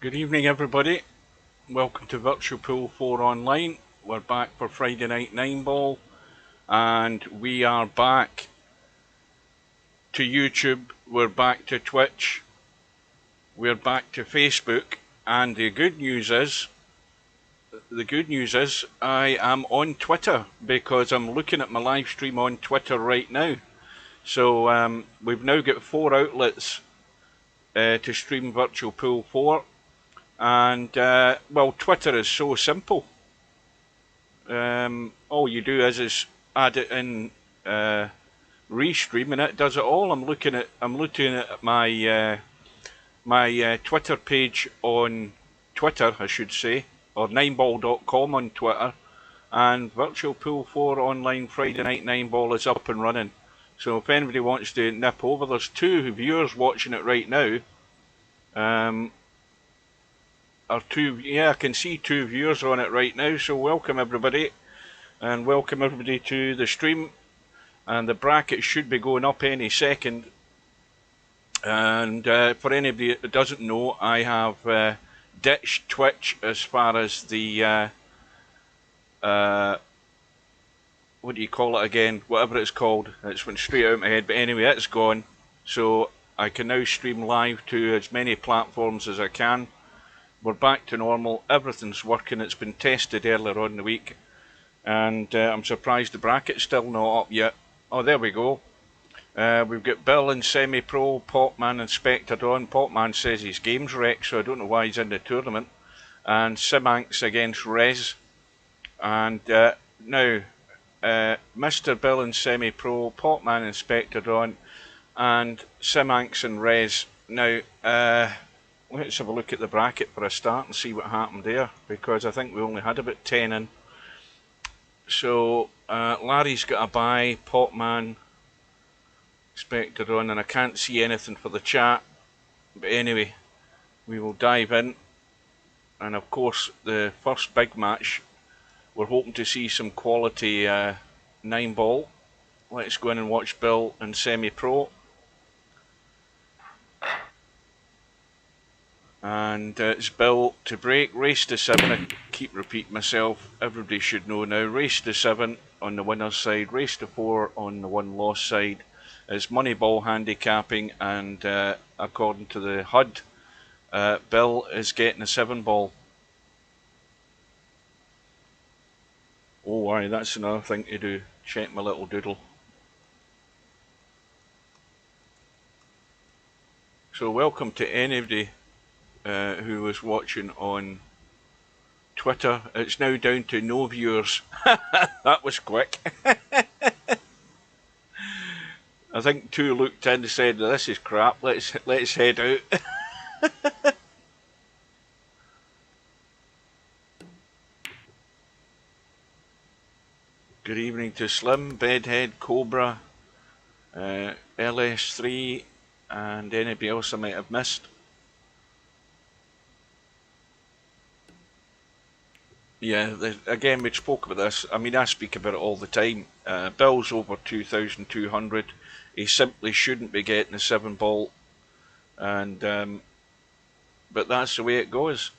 Good evening, everybody. Welcome to Virtual Pool 4 Online. We're back for Friday Night 9 Ball, and we are back to YouTube, we're back to Twitch, we're back to Facebook, and the good news is I am on Twitter because I'm looking at my live stream on Twitter right now. So we've now got 4 outlets to stream Virtual Pool 4. And, well, Twitter is so simple. All you do is add it in restream, and it does it all. I'm looking at my my Twitter page on Twitter, I should say, or 9ball.com on Twitter, and Virtual Pool 4 Online Friday Night 9 Ball is up and running. So if anybody wants to nip over, there's 2 viewers watching it right now. I can see 2 viewers on it right now, so welcome everybody, and welcome everybody to the stream, and the bracket should be going up any second. And for anybody that doesn't know, I have ditched Twitch as far as the what do you call it again, whatever it's called, it's went straight out of my head, but anyway, it's gone, so I can now stream live to as many platforms as I can. We're back to normal, everything's working, it's been tested earlier on in the week, and I'm surprised the bracket's still not up yet. Oh, there we go. We've got Bill in semi-pro, Popman and Spectre on. Popman says his game's wrecked, so I don't know why he's in the tournament. And Simanx against Rez. And now, Mr. Bill in semi-pro, Popman and Spectre on, and Simanx and Rez. Now, let's have a look at the bracket for a start and see what happened there, because I think we only had about 10 in. So Larry's got a bye, Popman, Spectre on, and I can't see anything for the chat. But anyway, we will dive in. And of course, the first big match, we're hoping to see some quality 9 ball. Let's go in and watch Bill and semi-pro. And it's Bill to break, race to 7, I keep repeating myself, everybody should know now, race to 7 on the winner's side, race to 4 on the one-loss side. It's money ball handicapping, and according to the HUD, Bill is getting a 7 ball. Oh, aye, that's another thing to do, check my little doodle. So welcome to anybody who was watching on Twitter. It's now down to no viewers. That was quick. I think 2 looked in and said, "This is crap. Let's head out." Good evening to Slim, Bedhead, Cobra, LS3, and anybody else I might have missed. Yeah, again, we spoke about this. I mean, I speak about it all the time. Bill's over 2,200. He simply shouldn't be getting a 7 ball. And but that's the way it goes.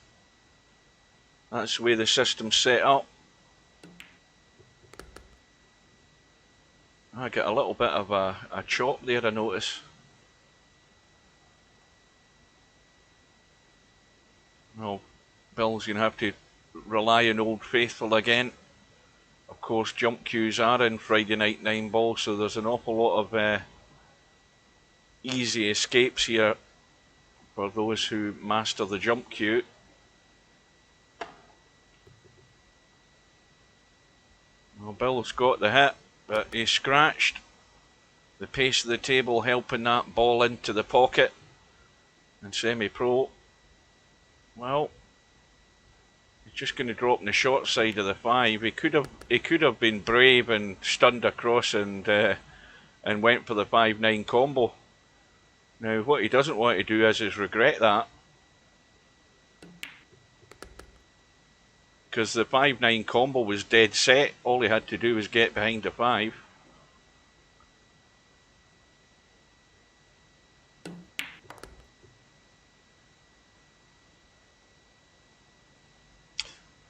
That's the way the system's set up. I get a little bit of a chop there, I notice. Well, Bill's going to have to rely on Old Faithful again. Of course, jump queues are in Friday Night 9 Ball, so there's an awful lot of easy escapes here for those who master the jump queue. Well, Bill's got the hit, but he's scratched. The pace of the table helping that ball into the pocket. And semi-pro, well, he's just going to drop on the short side of the 5. He could have been brave and stunned across and went for the 5-9 combo. Now what he doesn't want to do is regret that, because the 5-9 combo was dead set. All he had to do was get behind the 5.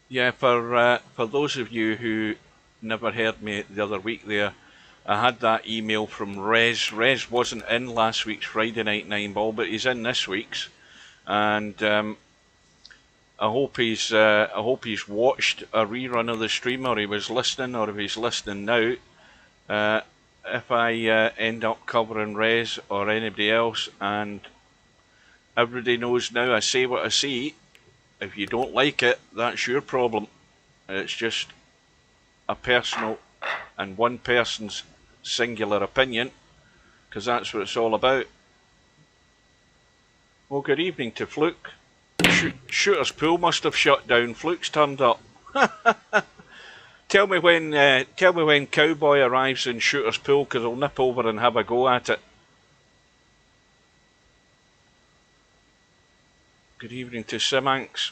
Yeah, for those of you who never heard me the other week there, I had that email from Rez. Rez wasn't in last week's Friday Night 9 Ball, but he's in this week's, and I hope he's watched a rerun of the stream, or he was listening, or if he's listening now. If I end up covering Rez or anybody else, and everybody knows now I say what I see. If you don't like it, that's your problem. It's just a personal and one person's singular opinion, because that's what it's all about. Well, good evening to Fluke. Shooter's Pool must have shut down. Fluke's turned up. Tell me when Cowboy arrives in Shooter's Pool, because I'll nip over and have a go at it. Good evening to Simanx.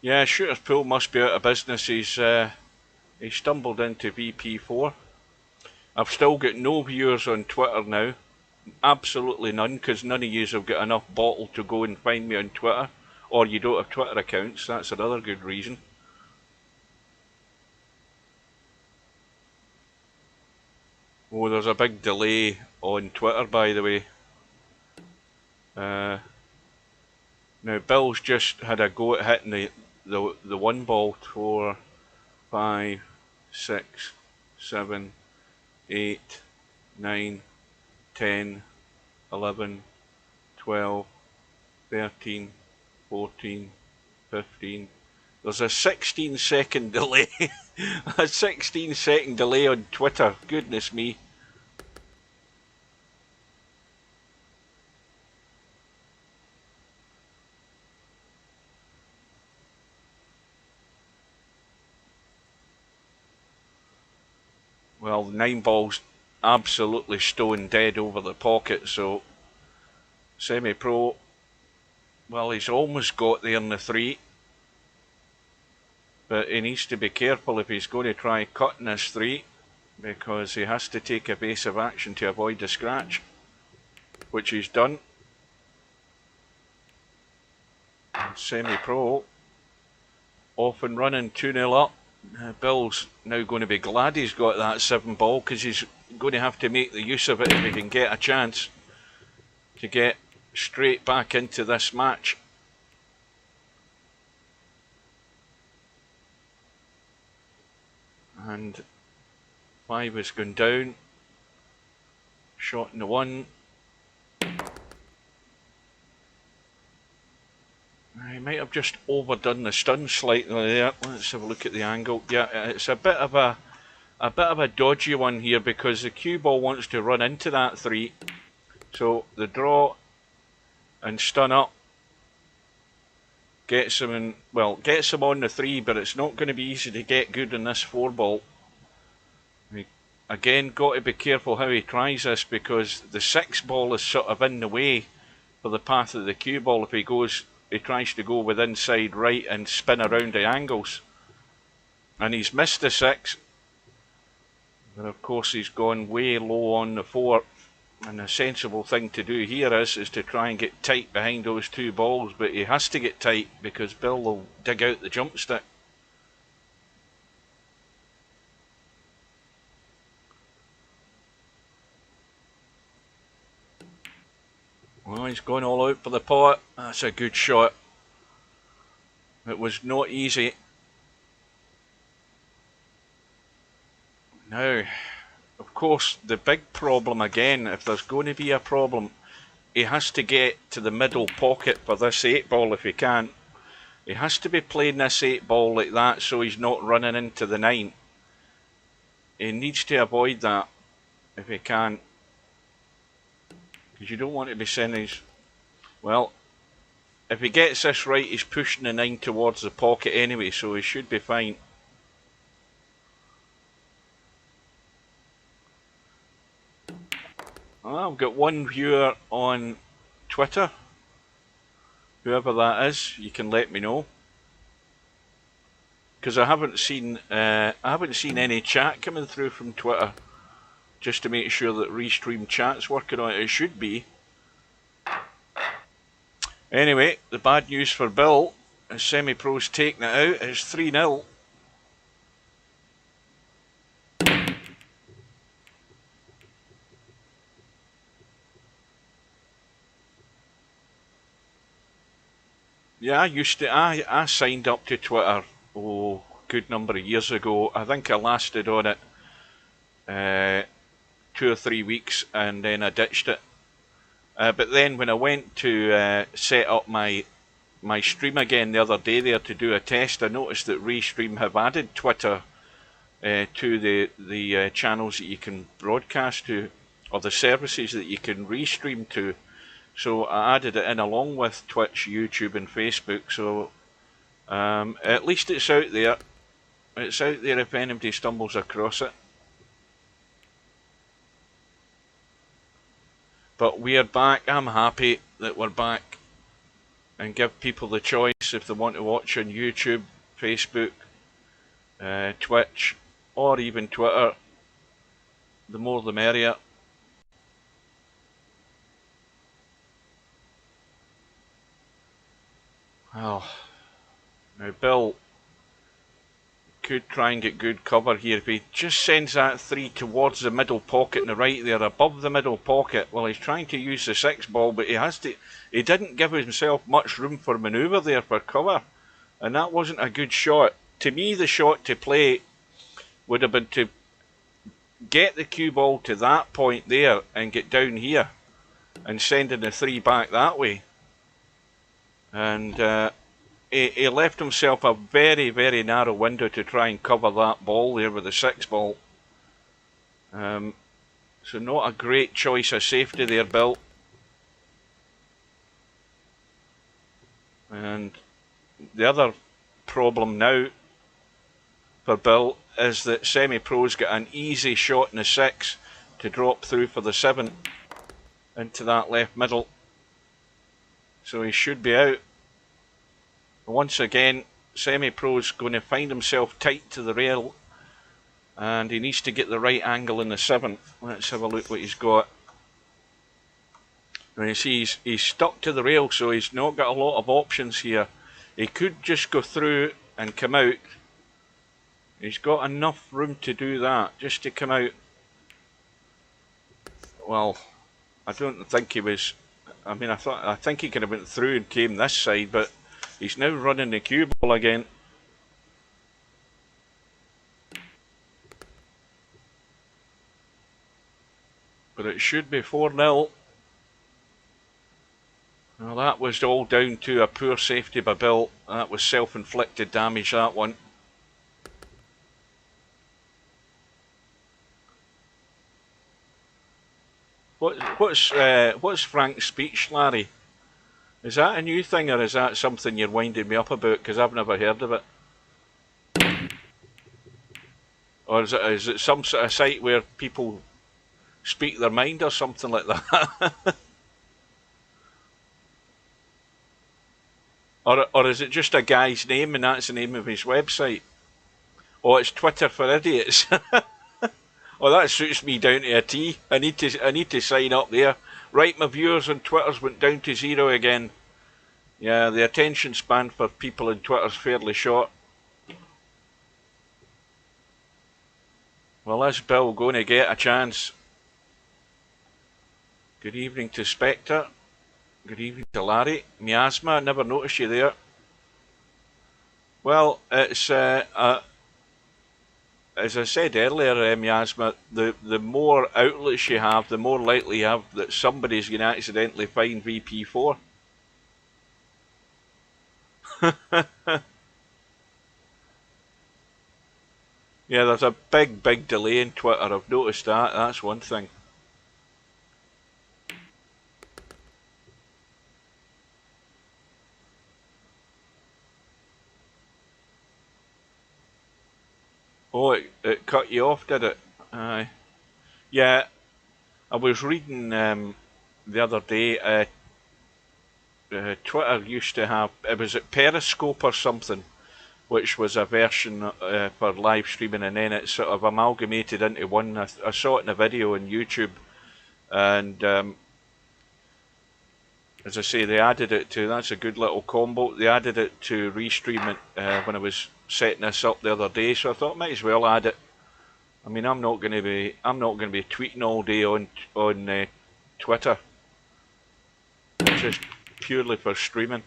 Yeah, Shooter's Pool must be out of business. He stumbled into VP4. I've still got no viewers on Twitter now. Absolutely none, because none of you have got enough bottle to go and find me on Twitter. Or you don't have Twitter accounts, that's another good reason. Oh, there's a big delay on Twitter, by the way. Now, Bill's just had a go at hitting the one ball. 4, 5, 6, 7, 8, 9, 10, 11, 12, 13, 14, 15. There's a 16-second delay. A 16-second delay on Twitter. Goodness me. Well, 9 ball's absolutely stone dead over the pocket, so semi-pro, well, he's almost got there in the 3, but he needs to be careful if he's going to try cutting this 3, because he has to take evasive action to avoid the scratch, which he's done. Semi-pro, off and running, 2-0 up. Bill's now going to be glad he's got that 7 ball, because he's going to have to make the use of it if he can get a chance to get straight back into this match. And 5 has gone down. Shot in the 1. He might have just overdone the stun slightly there. Let's have a look at the angle. Yeah, it's a bit of a dodgy one here, because the cue ball wants to run into that 3. So the draw and stun up gets him in, well, gets him on the 3, but it's not going to be easy to get good in this 4 ball. Again, got to be careful how he tries this, because the 6 ball is sort of in the way for the path of the cue ball. If he tries to go with inside right and spin around the angles. And he's missed the 6. But of course he's gone way low on the 4. And the sensible thing to do here is to try and get tight behind those 2 balls. But he has to get tight, because Bill will dig out the jump stick. Well, he's gone all out for the pot. That's a good shot. It was not easy. Now, of course, the big problem again, if there's going to be a problem, he has to get to the middle pocket for this 8 ball if he can. He has to be playing this 8 ball like that, so he's not running into the 9. He needs to avoid that if he can. Because you don't want to be sending his... Well, if he gets this right, he's pushing the 9 towards the pocket anyway, so he should be fine. Well, I've got 1 viewer on Twitter. Whoever that is, you can let me know. Because I haven't seen any chat coming through from Twitter, just to make sure that Restream chat's working on it. It should be. Anyway, the bad news for Bill is Semi-Pro's taking it out. It's 3-0. Yeah, I signed up to Twitter, good number of years ago. I think I lasted on it 2 or 3 weeks and then I ditched it. But then when I went to set up my stream again the other day there to do a test, I noticed that Restream have added Twitter to the channels that you can broadcast to, or the services that you can restream to. So I added it in along with Twitch, YouTube and Facebook, so at least it's out there. It's out there if anybody stumbles across it. But we're back. I'm happy that we're back, and give people the choice if they want to watch on YouTube, Facebook, Twitch, or even Twitter. The more the merrier. Oh, now Bill could try and get good cover here. If he just sends that 3 towards the middle pocket on the right there, above the middle pocket, well, he's trying to use the 6 ball, but he didn't give himself much room for manoeuvre there for cover, and that wasn't a good shot. To me, the shot to play would have been to get the cue ball to that point there and get down here and sending the 3 back that way. And he left himself a very, very narrow window to try and cover that ball there with the 6 ball. So not a great choice of safety there, Bill. And the other problem now for Bill is that Semi-Pro's got an easy shot in the 6 to drop through for the 7 into that left middle. So he should be out. Once again, Semi-Pro's going to find himself tight to the rail, and he needs to get the right angle in the 7th. Let's have a look what he's got. And you see he's stuck to the rail, so he's not got a lot of options here. He could just go through and come out. He's got enough room to do that, just to come out. Well, I don't think he was. I mean, I think he could have went through and came this side, but he's now running the cue ball again. But it should be 4-0. Well, that was all down to a poor safety by Bill. That was self-inflicted damage, that one. What's Frank's speech, Larry? Is that a new thing, or is that something you're winding me up about? Because I've never heard of it. Or is it some sort of site where people speak their mind or something like that? or is it just a guy's name and that's the name of his website? Oh, it's Twitter for Idiots. Oh, that suits me down to a T. I need to sign up there. Right, my viewers on Twitter's went down to 0 again. Yeah, the attention span for people on Twitter's fairly short. Well, is Bill going to get a chance? Good evening to Spectre. Good evening to Larry. Miasma, I never noticed you there. Well, it's as I said earlier, Miasma, the more outlets you have, the more likely you have that somebody's going to accidentally find VP4. Yeah, there's a big delay in Twitter. I've noticed that. That's one thing. Oh, it cut you off, did it? Aye. Yeah, I was reading the other day. Twitter used to have, it was at Periscope or something, which was a version for live streaming, and then it sort of amalgamated into one. I saw it in a video on YouTube, and as I say, they added it to, that's a good little combo, they added it to Restream it when I was setting this up the other day, so I thought might as well add it. I mean, I'm not going to be tweeting all day on Twitter. It's just purely for streaming.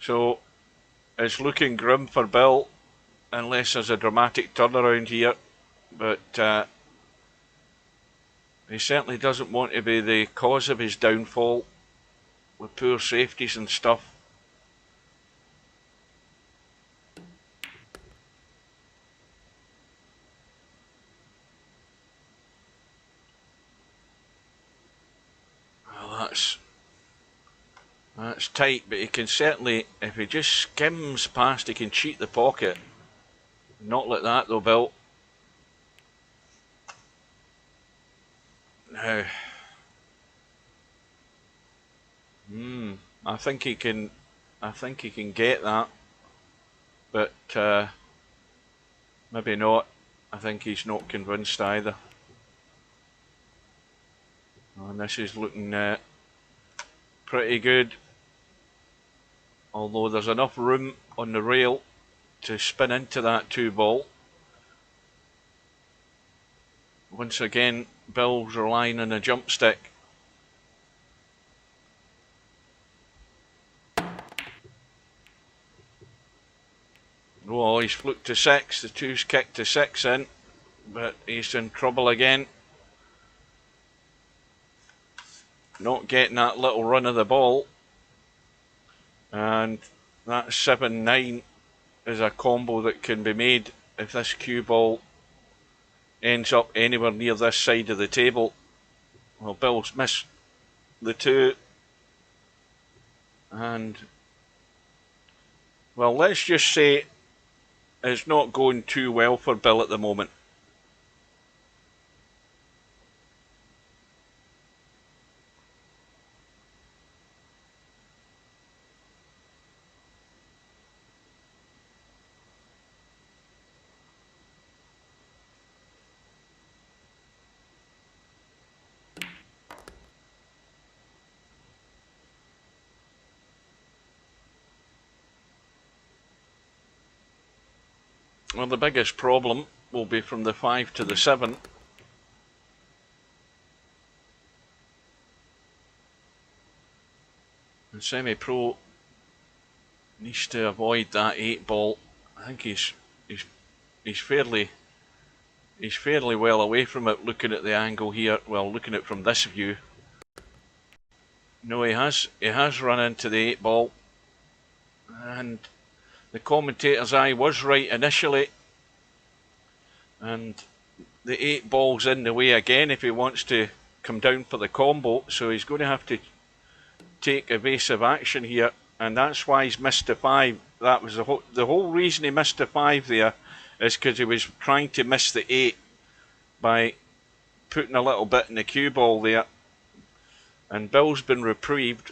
So it's looking grim for Bill, unless there's a dramatic turnaround here. But he certainly doesn't want to be the cause of his downfall with poor safeties and stuff. Well, that's tight, but he can certainly, if he just skims past, he can cheat the pocket. Not like that though, Bill. Now, I think he can get that, but maybe not. I think he's not convinced either. And this is looking pretty good, although there's enough room on the rail to spin into that 2-ball. Once again, Bill's relying on a jump stick. Oh, he's fluke to 6, the 2's kicked to 6 in, but he's in trouble again. Not getting that little run of the ball. And that 7-9 is a combo that can be made if this cue ball ends up anywhere near this side of the table. Well, Bill's missed the 2. And, well, let's just say it's not going too well for Bill at the moment. Well, the biggest problem will be from the 5 to the 7. And Semi-Pro needs to avoid that 8-ball. I think he's fairly well away from it, looking at the angle here. Well, looking at it from this view. No, he has run into the 8-ball, and the commentator's eye was right initially, and the 8-ball's in the way again if he wants to come down for the combo, so he's going to have to take evasive action here, and that's why he's missed the 5. That was the whole reason he missed the 5 there, is because he was trying to miss the 8 by putting a little bit in the cue ball there. And Bill's been reprieved,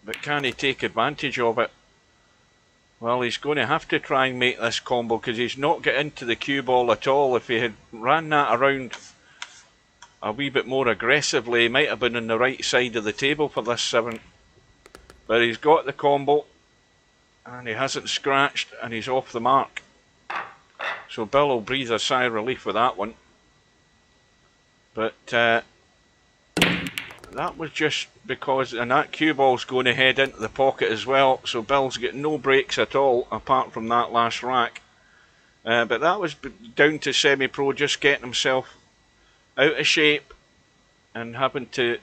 but can he take advantage of it? Well, he's going to have to try and make this combo, because he's not got into the cue ball at all. If he had ran that around a wee bit more aggressively, he might have been on the right side of the table for this 7. But he's got the combo, and he hasn't scratched, and he's off the mark. So Bill will breathe a sigh of relief with that one. But that was just because, and that cue ball's going to head into the pocket as well, so Bill's got no breaks at all apart from that last rack. But that was down to Semi-Pro just getting himself out of shape and having to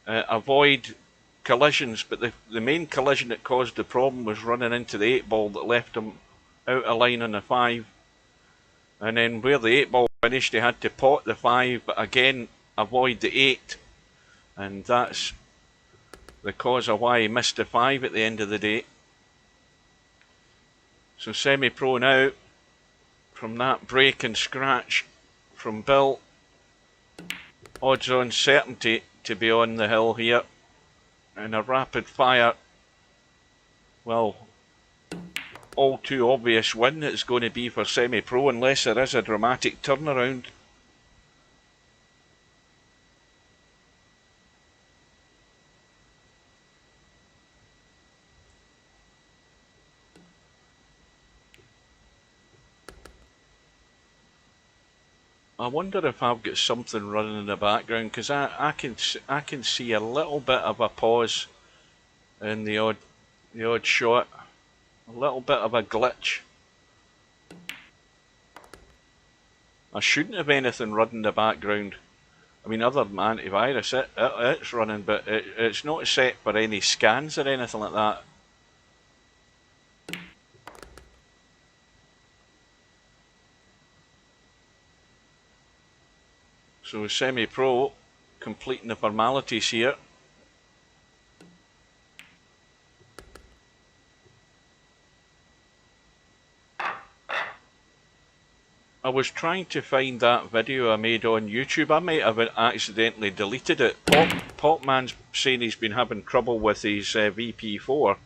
avoid collisions. But the main collision that caused the problem was running into the 8-ball that left him out of line on the 5. And then where the 8-ball finished, he had to pot the 5, but again avoid the 8. And that's the cause of why he missed the 5 at the end of the day. So Semi-Pro now, from that break and scratch from Bill, odds on certainty to be on the hill here. And a rapid fire, well, all too obvious win it's going to be for Semi-Pro, unless there is a dramatic turnaround. I wonder if I've got something running in the background, because I can see a little bit of a pause in the odd shot, a little bit of a glitch. I shouldn't have anything running in the background. I mean, other than antivirus, it's running, but it's not set for any scans or anything like that. So semi-pro, completing the formalities here. I was trying to find that video I made on YouTube. I might have accidentally deleted it. Popman's saying he's been having trouble with his VP4.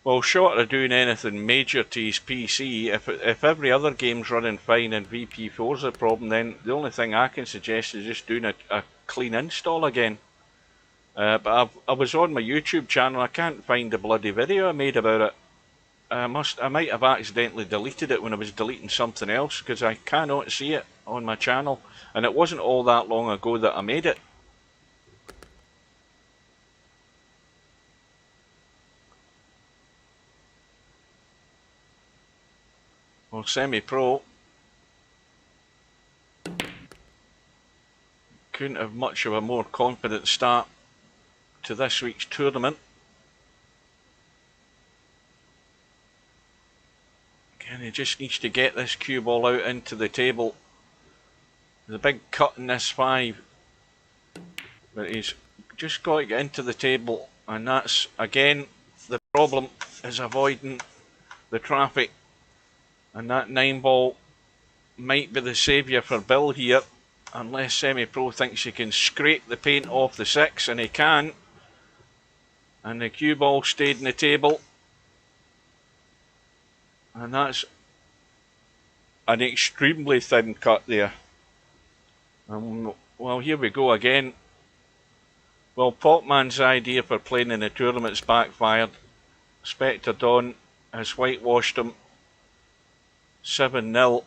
Well, short of doing anything major to his PC, if every other game's running fine and VP4's a problem, then the only thing I can suggest is just doing a clean install again. But I was on my YouTube channel. I can't find the bloody video I made about it. I might have accidentally deleted it when I was deleting something else, because I cannot see it on my channel, and it wasn't all that long ago that I made it. Well, semi-pro couldn't have much of a more confident start to this week's tournament. And he just needs to get this cue ball out into the table. The big cut in this 5, but he's just got to get into the table, and that's again the problem, is avoiding the traffic. And that 9 ball might be the saviour for Bill here, unless semi-pro thinks he can scrape the paint off the 6, and he can. And the cue ball stayed in the table, and that's an extremely thin cut there. Well, here we go again. Well, Popman's idea for playing in the tournament's backfired. Spectre Dawn has whitewashed him 7-0.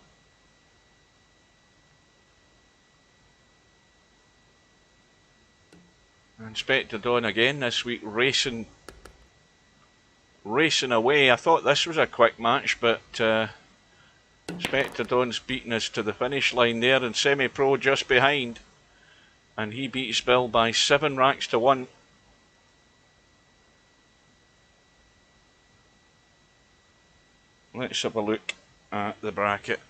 And Spectre Dawn again this week racing away. I thought this was a quick match, but Spectre Dawn's beaten us to the finish line there, and semi-pro just behind, and he beats Bill by 7 racks to 1. Let's have a look at the bracket.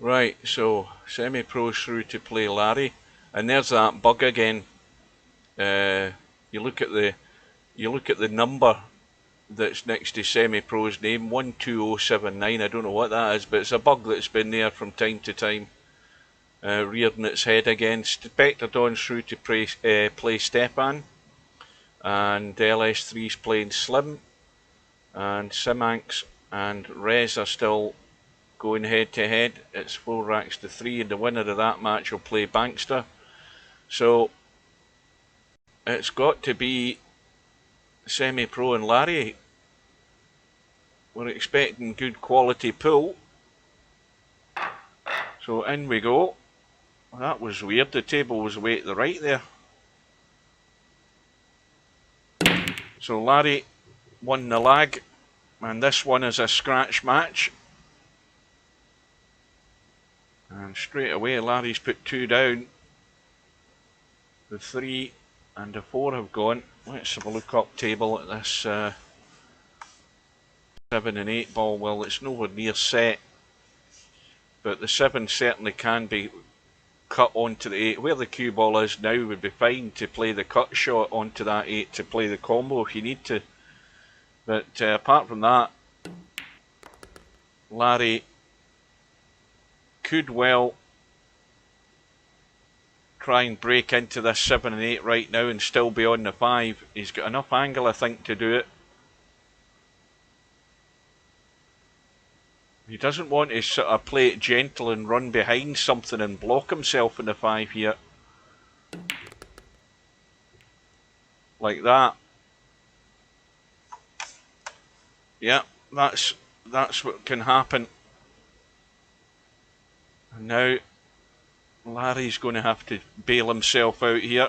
Right, so semi-pro's through to play Larry, and there's that bug again. You look at the number that's next to semi-pro's name, 12079. I don't know what that is, but it's a bug that's been there from time to time, rearing its head again. Spectre Dawn's through to play Stepan, and LS3's playing Slim, and Simanx and Rez are still going head to head. It's 4 racks to 3, and the winner of that match will play Bankster. So it's got to be semi-pro and Larry. We're expecting good quality pull. So in we go. That was weird. The table was way to the right there. So Larry won the lag, and this one is a scratch match. And straight away Larry's put 2 down. The 3 and the 4 have gone. Let's have a look up table at this 7 and 8 ball. Well, it's nowhere near set, but the 7 certainly can be cut onto the 8. Where the cue ball is now would be fine to play the cut shot onto that 8 to play the combo if you need to. But apart from that, Larry could well try and break into this 7 and 8 right now and still be on the 5. He's got enough angle, I think, to do it. He doesn't want to sort of play it gentle and run behind something and block himself in the 5 here. Like that. Yeah, that's what can happen. And now Larry's going to have to bail himself out here.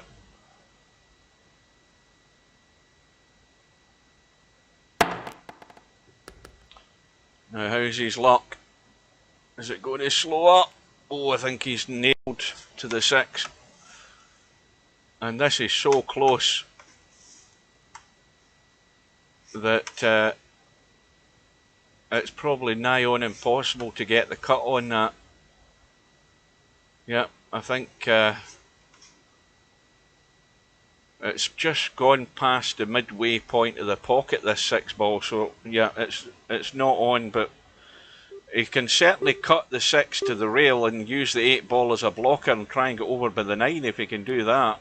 Now how's his luck? Is it going to slow up? Oh, I think he's nailed to the 6. And this is so close that it's probably nigh on impossible to get the cut on that. Yeah, I think it's just gone past the midway point of the pocket, this 6 ball, so yeah, it's not on, but he can certainly cut the 6 to the rail and use the 8 ball as a blocker and try and get over by the 9 if he can do that.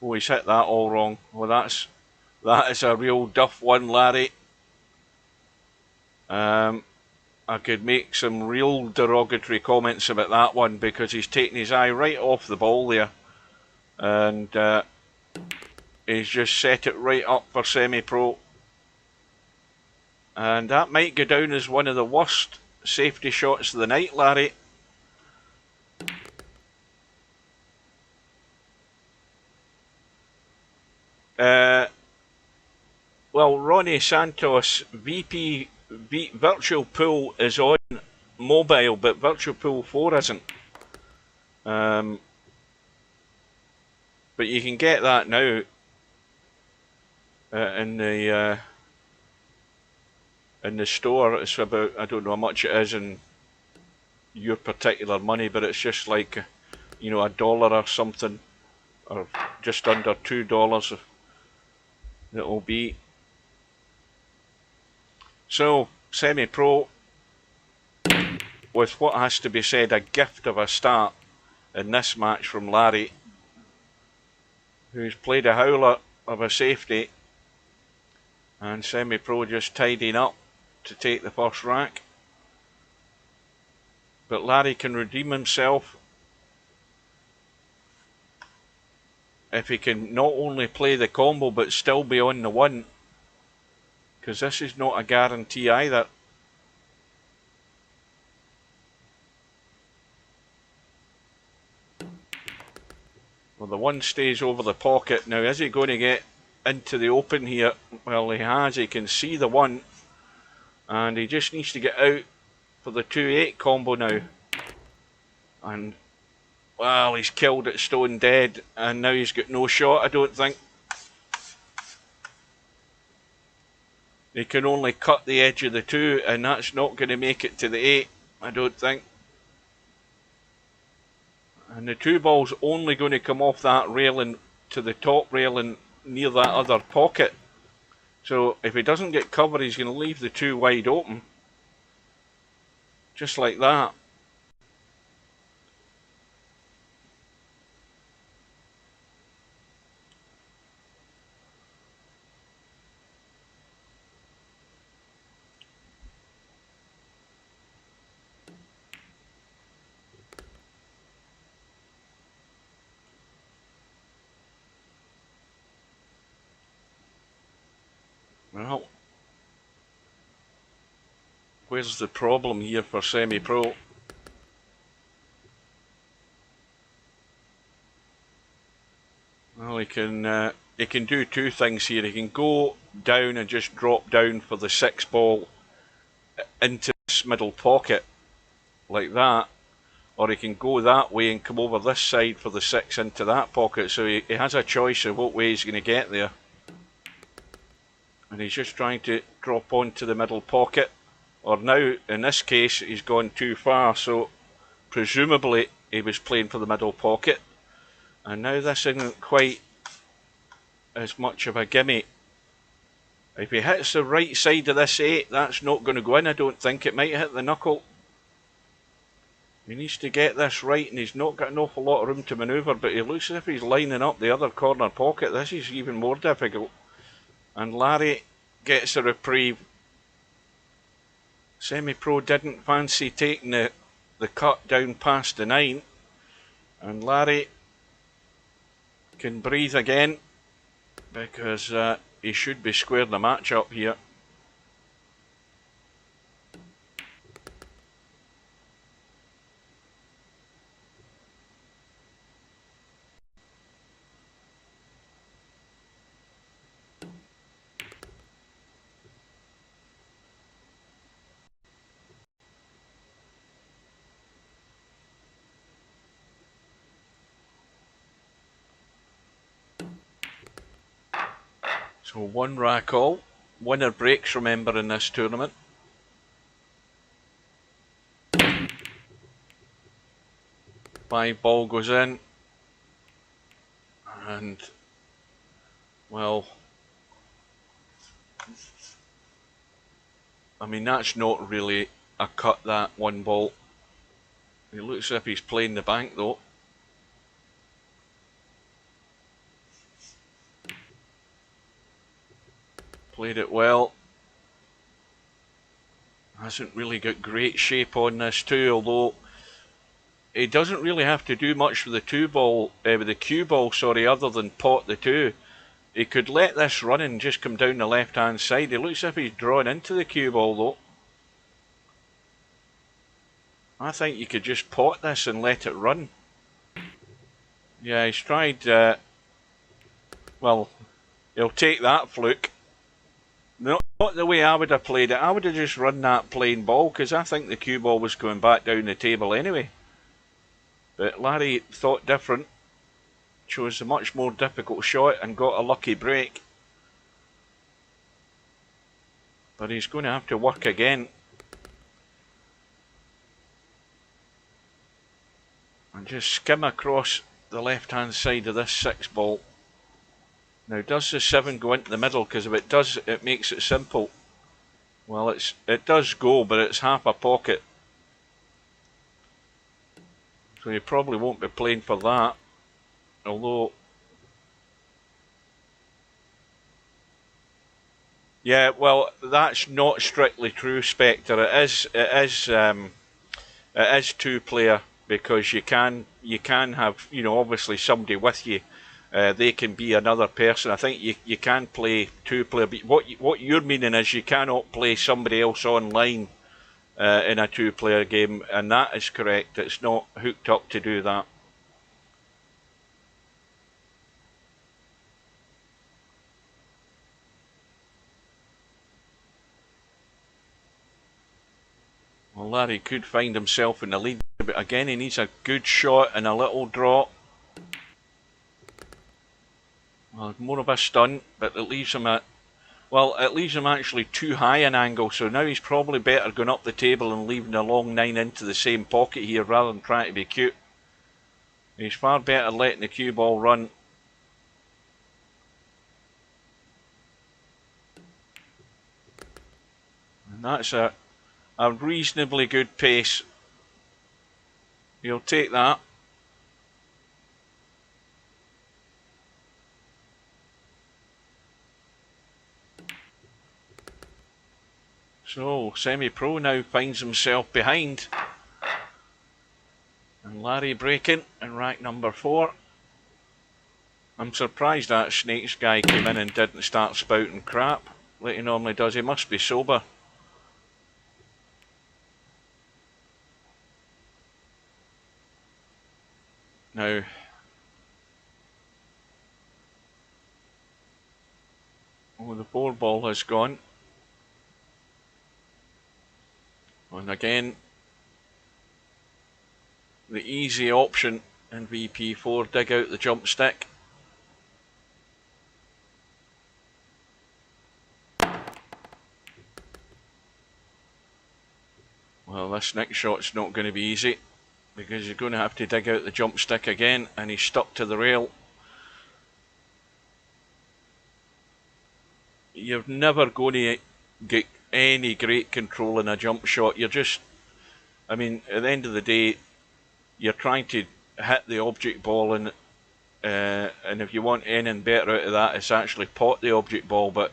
Oh, he's hit that all wrong. Well, that is a real duff one, Larry. I could make some real derogatory comments about that one because he's taken his eye right off the ball there. And he's just set it right up for semi-pro. And that might go down as one of the worst safety shots of the night, Larry. Well, Ronnie Santos, Virtual Pool is on mobile, but Virtual Pool 4 isn't. But you can get that now in the store. It's about, I don't know how much it is in your particular money, but it's just like, you know, $1 or something, or just under $2 it'll be. So, semi-pro, with what has to be said, a gift of a start in this match from Larry, who's played a howler of a safety, and semi-pro just tidying up to take the first rack. But Larry can redeem himself if he can not only play the combo but still be on the 1, because this is not a guarantee either. Well, the 1 stays over the pocket. Now, is he going to get into the open here? Well, he has. He can see the 1, and he just needs to get out for the 2-8 combo now. And, well, he's killed it stone dead, and now he's got no shot, I don't think. He can only cut the edge of the 2, and that's not going to make it to the 8, I don't think. And the 2 ball's only going to come off that railing to the top railing near that other pocket. So if he doesn't get cover, he's going to leave the 2 wide open. Just like that. Well, where's the problem here for semi-pro? Well, he can do 2 things here. He can go down and just drop down for the 6 ball into this middle pocket, like that. Or he can go that way and come over this side for the 6 into that pocket. So he has a choice of what way he's going to get there. And he's just trying to drop onto the middle pocket. Or now, in this case, he's gone too far, so presumably he was playing for the middle pocket. And now this isn't quite as much of a gimme. If he hits the right side of this 8, that's not going to go in, I don't think. It might hit the knuckle. He needs to get this right, and he's not got an awful lot of room to manoeuvre, but he looks as if he's lining up the other corner pocket. This is even more difficult. And Larry gets a reprieve. Semi-Pro didn't fancy taking the cut down past the 9, and Larry can breathe again because he should be squaring the match up here. So 1 rack all. Winner breaks, remember, in this tournament. Five ball goes in. And, well, I mean, that's not really a cut, that 1 ball. It looks as if he's playing the bank, though. Played it well. Hasn't really got great shape on this too, although he doesn't really have to do much with the with the cue ball, sorry, other than pot the 2. He could let this run and just come down the left hand side. It looks as if he's drawn into the cue ball though. I think you could just pot this and let it run. Yeah, he's tried, well, he'll take that fluke. Not the way I would have played it. I would have just run that plain ball because I think the cue ball was going back down the table anyway. But Larry thought different, chose a much more difficult shot and got a lucky break. But he's going to have to work again. And just skim across the left hand side of this 6 ball. Now, does the 7 go into the middle? Because if it does, it makes it simple. Well, it does go, but it's half a pocket. So you probably won't be playing for that. Although, yeah, well, that's not strictly true, Spectre. It is 2-player because you can have, you know, obviously somebody with you. They can be another person. I think you can play 2-player. But what you're meaning is you cannot play somebody else online in a 2-player game, and that is correct. It's not hooked up to do that. Well, Larry could find himself in the lead, but again he needs a good shot and a little draw. Well, more of a stunt, but it leaves him at, well, it leaves him actually too high an angle, so now he's probably better going up the table and leaving the long 9 into the same pocket here rather than trying to be cute. He's far better letting the cue ball run. And that's a reasonably good pace. He'll take that. So, Semi-Pro now finds himself behind. And Larry breaking in rack number 4. I'm surprised that Snakes guy came in and didn't start spouting crap like he normally does. He must be sober. Now, oh, the 4 ball has gone. And again, the easy option in VP4, dig out the jump stick. Well, this next shot's not going to be easy because you're going to have to dig out the jump stick again, and he's stuck to the rail. You're never going to get any great control in a jump shot. You're just, I mean, at the end of the day, you're trying to hit the object ball, and if you want anything better out of that, it's actually pot the object ball. But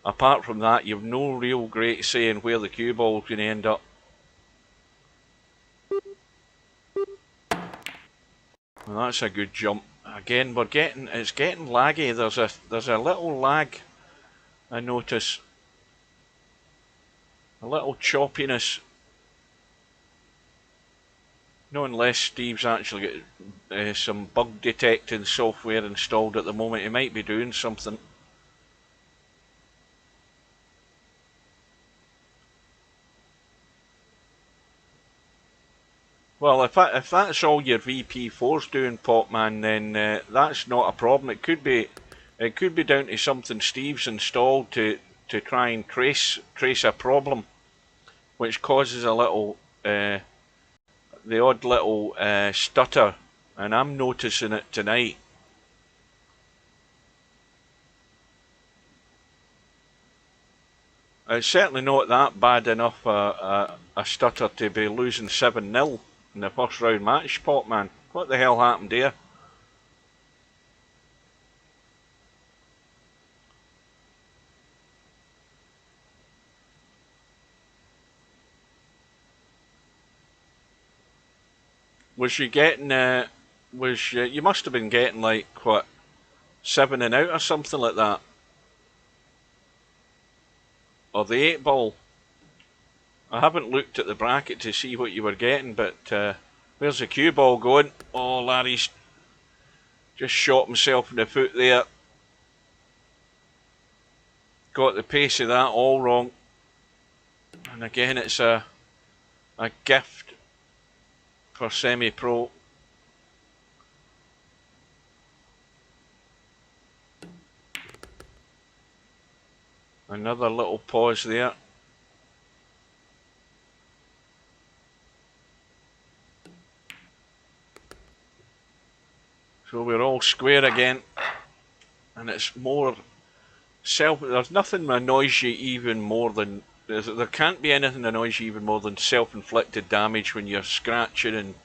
apart from that, you've no real great say in where the cue ball's going to end up. Well, that's a good jump. Again, it's getting laggy. There's a little lag, I notice. A little choppiness. No, unless Steve's actually got some bug detecting software installed at the moment. He might be doing something. Well, if that's all your VP4's doing, Popman, then that's not a problem. It could be down to something Steve's installed to try and trace a problem, which causes a little the odd little stutter, and I'm noticing it tonight. It's certainly not that bad enough a stutter to be losing 7-0 in the first round match, Popman. What the hell happened here? Was you getting you must have been getting like what, 7 and out or something like that, or the 8 ball? I haven't looked at the bracket to see what you were getting, but where's the cue ball going? Oh, Larry's just shot himself in the foot there. Got the pace of that all wrong. And again, it's a gift for semi-pro. Another little pause there. So we're all square again, and it's more there's nothing that annoys you even more than there can't be anything that annoys you even more than self-inflicted damage when you're scratching and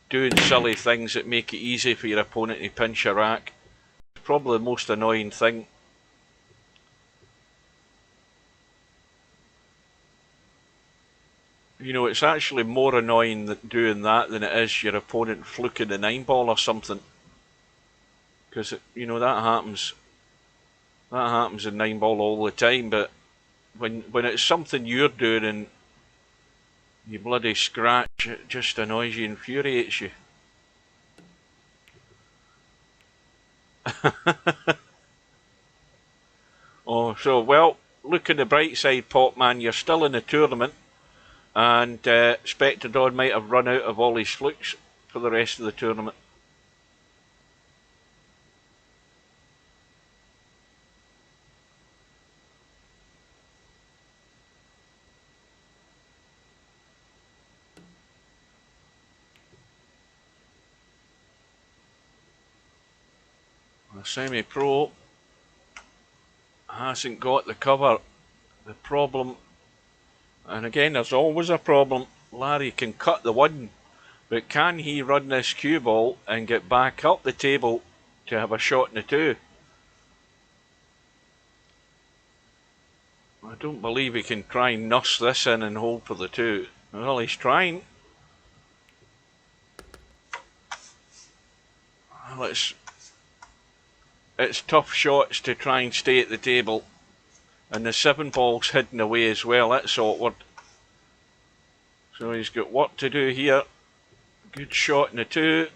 doing silly things that make it easy for your opponent to pinch a rack. It's probably the most annoying thing. You know, it's actually more annoying doing that than it is your opponent fluking the 9 ball or something. Because, you know, that happens. That happens in 9 ball all the time, but when it's something you're doing and you bloody scratch, it just annoys you, infuriates you. Oh, so, well, look on the bright side, Popman, you're still in the tournament, and Spectre Don might have run out of all his flukes for the rest of the tournament. The semi-pro hasn't got the cover. The problem, and again there's always a problem, Larry can cut the 1, but can he run this cue ball and get back up the table to have a shot in the 2? I don't believe he can try and nuss this in and hold for the 2. Well, he's trying. Well, it's tough shots to try and stay at the table, and the 7 ball's hidden away as well. That's awkward. So he's got work to do here. Good shot in the 2.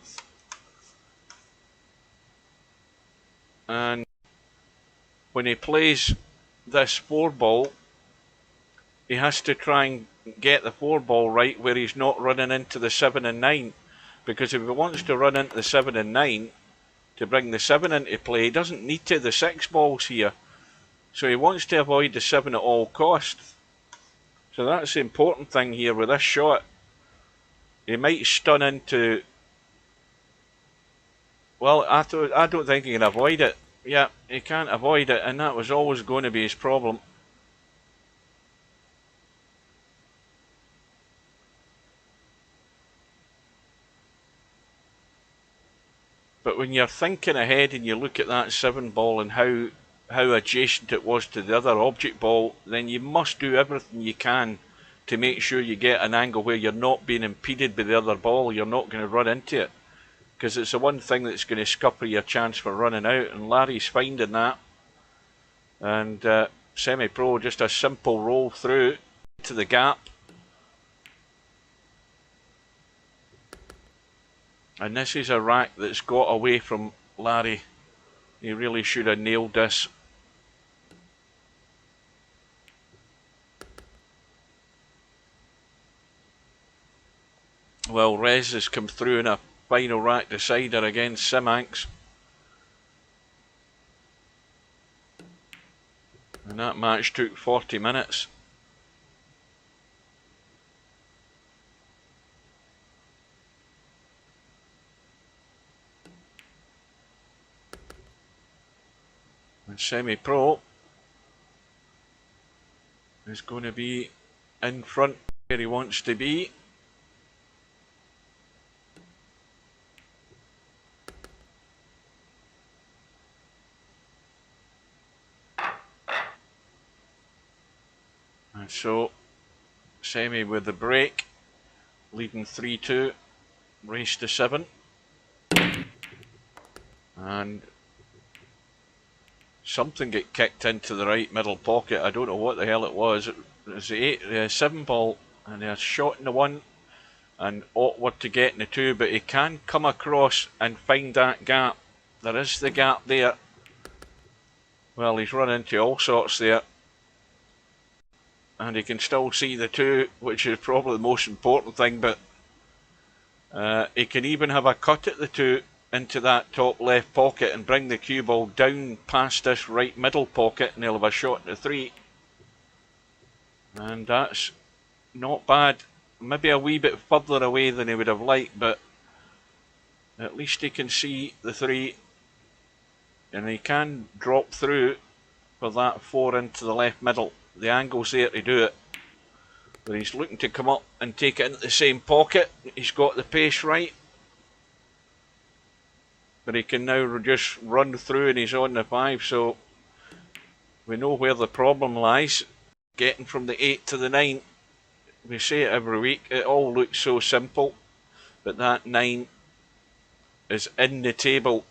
And when he plays this 4 ball, he has to try and get the 4 ball right where he's not running into the 7 and 9. Because if he wants to run into the 7 and 9 to bring the 7 into play, he doesn't need to. The 6 ball's here. So he wants to avoid the 7 at all costs. So that's the important thing here with this shot. He might stun into... Well, I don't think he can avoid it. Yeah, he can't avoid it, and that was always going to be his problem. But when you're thinking ahead and you look at that 7 ball and how adjacent it was to the other object ball, then you must do everything you can to make sure you get an angle where you're not being impeded by the other ball, you're not going to run into it. Because it's the one thing that's going to scupper your chance for running out, and Larry's finding that. And Semi-Pro, just a simple roll through to the gap. And this is a rack that's got away from Larry. He really should have nailed this. Well, Rez has come through in a final rack decider against Simanx. And that match took 40 minutes. And Semi-Pro is going to be in front where he wants to be. And so Semi with the break, leading 3-2, race to 7. And something get kicked into the right middle pocket. I don't know what the hell it was. It was the 7 ball, and they're shot in the 1 and awkward to get in the 2, but he can come across and find that gap. There is the gap there. Well, he's run into all sorts there. And he can still see the 2, which is probably the most important thing, but he can even have a cut at the 2 into that top left pocket and bring the cue ball down past this right middle pocket, and he'll have a shot in the 3. And that's not bad. Maybe a wee bit further away than he would have liked, but at least he can see the 3, and he can drop through for that 4 into the left middle. The angle's there to do it, but he's looking to come up and take it into the same pocket. He's got the pace right, but he can now just run through, and he's on the 5, so we know where the problem lies. Getting from the 8 to the 9. We say it every week, it all looks so simple, but that 9 is in the table,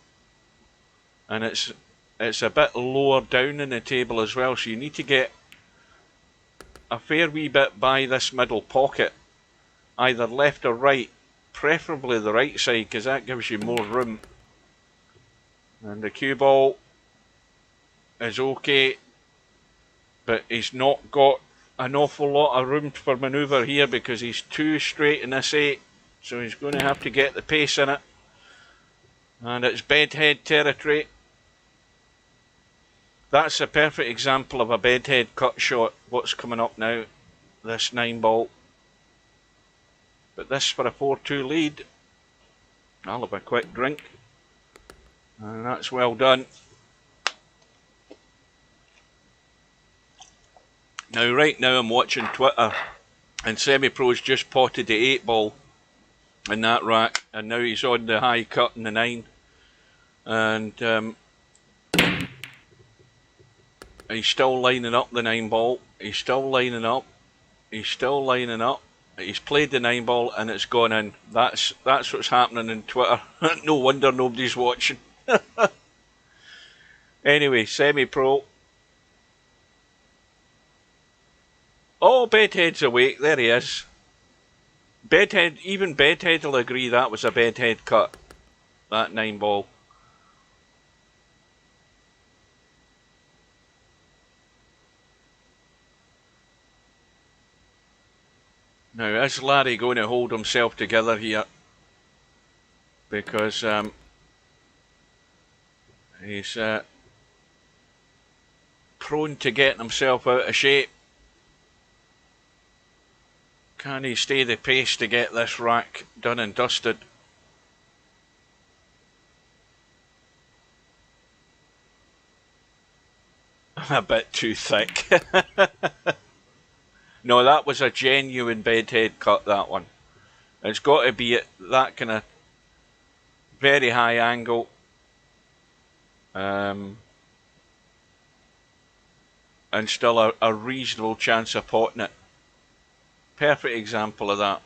and it's a bit lower down in the table as well, so you need to get a fair wee bit by this middle pocket, either left or right, preferably the right side, because that gives you more room. And the cue ball is okay, but he's not got an awful lot of room for manoeuvre here because he's too straight in this 8, so he's going to have to get the pace in it. And it's bedhead territory. That's a perfect example of a bedhead cut shot, what's coming up now, this 9 ball. But this for a 4-2 lead. I'll have a quick drink. And that's well done. Now right now I'm watching Twitter, and Semi-Pro's just potted the 8 ball in that rack, and now he's on the high cut in the 9. And he's still lining up the 9 ball. He's still lining up. He's still lining up. He's played the 9 ball and it's gone in. That's what's happening in Twitter. No wonder nobody's watching. Anyway, Semi-Pro. Oh, Bedhead's awake. There he is. Bedhead, even Bedhead will agree that was a bedhead cut. That 9 ball. Now, is Larry going to hold himself together here? Because he's prone to getting himself out of shape. Can he stay the pace to get this rack done and dusted? A bit too thick. No, that was a genuine bedhead cut, that one. It's got to be at that kind of very high angle. and still a reasonable chance of potting it. Perfect example of that.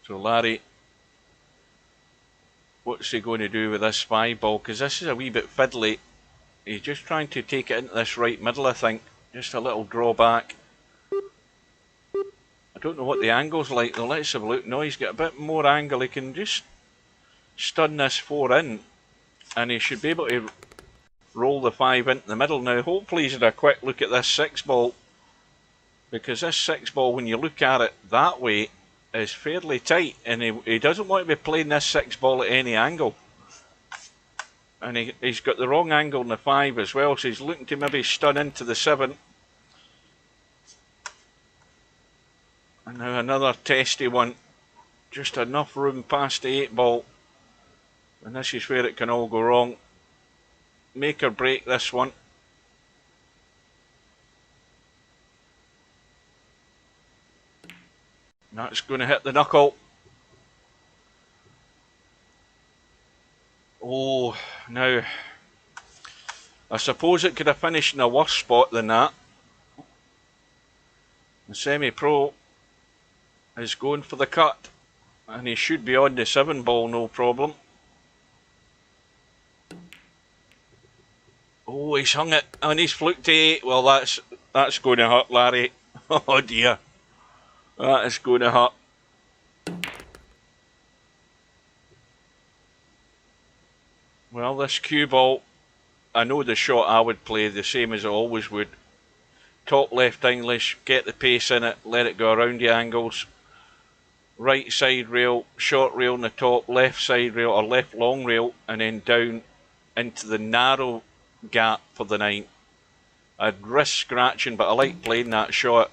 So Larry, what's he going to do with this 5 ball? Because this is a wee bit fiddly. He's just trying to take it into this right middle, I think. Just a little drawback. I don't know what the angle's like though. Let's have a look. No, he's got a bit more angle. He can just stun this 4 in, and he should be able to roll the 5 into the middle. Now hopefully he's had a quick look at this 6 ball, because this 6 ball, when you look at it that way, is fairly tight, and he doesn't want to be playing this 6 ball at any angle. And he's got the wrong angle in the 5 as well, so he's looking to maybe stun into the 7. And now another testy one. Just enough room past the 8 ball. And this is where it can all go wrong. Make or break this one. That's going to hit the knuckle. Oh, now, I suppose it could have finished in a worse spot than that. The semi-pro is going for the cut, and he should be on the 7 ball, no problem. Oh, he's hung it, and he's fluked to 8. Well, that's going to hurt, Larry. Oh dear. That is going to hurt. Well, this cue ball, I know the shot I would play the same as I always would. Top left English, get the pace in it, let it go around the angles. Right side rail, short rail on the top, left side rail or left long rail, and then down into the narrow gap for the 9. I'd risk scratching, but I like playing that shot.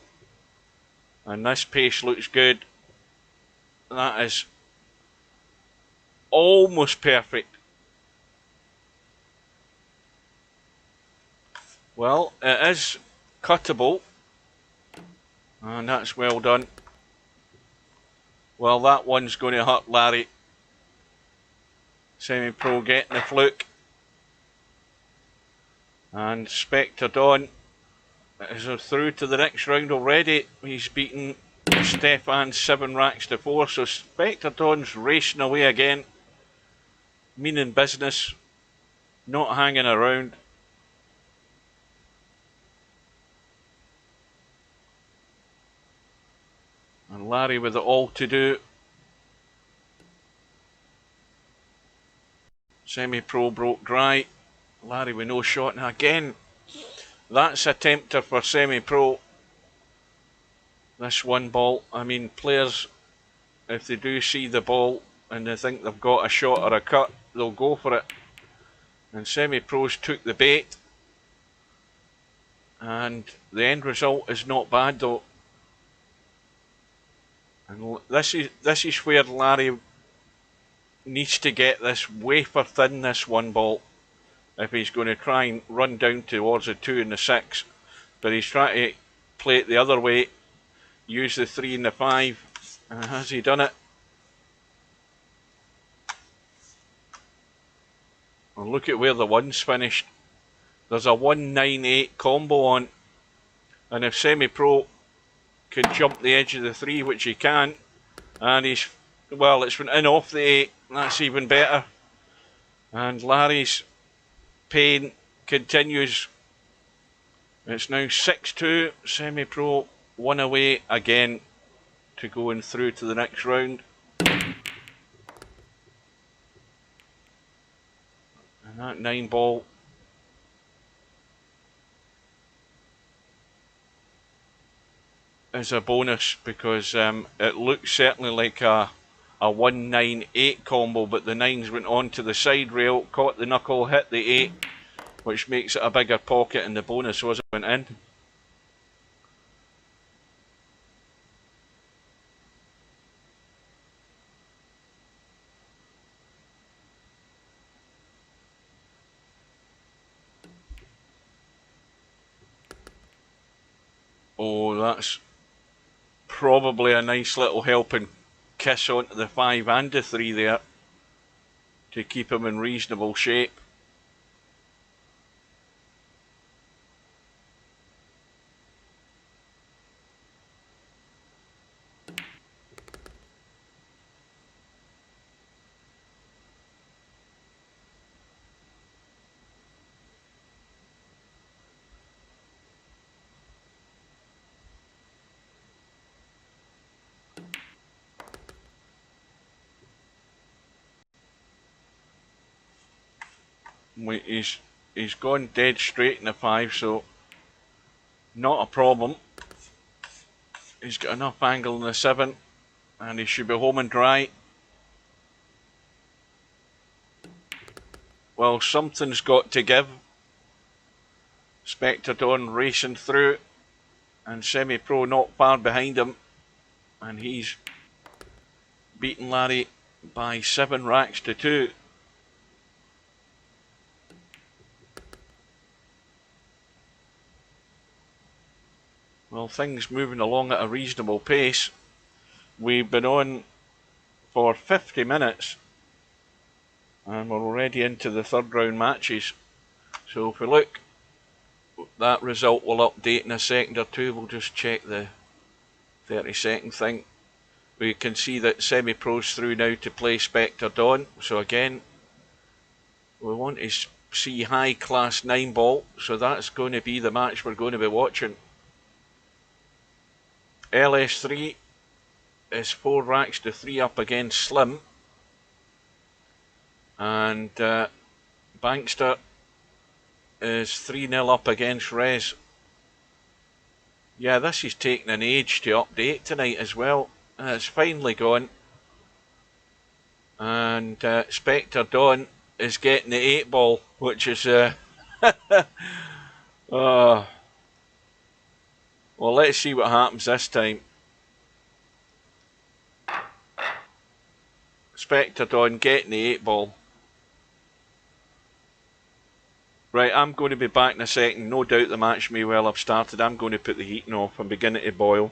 And this pace looks good. That is almost perfect. Well, it is cuttable, and that's well done. Well, that one's going to hurt Larry. Semi-pro getting the fluke. And Spectre Dawn is through to the next round already. He's beaten Stefan 7 racks to 4, so Spectre Dawn's racing away again. Meaning business, not hanging around. And Larry with it all to do. Semi-pro broke dry. Larry with no shot, and again, that's a tempter for semi-pro. This 1 ball, I mean, players, if they do see the ball and they think they've got a shot or a cut, they'll go for it. And semi-pros took the bait. And the end result is not bad though. And this is where Larry needs to get this wafer thin, this 1 ball, if he's going to try and run down towards the 2 and the 6. But he's trying to play it the other way, use the 3 and the 5. And has he done it? And look at where the 1's finished. There's a 1-9-8 combo on. And if semi-pro can jump the edge of the 3, which he can, and he's, well, it's went in off the 8, that's even better. And Larry's pain continues. It's now 6-2, semi-pro 1 away again to going through to the next round. And that 9 ball is a bonus, because it looks certainly like a 1-9-8 combo, but the 9s went on to the side rail, caught the knuckle, hit the 8, which makes it a bigger pocket, and the bonus wasn't went in. Oh, that's probably a nice little helping kiss onto the 5 and the 3 there to keep him in reasonable shape. He's gone dead straight in the 5, so not a problem. He's got enough angle in the 7, and he should be home and dry. Well, something's got to give. Spectre Dawn racing through, and Semi-Pro not far behind him, and he's beaten Larry by 7 racks to 2. Well, things moving along at a reasonable pace. We've been on for 50 minutes, and we're already into the third round matches. So if we look, that result will update in a second or two. We'll just check the 30-second thing. We can see that Semi-Pro's through now to play Spectre Dawn. So again, we want to see high class 9 ball. So that's going to be the match we're going to be watching. LS3 is 4 racks to 3 up against Slim. And Bankster is 3-0 up against Rez. Yeah, this is taking an age to update tonight as well. It's finally gone. And Spectre Dawn is getting the 8 ball, which is... well, let's see what happens this time. Spectre Dawn getting the 8 ball. Right, I'm going to be back in a second. No doubt the match may well have started. I'm going to put the heating off. I'm beginning to boil.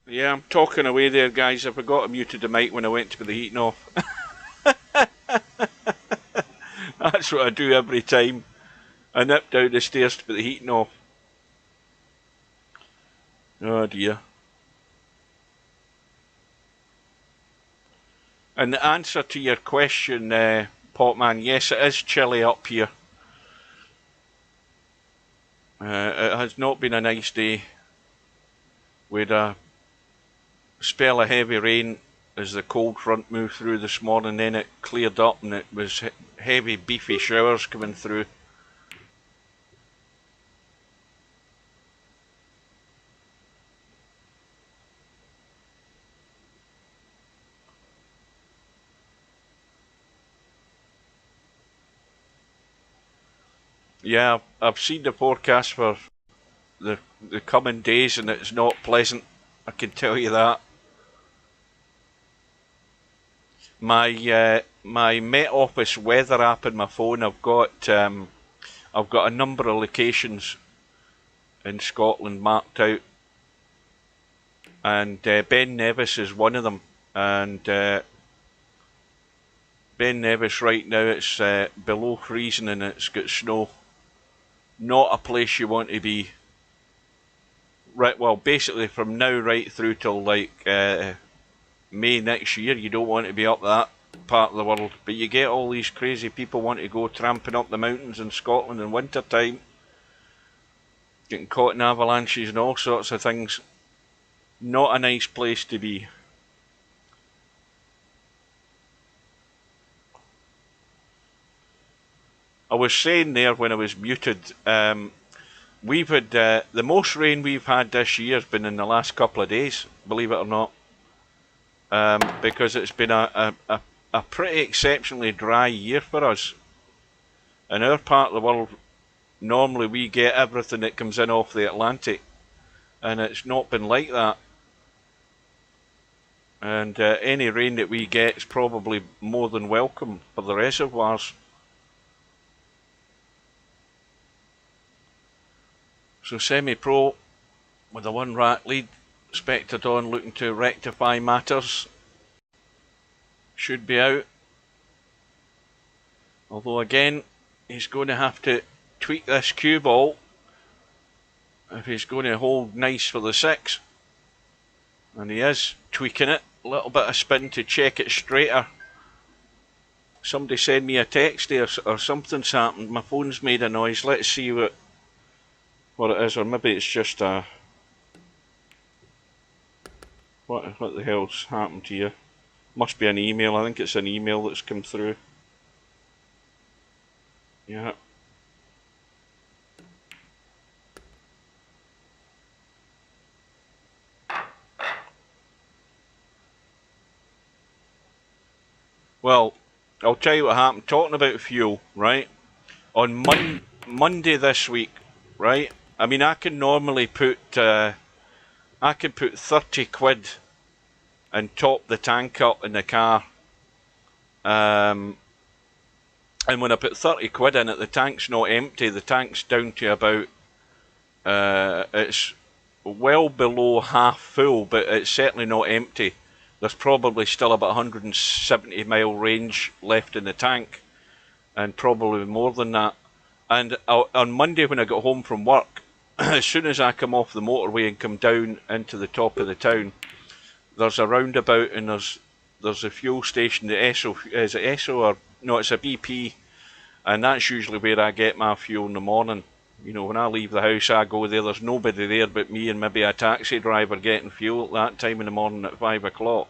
Yeah, I'm talking away there, guys. I forgot I muted the mic when I went to put the heating off. That's what I do every time. I nip down the stairs to put the heating off. Oh dear. And the answer to your question, Potman, yes, it is chilly up here. It has not been a nice day. We had a spell of heavy rain as the cold front moved through this morning, then it cleared up and it was heavy beefy showers coming through. Yeah, I've seen the forecast for the coming days and it's not pleasant, I can tell you that. My Met Office weather app in my phone, I've got a number of locations in Scotland mapped out, and Ben Nevis is one of them. And Ben Nevis right now, it's below freezing and it's got snow. Not a place you want to be. Right, well, basically from now right through till like May next year, you don't want to be up that part of the world. But you get all these crazy people want to go tramping up the mountains in Scotland in winter time, getting caught in avalanches and all sorts of things. Not a nice place to be. I was saying there when I was muted, we've had the most rain we've had this year has been in the last couple of days, believe it or not, because it's been a pretty exceptionally dry year for us. In our part of the world, normally we get everything that comes in off the Atlantic, and it's not been like that. And any rain that we get is probably more than welcome for the reservoirs. So semi-pro with a 1-rack lead, Spectre Dawn looking to rectify matters. Should be out. Although again, he's going to have to tweak this cue ball if he's going to hold nice for the 6. And he is tweaking it. A little bit of spin to check it straighter. Somebody send me a text there or something's happened. My phone's made a noise. Let's see what it is, or maybe it's just a... What the hell's happened to you? Must be an email. I think it's an email that's come through. Yeah. Well, I'll tell you what happened. Talking about fuel, right? On Monday this week, right? I mean, I can normally put 30 quid and top the tank up in the car. And when I put 30 quid in it, the tank's not empty. The tank's down to about, it's well below half full, but it's certainly not empty. There's probably still about 170 mile range left in the tank, and probably more than that. And on Monday when I got home from work, as soon as I come off the motorway and come down into the top of the town, there's a roundabout and there's a fuel station, the Esso, is it Esso or, no, it's a BP, and that's usually where I get my fuel in the morning. You know, when I leave the house, I go there, there's nobody there but me and maybe a taxi driver getting fuel at that time in the morning at 5 o'clock.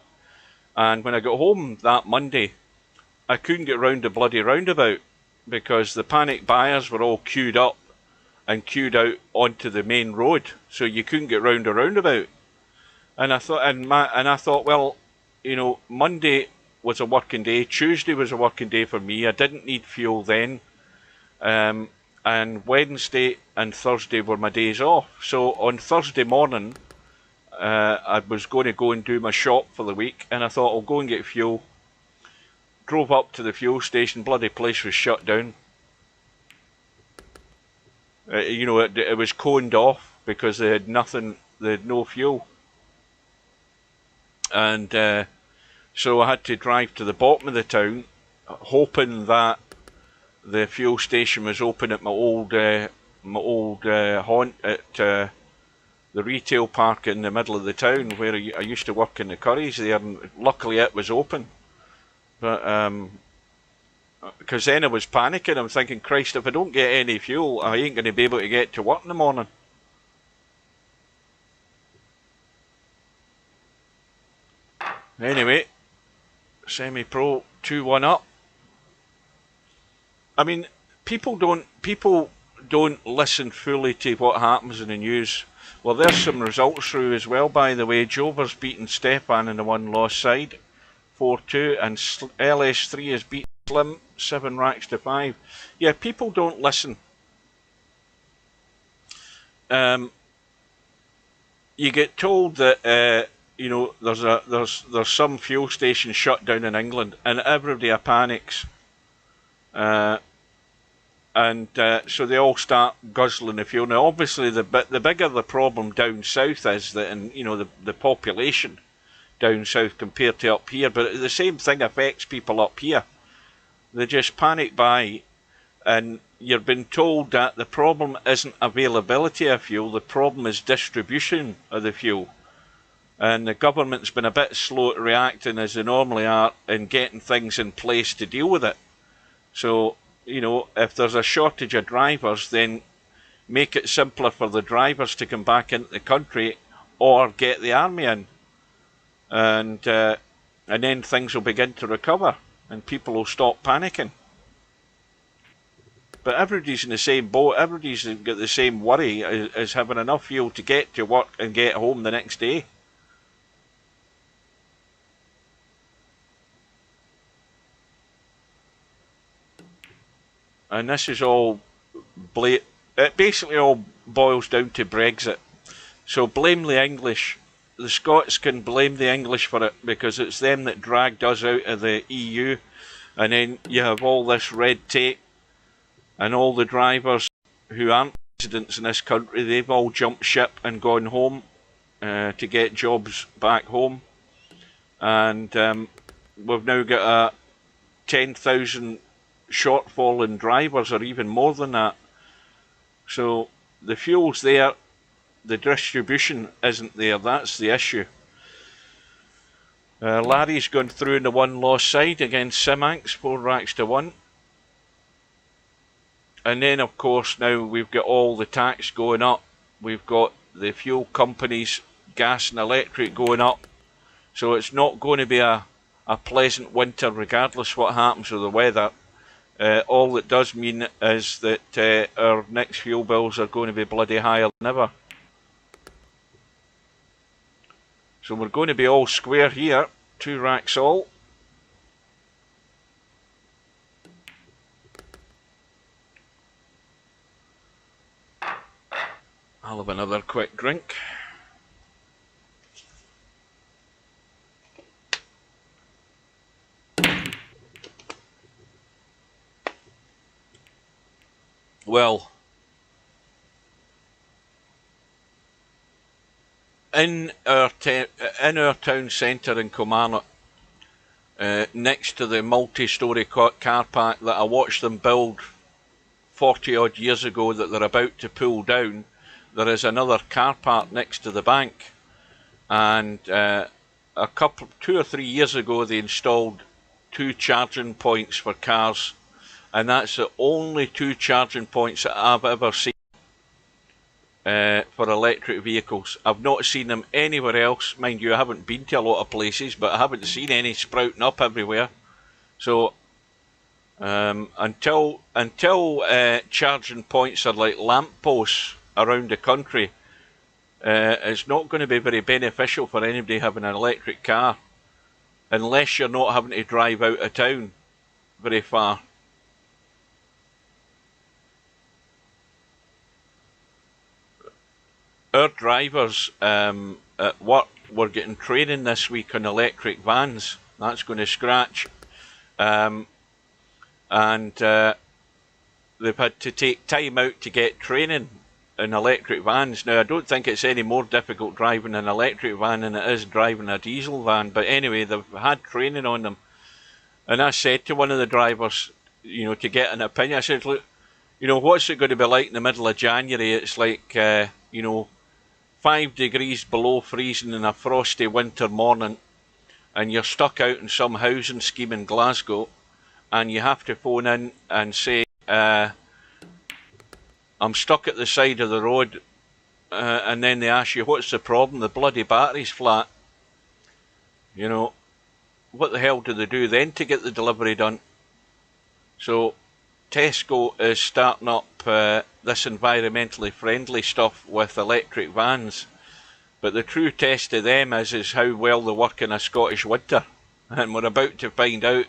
And when I got home that Monday, I couldn't get round the bloody roundabout because the panic buyers were all queued up and queued out onto the main road, so you couldn't get round a roundabout. And I thought, well, you know, Monday was a working day, Tuesday was a working day for me. I didn't need fuel then, and Wednesday and Thursday were my days off. So on Thursday morning, I was going to go and do my shop for the week, and I thought I'll go and get fuel. Drove up to the fuel station, bloody place was shut down. You know, it was coned off because they had nothing, they had no fuel. and so I had to drive to the bottom of the town, hoping that the fuel station was open at my old haunt at the retail park in the middle of the town where I used to work in the curries there, and luckily it was open. But because then I was panicking, I'm thinking, Christ, if I don't get any fuel, I ain't going to be able to get to work in the morning. Anyway, semi-pro 2-1 up. I mean, people don't listen fully to what happens in the news. Well, there's some results through as well, by the way. Jover's beaten Stepan in the one-loss side, 4-2, and LS3 has beaten Slim, 7 racks to 5. Yeah, people don't listen. You get told that you know, there's some fuel station shut down in England, and everybody panics. So they all start guzzling the fuel. Now, obviously, the bigger the problem down south is, that, and you know, the population down south compared to up here. But the same thing affects people up here. They just panic buy, and you're being told that the problem isn't availability of fuel. The problem is distribution of the fuel. And the government's been a bit slow at reacting, as they normally are, in getting things in place to deal with it. So, you know, if there's a shortage of drivers, then make it simpler for the drivers to come back into the country, or get the army in, and then things will begin to recover and people will stop panicking. But everybody's in the same boat. Everybody's got the same worry as having enough fuel to get to work and get home the next day. And this is all it basically all boils down to Brexit. So blame the English. The Scots can blame the English for it, because it's them that dragged us out of the EU. And then you have all this red tape, and all the drivers who aren't residents in this country, they've all jumped ship and gone home to get jobs back home. And we've now got a 10,000 shortfall in drivers, or even more than that. So the fuel's there, the distribution isn't there. That's the issue. Larry's gone through in the one-loss side against Simanx, 4 racks to 1. And then, of course, now we've got all the tax going up. We've got the fuel companies, gas and electric, going up. So it's not going to be a pleasant winter, regardless what happens with the weather. All it does mean is that our next fuel bills are going to be bloody higher than ever. So we're going to be all square here, 2 racks all. I'll have another quick drink. Well, in our town centre in Kilmarnock, next to the multi-storey car park that I watched them build 40 odd years ago, that they're about to pull down, there is another car park next to the bank. And 2 or 3 years ago, they installed 2 charging points for cars. And that's the only 2 charging points that I've ever seen for electric vehicles. I've not seen them anywhere else. Mind you, I haven't been to a lot of places, but I haven't seen any sprouting up everywhere. So until charging points are like lamp posts around the country, it's not going to be very beneficial for anybody having an electric car, unless you're not having to drive out of town very far. Our drivers at work were getting training this week on electric vans. That's going to scratch. And they've had to take time out to get training. in electric vans. Now, I don't think it's any more difficult driving an electric van than it is driving a diesel van, but anyway, they've had training on them. And I said to one of the drivers, you know, to get an opinion, I said, look, you know, what's it going to be like in the middle of January? It's like, you know, 5 degrees below freezing in a frosty winter morning, and you're stuck out in some housing scheme in Glasgow, and you have to phone in and say, I'm stuck at the side of the road, and then they ask you, what's the problem? The bloody battery's flat. You know, what the hell do they do then to get the delivery done? So Tesco is starting up this environmentally friendly stuff with electric vans, but the true test of them is how well they work in a Scottish winter, and we're about to find out.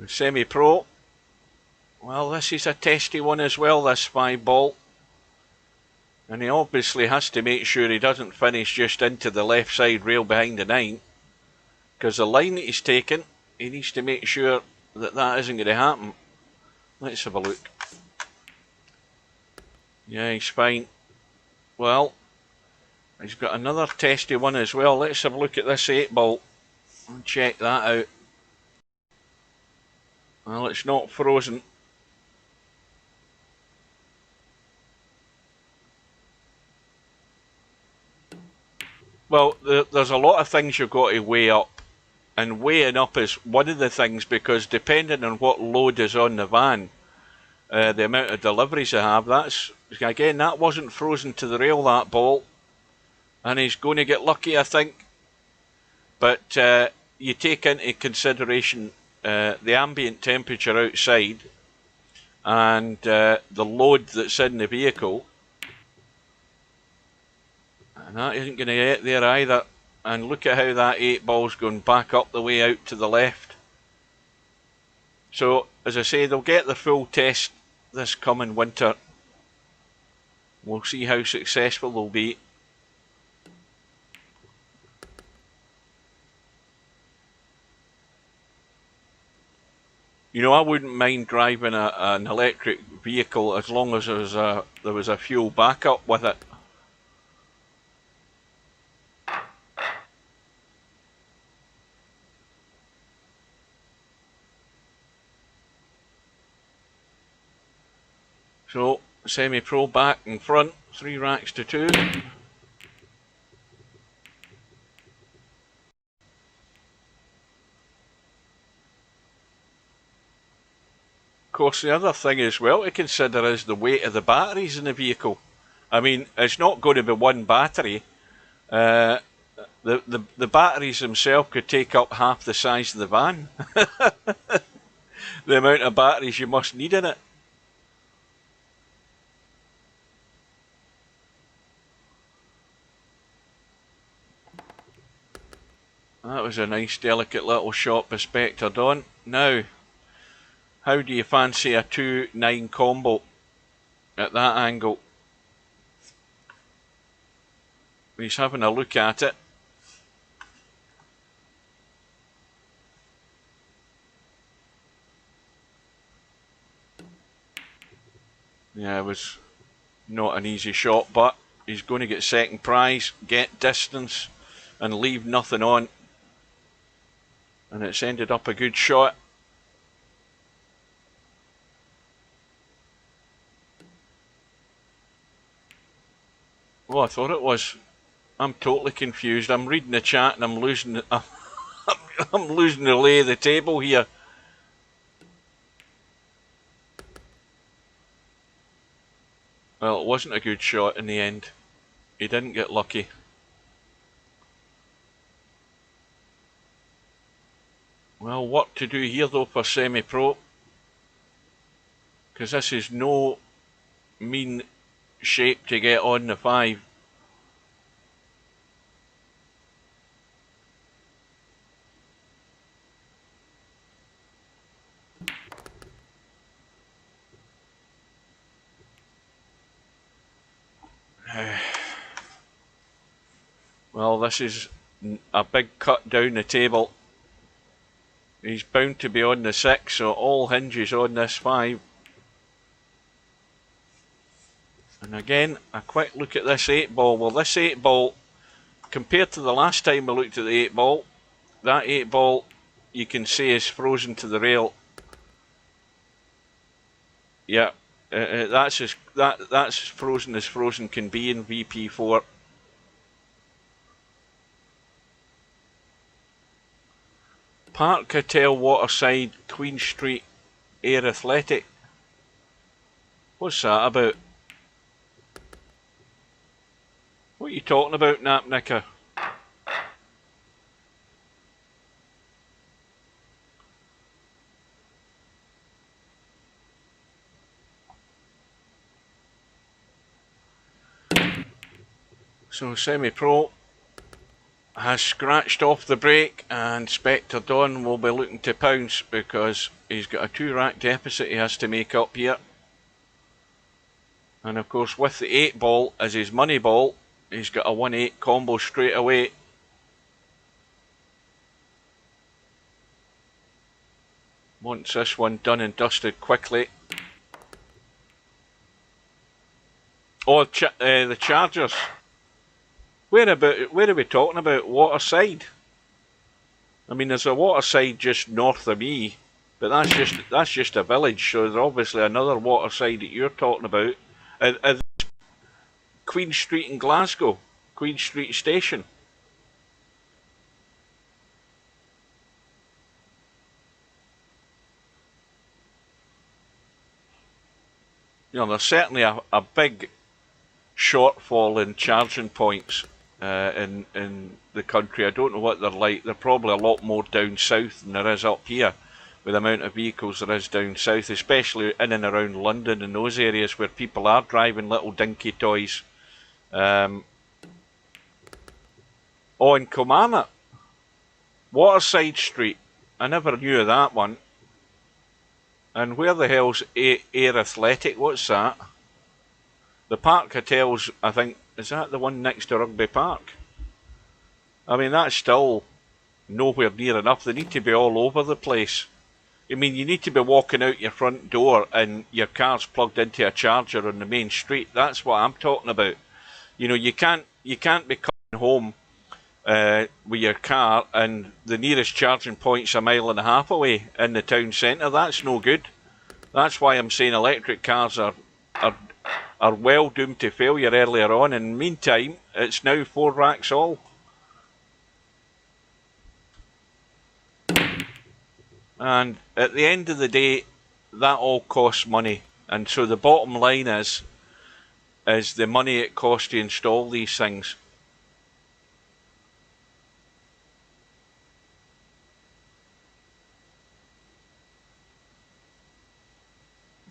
Semi-Pro, well, this is a testy one as well, this 5-bolt, and he obviously has to make sure he doesn't finish just into the left side rail behind the 9, because the line that he's taken, he needs to make sure that that isn't going to happen. Let's have a look. Yeah, he's fine. Well, he's got another testy one as well. Let's have a look at this 8-bolt and check that out. Well, it's not frozen. Well, there's a lot of things you've got to weigh up, and weighing up is one of the things, because depending on what load is on the van, the amount of deliveries they have, that's, again, that wasn't frozen to the rail, that bolt, and he's going to get lucky, I think. But you take into consideration the ambient temperature outside and the load that's in the vehicle, and that isn't going to get there either. And look at how that 8-ball's going back up the way out to the left. So, as I say, they'll get the full test this coming winter. We'll see how successful they'll be. You know, I wouldn't mind driving an electric vehicle as long as there was a fuel backup with it. So, Semi-Pro back and front, 3 racks to 2. Of course, the other thing as well to consider is the weight of the batteries in the vehicle. I mean, it's not going to be one battery. The batteries themselves could take up half the size of the van. The amount of batteries you must need in it. That was a nice, delicate little shot by Spectre Dawn. Now, how do you fancy a 2-9 combo at that angle? He's having a look at it. Yeah, it was not an easy shot, but he's going to get second prize, get distance, and leave nothing on. And it's ended up a good shot. Oh, I thought it was. I'm totally confused. I'm reading the chat and I'm losing I'm losing the lay of the table here. Well, it wasn't a good shot in the end. He didn't get lucky. Well, work to do here though for Semi-Pro, because this is no mean shape to get on the 5. Well, this is a big cut down the table. He's bound to be on the 6, so all hinges on this 5. And again, a quick look at this 8 ball. Well, this 8 ball, compared to the last time we looked at the 8 ball, that 8 ball you can see is frozen to the rail. Yeah, that's as frozen as frozen can be in VP4. Park Hotel Waterside, Queen Street, Air Athletic. What's that about? What are you talking about, Napnicker? So Semi-Pro has scratched off the brake, and Spectre Dawn will be looking to pounce because he's got a 2-rack deficit he has to make up here. And of course, with the 8 ball as his money ball, he's got a 1-8 combo straight away. Wants this one done and dusted quickly. Oh, the Chargers. Where are we talking about? Waterside? I mean, there's a Waterside just north of me, but that's just a village. So there's obviously another Waterside that you're talking about. Queen Street in Glasgow, Queen Street Station. You know, there's certainly a big shortfall in charging points in the country. I don't know what they're like. They're probably a lot more down south than there is up here, with the amount of vehicles there is down south, especially in and around London and those areas where people are driving little dinky toys. Oh, in Kilmarnock, Waterside Street. I never knew of that one. And where the hell's Air Athletic? What's that? The Park Hotels, I think, is that the one next to Rugby Park? I mean, that's still nowhere near enough. They need to be all over the place. I mean, you need to be walking out your front door and your car's plugged into a charger on the main street. That's what I'm talking about. You know, you can't be coming home with your car and the nearest charging point's a mile and a half away in the town centre. That's no good. That's why I'm saying electric cars are well doomed to failure earlier on. In the meantime, it's now 4 racks all. And at the end of the day, that all costs money. And so the bottom line is the money it costs to install these things.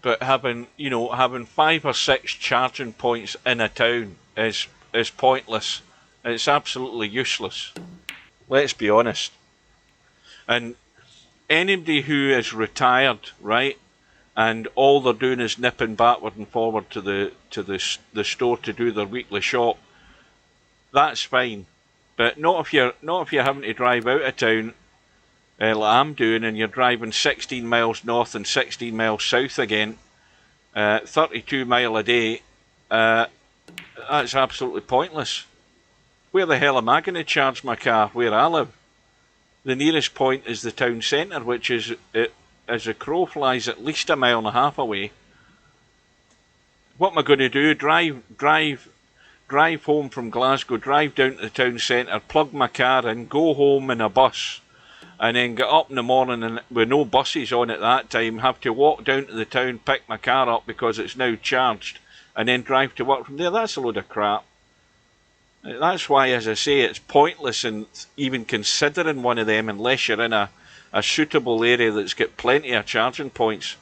But having 5 or 6 charging points in a town is pointless. It's absolutely useless. Let's be honest. And anybody who is retired, right, and all they're doing is nipping backward and forward to the store to do their weekly shop, that's fine. But not if you're having to drive out of town like I'm doing, and you're driving 16 miles north and 16 miles south again, 32 mile a day. That's absolutely pointless. Where the hell am I going to charge my car where I live? The nearest point is the town centre, which is, as a crow flies, at least a mile and a half away. What am I going to do? Drive home from Glasgow, drive down to the town centre, plug my car in, go home in a bus, and then get up in the morning and with no buses on at that time, have to walk down to the town, pick my car up because it's now charged, and then drive to work from there? That's a load of crap. That's why, as I say, it's pointless in even considering one of them unless you're in a suitable area that's got plenty of charging points.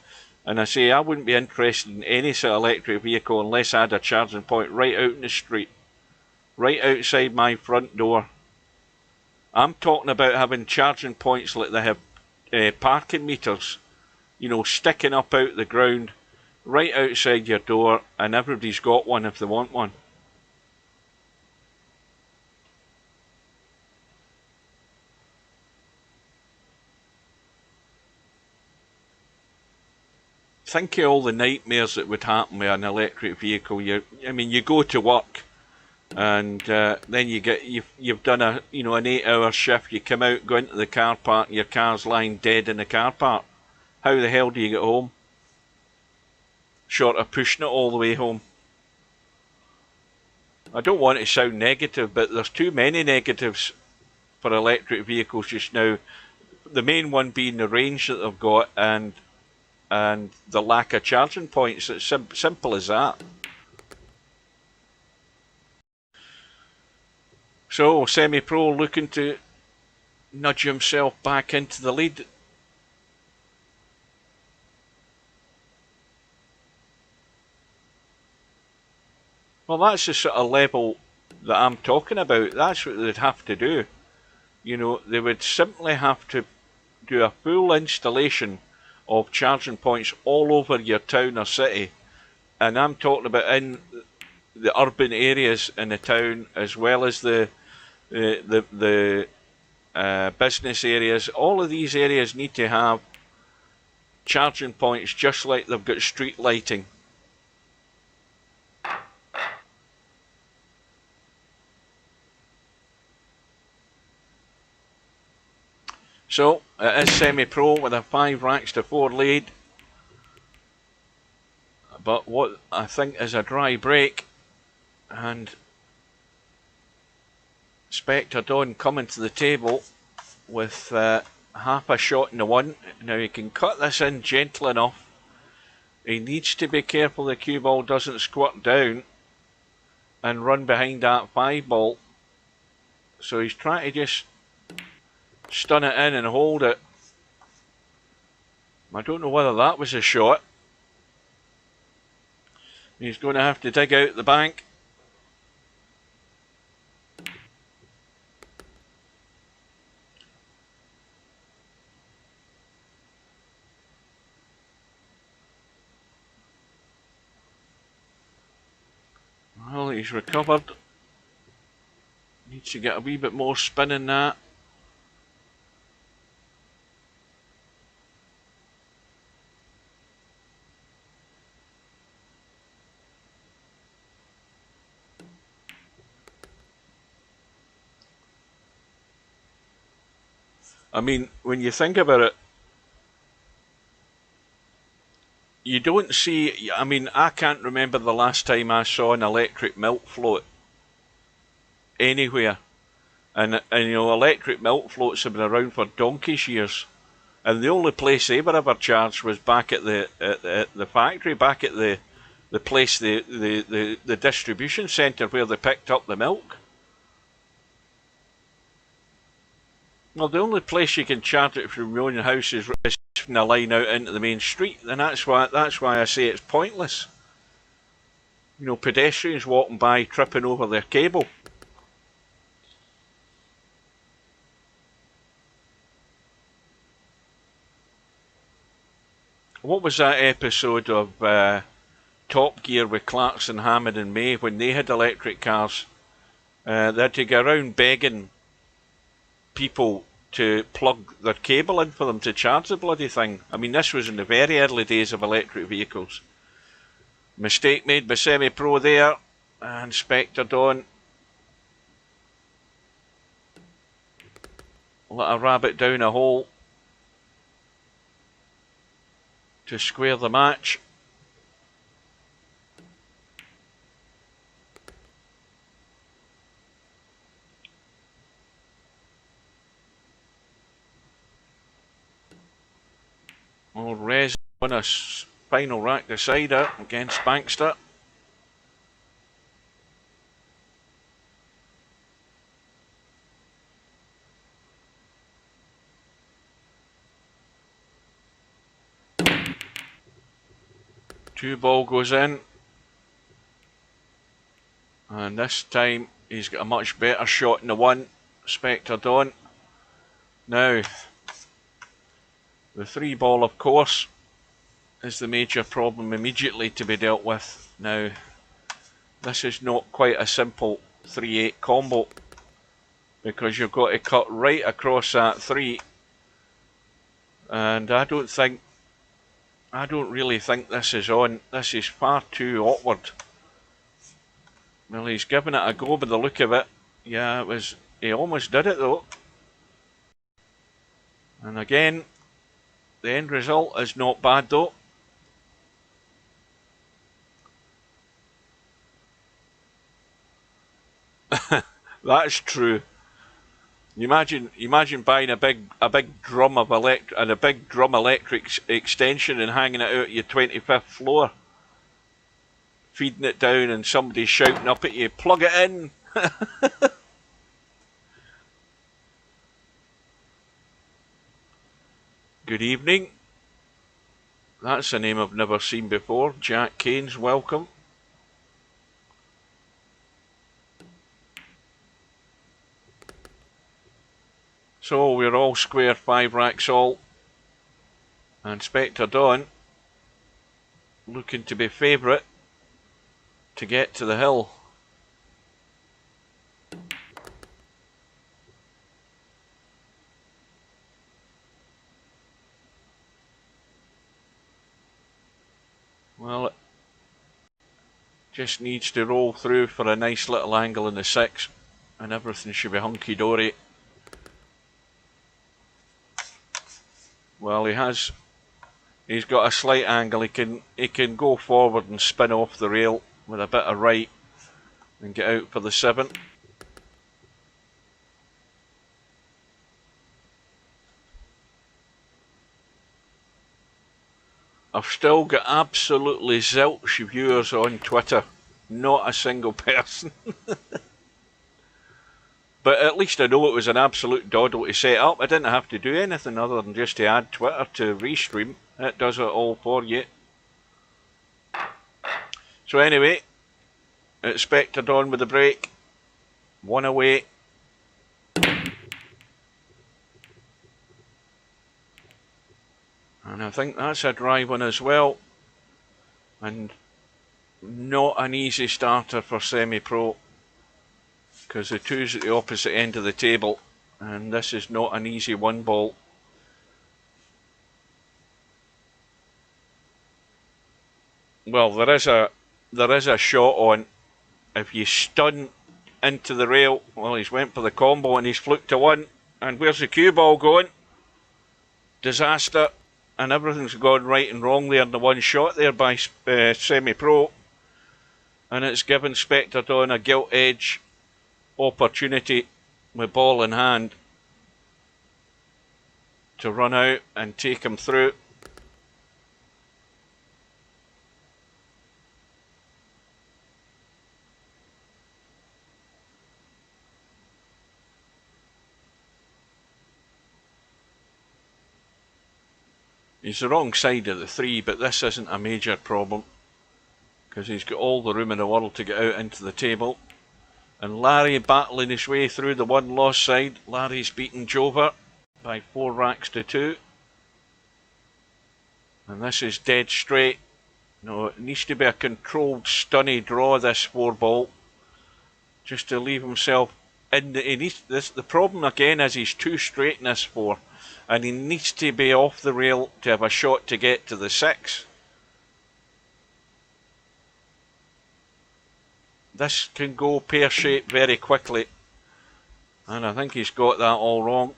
And I say I wouldn't be interested in any sort of electric vehicle unless I had a charging point right out in the street, right outside my front door. I'm talking about having charging points like they have parking meters, sticking up out the ground, right outside your door, and everybody's got one if they want one. think of all the nightmares that would happen with an electric vehicle. I mean, you go to work, and then you've done an 8-hour shift. You come out, go into the car park, and your car's lying dead in the car park. How the hell do you get home? Short of pushing it all the way home. I don't want to sound negative, but there's too many negatives for electric vehicles just now. The main one being the range that they've got and the lack of charging points. It's simple as that. So, Semi-Pro looking to nudge himself back into the lead. Well, that's the sort of level that I'm talking about. That's what they'd have to do. You know, they would simply have to do a full installation of charging points all over your town or city. And I'm talking about in the urban areas in the town, as well as the business areas. All of these areas need to have charging points just like they've got street lighting. So it is Semi-Pro with a 5 racks to 4 lead, but what I think is a dry break, and Spectre Dawn coming to the table with half a shot in the one. Now he can cut this in gentle enough. He needs to be careful the cue ball doesn't squirt down and run behind that 5 ball. So he's trying to just stun it in and hold it. I don't know whether that was a shot. He's going to have to dig out the bank. Well, he's recovered. Needs to get a wee bit more spin in that. I mean, when you think about it, you don't see, I mean, I can't remember the last time I saw an electric milk float anywhere. And you know, electric milk floats have been around for donkey's years. And the only place they were ever charged was back at the factory, back at the place, the distribution centre where they picked up the milk. Well, the only place you can charge it from your own house is from the line out into the main street, and that's why I say it's pointless. You know, pedestrians walking by tripping over their cable. What was that episode of Top Gear with Clarkson, Hammond and May when they had electric cars? They had to go around begging people to plug their cable in for them to charge the bloody thing. I mean, this was in the very early days of electric vehicles. Mistake made by Semi-Pro there, and Spectre Dawn let a rabbit down a hole to square the match. Well, Rez won a final rack decider against Bankster. Two ball goes in, and this time he's got a much better shot in the one. Spectre Dawn. Now, the 3 ball, of course, is the major problem immediately to be dealt with. Now, this is not quite a simple 3-8 combo, because you've got to cut right across that 3, and I don't think I don't really think this is on. This is far too awkward. Well, he's giving it a go by the look of it. Yeah, it was. He almost did it though. And again, the end result is not bad though. That's true. You imagine buying a big drum of a big drum electric extension and hanging it out at your 25th floor, feeding it down, and somebody shouting up at you, "Plug it in!" Good evening. That's a name I've never seen before. Jack Keynes, welcome. So we're all square 5 racks all. And Spectre Dawn looking to be favourite to get to the hill. Well, it just needs to roll through for a nice little angle in the 6 and everything should be hunky-dory. Well, he's got a slight angle. He can go forward and spin off the rail with a bit of right and get out for the 7. I've still got absolutely zilch viewers on Twitter. Not a single person. But at least I know it was an absolute doddle to set up. I didn't have to do anything other than just to add Twitter to Restream. It does it all for you. So anyway, it's Spectre Dawn with the break. 1 away. And I think that's a drive one as well. And not an easy starter for semi-pro, because the 2's at the opposite end of the table, and this is not an easy 1 ball. Well, there is a shot on. If you stun into the rail, well, he's went for the combo and he's fluked to 1. And where's the cue ball going? Disaster. And everything's gone right and wrong there in the 1 shot there by semi-pro. And it's given Spectre Dawn a gilt edge opportunity with ball in hand to run out and take him through. He's the wrong side of the 3, but this isn't a major problem because he's got all the room in the world to get out into the table. And Larry battling his way through the 1 lost side. Larry's beaten Jover by 4 racks to 2. And this is dead straight. No, it needs to be a controlled stunny draw, this 4 ball, just to leave himself in the problem again is he's too straight in this 4. And he needs to be off the rail to have a shot to get to the 6. This can go pear-shaped very quickly. And I think he's got that all wrong.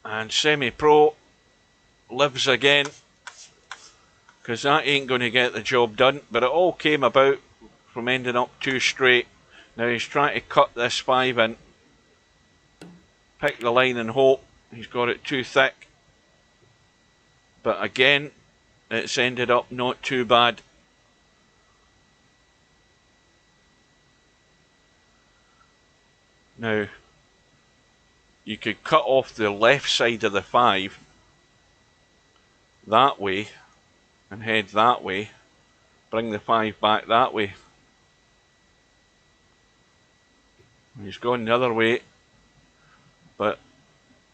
And semi-pro lives again, because that ain't going to get the job done. But it all came about from ending up too straight. Now he's trying to cut this 5 in. Pick the line and hope. He's got it too thick. But again, it's ended up not too bad. Now, you could cut off the left side of the 5 that way and head that way. Bring the 5 back that way. He's gone the other way. But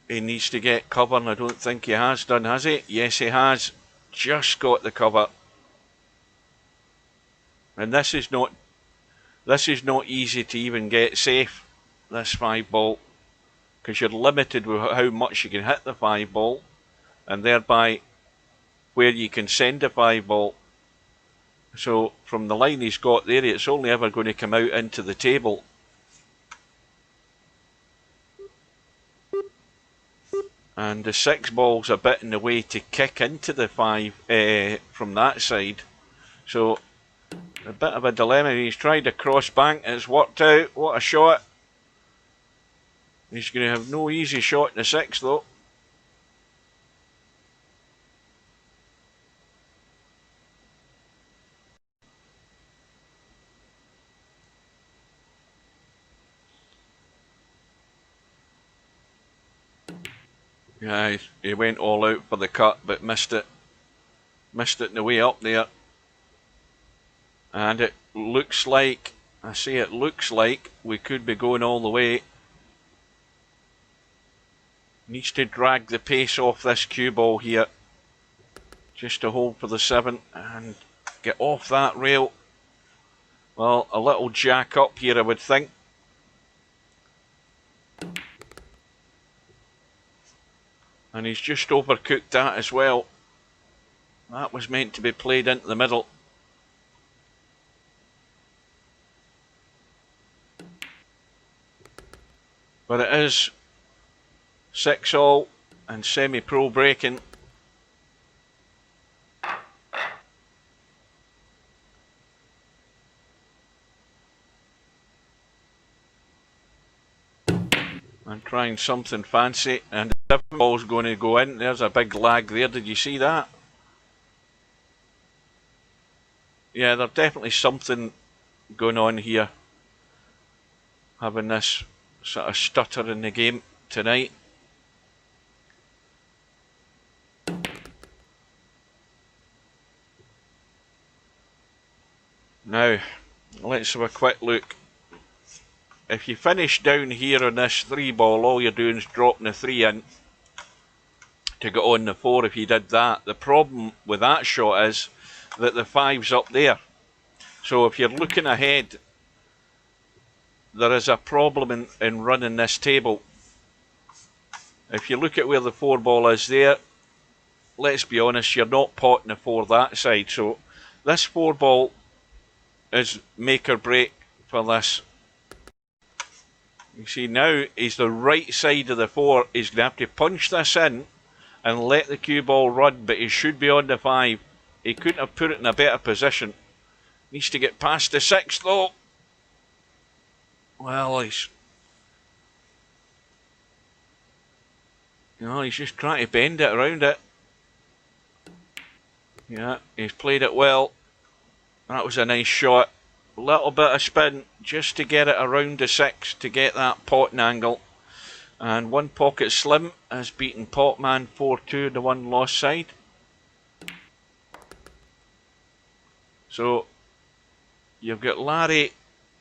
he needs to get cover, and I don't think he has done, has he? Yes, he has. Just got the cover. And this is not easy to even get safe, this 5 ball, because you're limited with how much you can hit the 5 ball, and thereby where you can send a 5 ball. So from the line he's got there, it's only ever going to come out into the table. And the 6 ball's a bit in the way to kick into the 5 from that side. So a bit of a dilemma. He's tried a cross bank and it's worked out. What a shot. He's going to have no easy shot in the 6 though. Yeah, he went all out for the cut but missed it. Missed it in the way up there. And it looks like, I say it looks like, we could be going all the way. Needs to drag the pace off this cue ball here. Just to hold for the 7 and get off that rail. Well, a little jack up here I would think. And he's just overcooked that as well. That was meant to be played into the middle. But it is 6-all and semi-pro breaking. And trying something fancy, and the 7-ball's going to go in. There's a big lag there. Did you see that? Yeah, there's definitely something going on here. Having this sort of stutter in the game tonight. Now, let's have a quick look. If you finish down here on this 3-ball, all you're doing is dropping the 3 in to get on the 4 if you did that. The problem with that shot is that the 5's up there. So if you're looking ahead, there is a problem in running this table. If you look at where the 4-ball is there, let's be honest, you're not potting the 4 that side. So this 4-ball is make or break for this. You see now he's the right side of the 4. He's going to have to punch this in and let the cue ball run, but he should be on the 5. He couldn't have put it in a better position. Needs to get past the 6 though. Well, he's just trying to bend it around it. Yeah, he's played it well. That was a nice shot. Little bit of spin just to get it around the 6 to get that potting angle. And One Pocket Slim has beaten Potman 4-2 the one lost side. So you've got Larry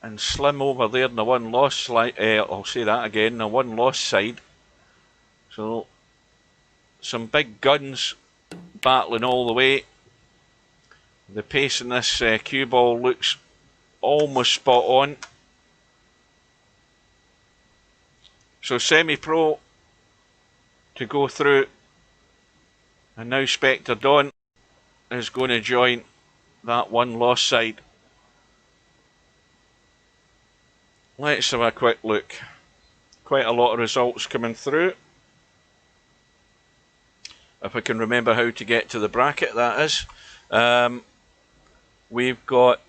and Slim over there in the one lost side. I'll say that again, the one lost side. So some big guns battling all the way. The pace in this cue ball looks almost spot on. So semi-pro to go through, and now Spectre Dawn is going to join that one lost side. Let's have a quick look. Quite a lot of results coming through. If I can remember how to get to the bracket, that is. We've got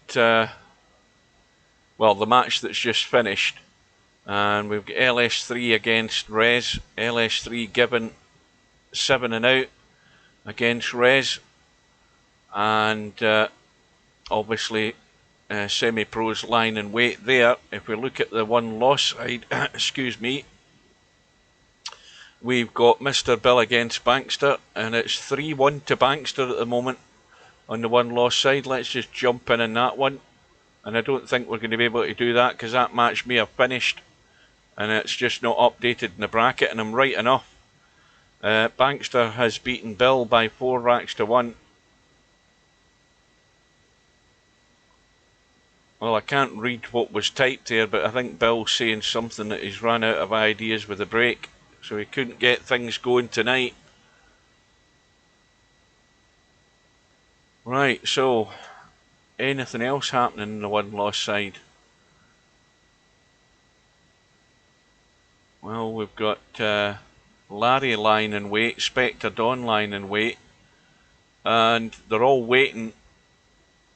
well, the match that's just finished, and we've got LS3 against Rez. LS3 given 7 and out against Rez, and obviously semi-pros line and weight there. If we look at the one loss side, excuse me, we've got Mr. Bill against Bankster, and it's 3-1 to Bankster at the moment on the one loss side. Let's just jump in that one. And I don't think we're going to be able to do that because that match may have finished and it's just not updated in the bracket, and I'm right enough. Bankster has beaten Bill by 4 racks to 1. Well, I can't read what was typed there, but I think Bill's saying something that he's run out of ideas with the break, so he couldn't get things going tonight. Right, so anything else happening in the one-loss side? Well, we've got Larry lying in wait, Spectre Don lying in wait, and they're all waiting,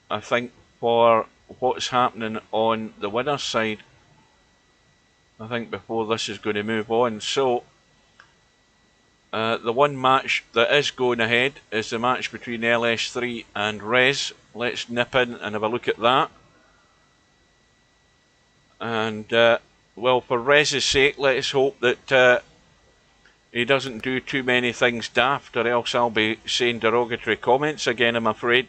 I think, for what's happening on the winner's side, I think, before this is going to move on. So the one match that is going ahead is the match between LS3 and Rez. Let's nip in and have a look at that. And well, for Rez's sake, let's hope that he doesn't do too many things daft, or else I'll be saying derogatory comments again, I'm afraid.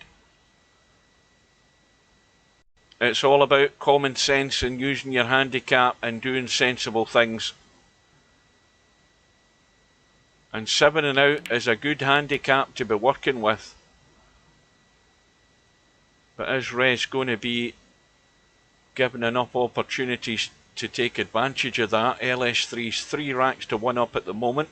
It's all about common sense and using your handicap and doing sensible things. And 7 and out is a good handicap to be working with. But is Rez going to be given enough opportunities to take advantage of that? LS3's 3 racks to 1 up at the moment.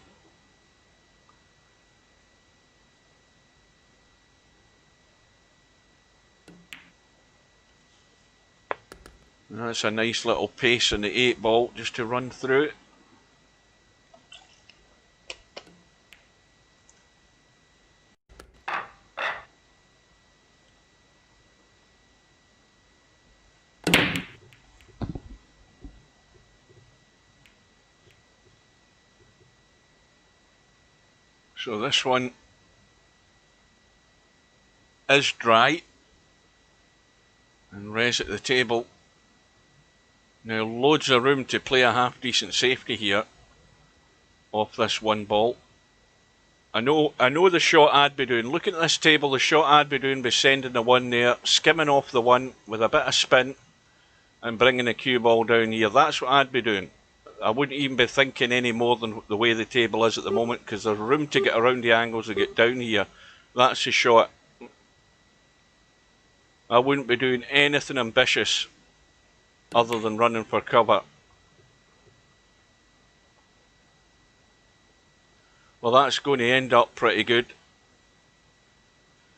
That's a nice little pace on the 8 ball just to run through it. So this one is dry, and Rez at the table. Now loads of room to play a half decent safety here off this 1 ball. I know the shot I'd be doing. Looking at this table, the shot I'd be doing by sending the 1 there, skimming off the 1 with a bit of spin and bringing the cue ball down here. That's what I'd be doing. I wouldn't even be thinking any more than the way the table is at the moment, because there's room to get around the angles to get down here. That's the shot. I wouldn't be doing anything ambitious other than running for cover. Well, that's going to end up pretty good.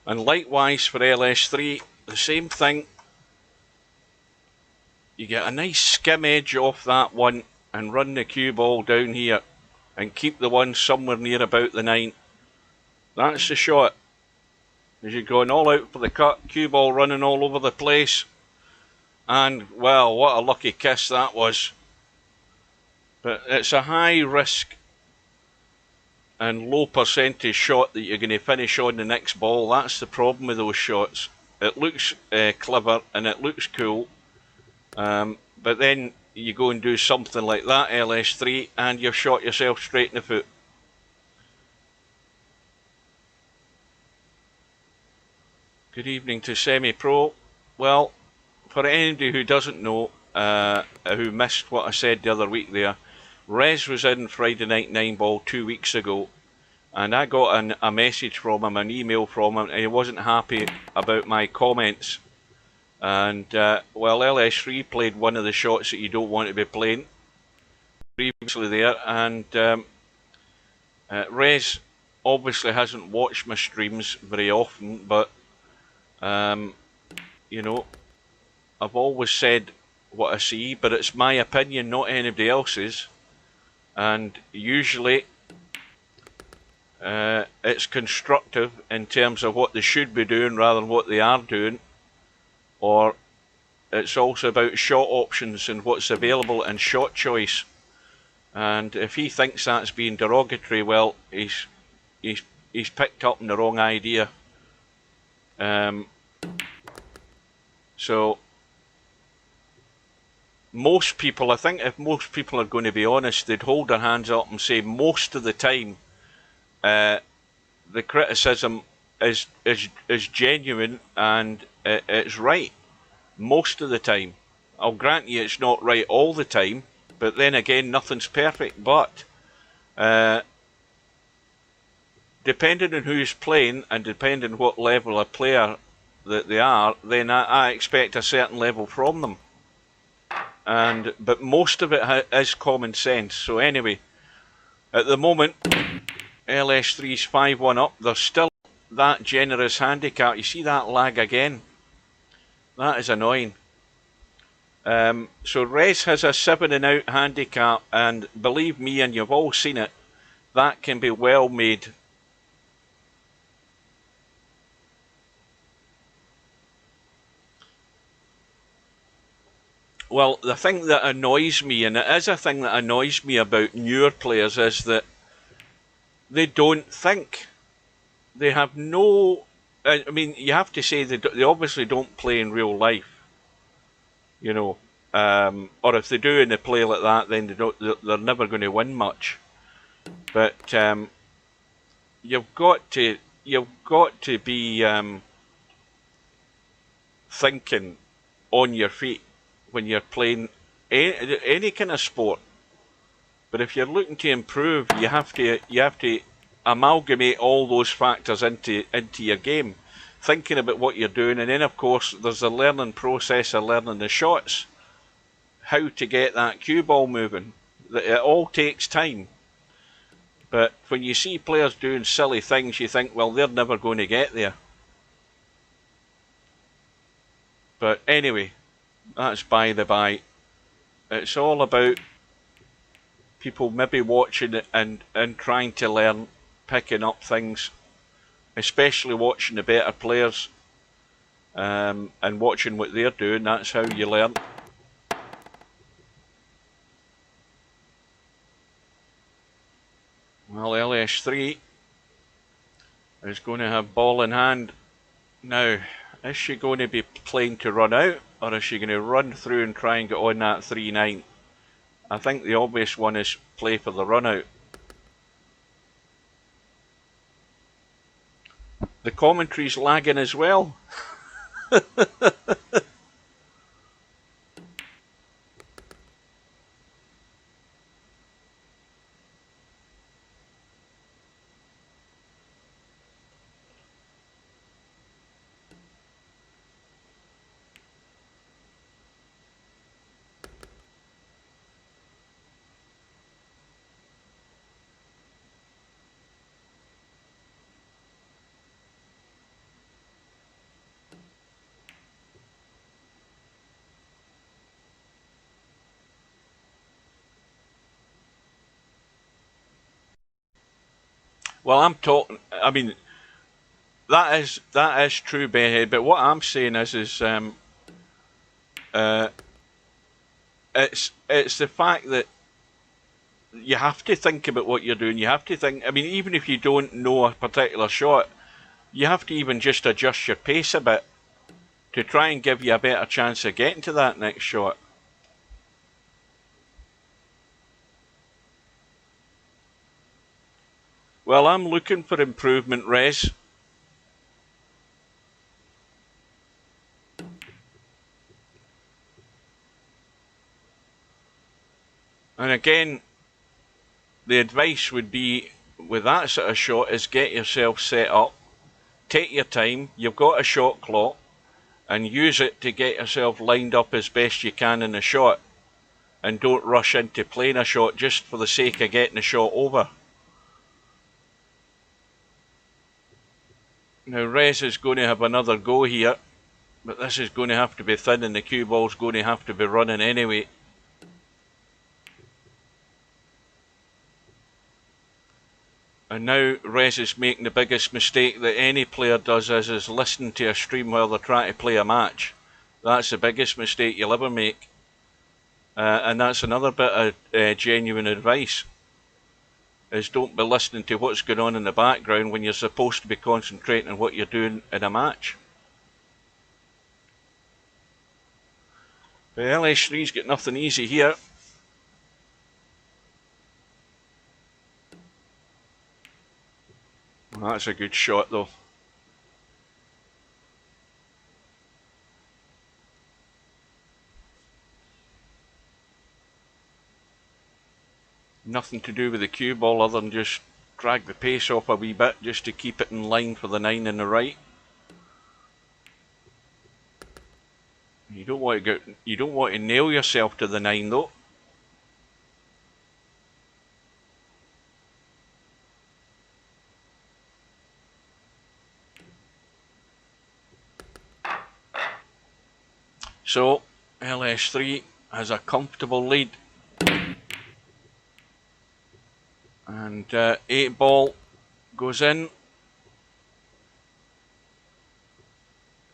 And likewise for LS3, the same thing. You get a nice skim edge off that 1 and run the cue ball down here and keep the 1 somewhere near about the 9. That's the shot. As you're going all out for the cut, cue ball running all over the place. And, well, what a lucky kiss that was. But it's a high risk and low percentage shot that you're going to finish on the next ball. That's the problem with those shots. It looks clever and it looks cool. But then you go and do something like that, LS3, and you've shot yourself straight in the foot. Good evening to Semi-Pro. Well, for anybody who doesn't know, who missed what I said the other week there, Rez was in Friday Night 9 Ball 2 weeks ago, and I got a message from him, an email from him, and he wasn't happy about my comments. And, well, LS3 played one of the shots that you don't want to be playing previously there, and Rez obviously hasn't watched my streams very often, but, you know, I've always said what I see, but it's my opinion, not anybody else's. And usually it's constructive in terms of what they should be doing rather than what they are doing. Or it's also about shot options and what's available and shot choice. And if he thinks that's being derogatory, well, he's picked up on the wrong idea. So most people, I think if most people are going to be honest, they'd hold their hands up and say most of the time the criticism is genuine and it's right. Most of the time. I'll grant you it's not right all the time, but then again, nothing's perfect. But depending on who's playing and depending on what level of player that they are, then I expect a certain level from them. But most of it is common sense. So anyway, at the moment, LS3's 5-1 up. that generous handicap. You see that lag again? That is annoying. So Res has a 7 and out handicap, and believe me, and you've all seen it, that can be well made. Well, the thing that annoys me, and it is a thing that annoys me about newer players, is that they don't think. They have no. I mean, you have to say they obviously don't play in real life, you know. Or if they do and they play like that, then they're never going to win much. But you've got to be thinking on your feet when you're playing any kind of sport. But if you're looking to improve, you have to amalgamate all those factors into your game, thinking about what you're doing, and then of course there's a learning process of learning the shots, how to get that cue ball moving. It all takes time. But when you see players doing silly things, you think, well, they're never going to get there. But anyway, that's by the by. It's all about people maybe watching it and trying to learn, picking up things, especially watching the better players and watching what they're doing. That's how you learn. Well, LS3 is going to have ball in hand. Now, is she going to be playing to run out, or is she going to run through and try and get on that 3-9? I think the obvious one is play for the run out. The commentary's lagging as well. Well, I'm talking. I mean, that is true, Benhead. But what I'm saying is it's the fact that you have to think about what you're doing. You have to think. I mean, even if you don't know a particular shot, you have to even just adjust your pace a bit to try and give you a better chance of getting to that next shot. Well, I'm looking for improvement, Res. And again, the advice would be, with that sort of shot, is get yourself set up, take your time, you've got a shot clock, and use it to get yourself lined up as best you can in the shot. And don't rush into playing a shot just for the sake of getting the shot over. Now Res is going to have another go here, but this is going to have to be thin and the cue ball's going to have to be running anyway. And now Res is making the biggest mistake that any player does, is listening to a stream while they're trying to play a match. That's the biggest mistake you'll ever make. And that's another bit of genuine advice, is don't be listening to what's going on in the background when you're supposed to be concentrating on what you're doing in a match. The LS3's got nothing easy here. Well, that's a good shot though. Nothing to do with the cue ball other than just drag the pace off a wee bit just to keep it in line for the 9 in the right. You don't want to nail yourself to the 9 though. So LS3 has a comfortable lead. And 8 ball goes in.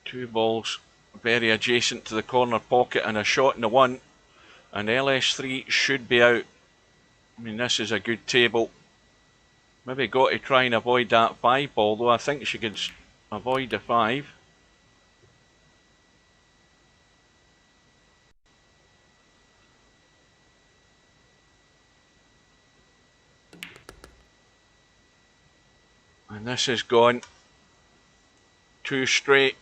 2 balls very adjacent to the corner pocket and a shot in the 1. And LS3 should be out. I mean, this is a good table. Maybe got to try and avoid that 5 ball, though I think she could avoid the 5. And this has gone 2 straight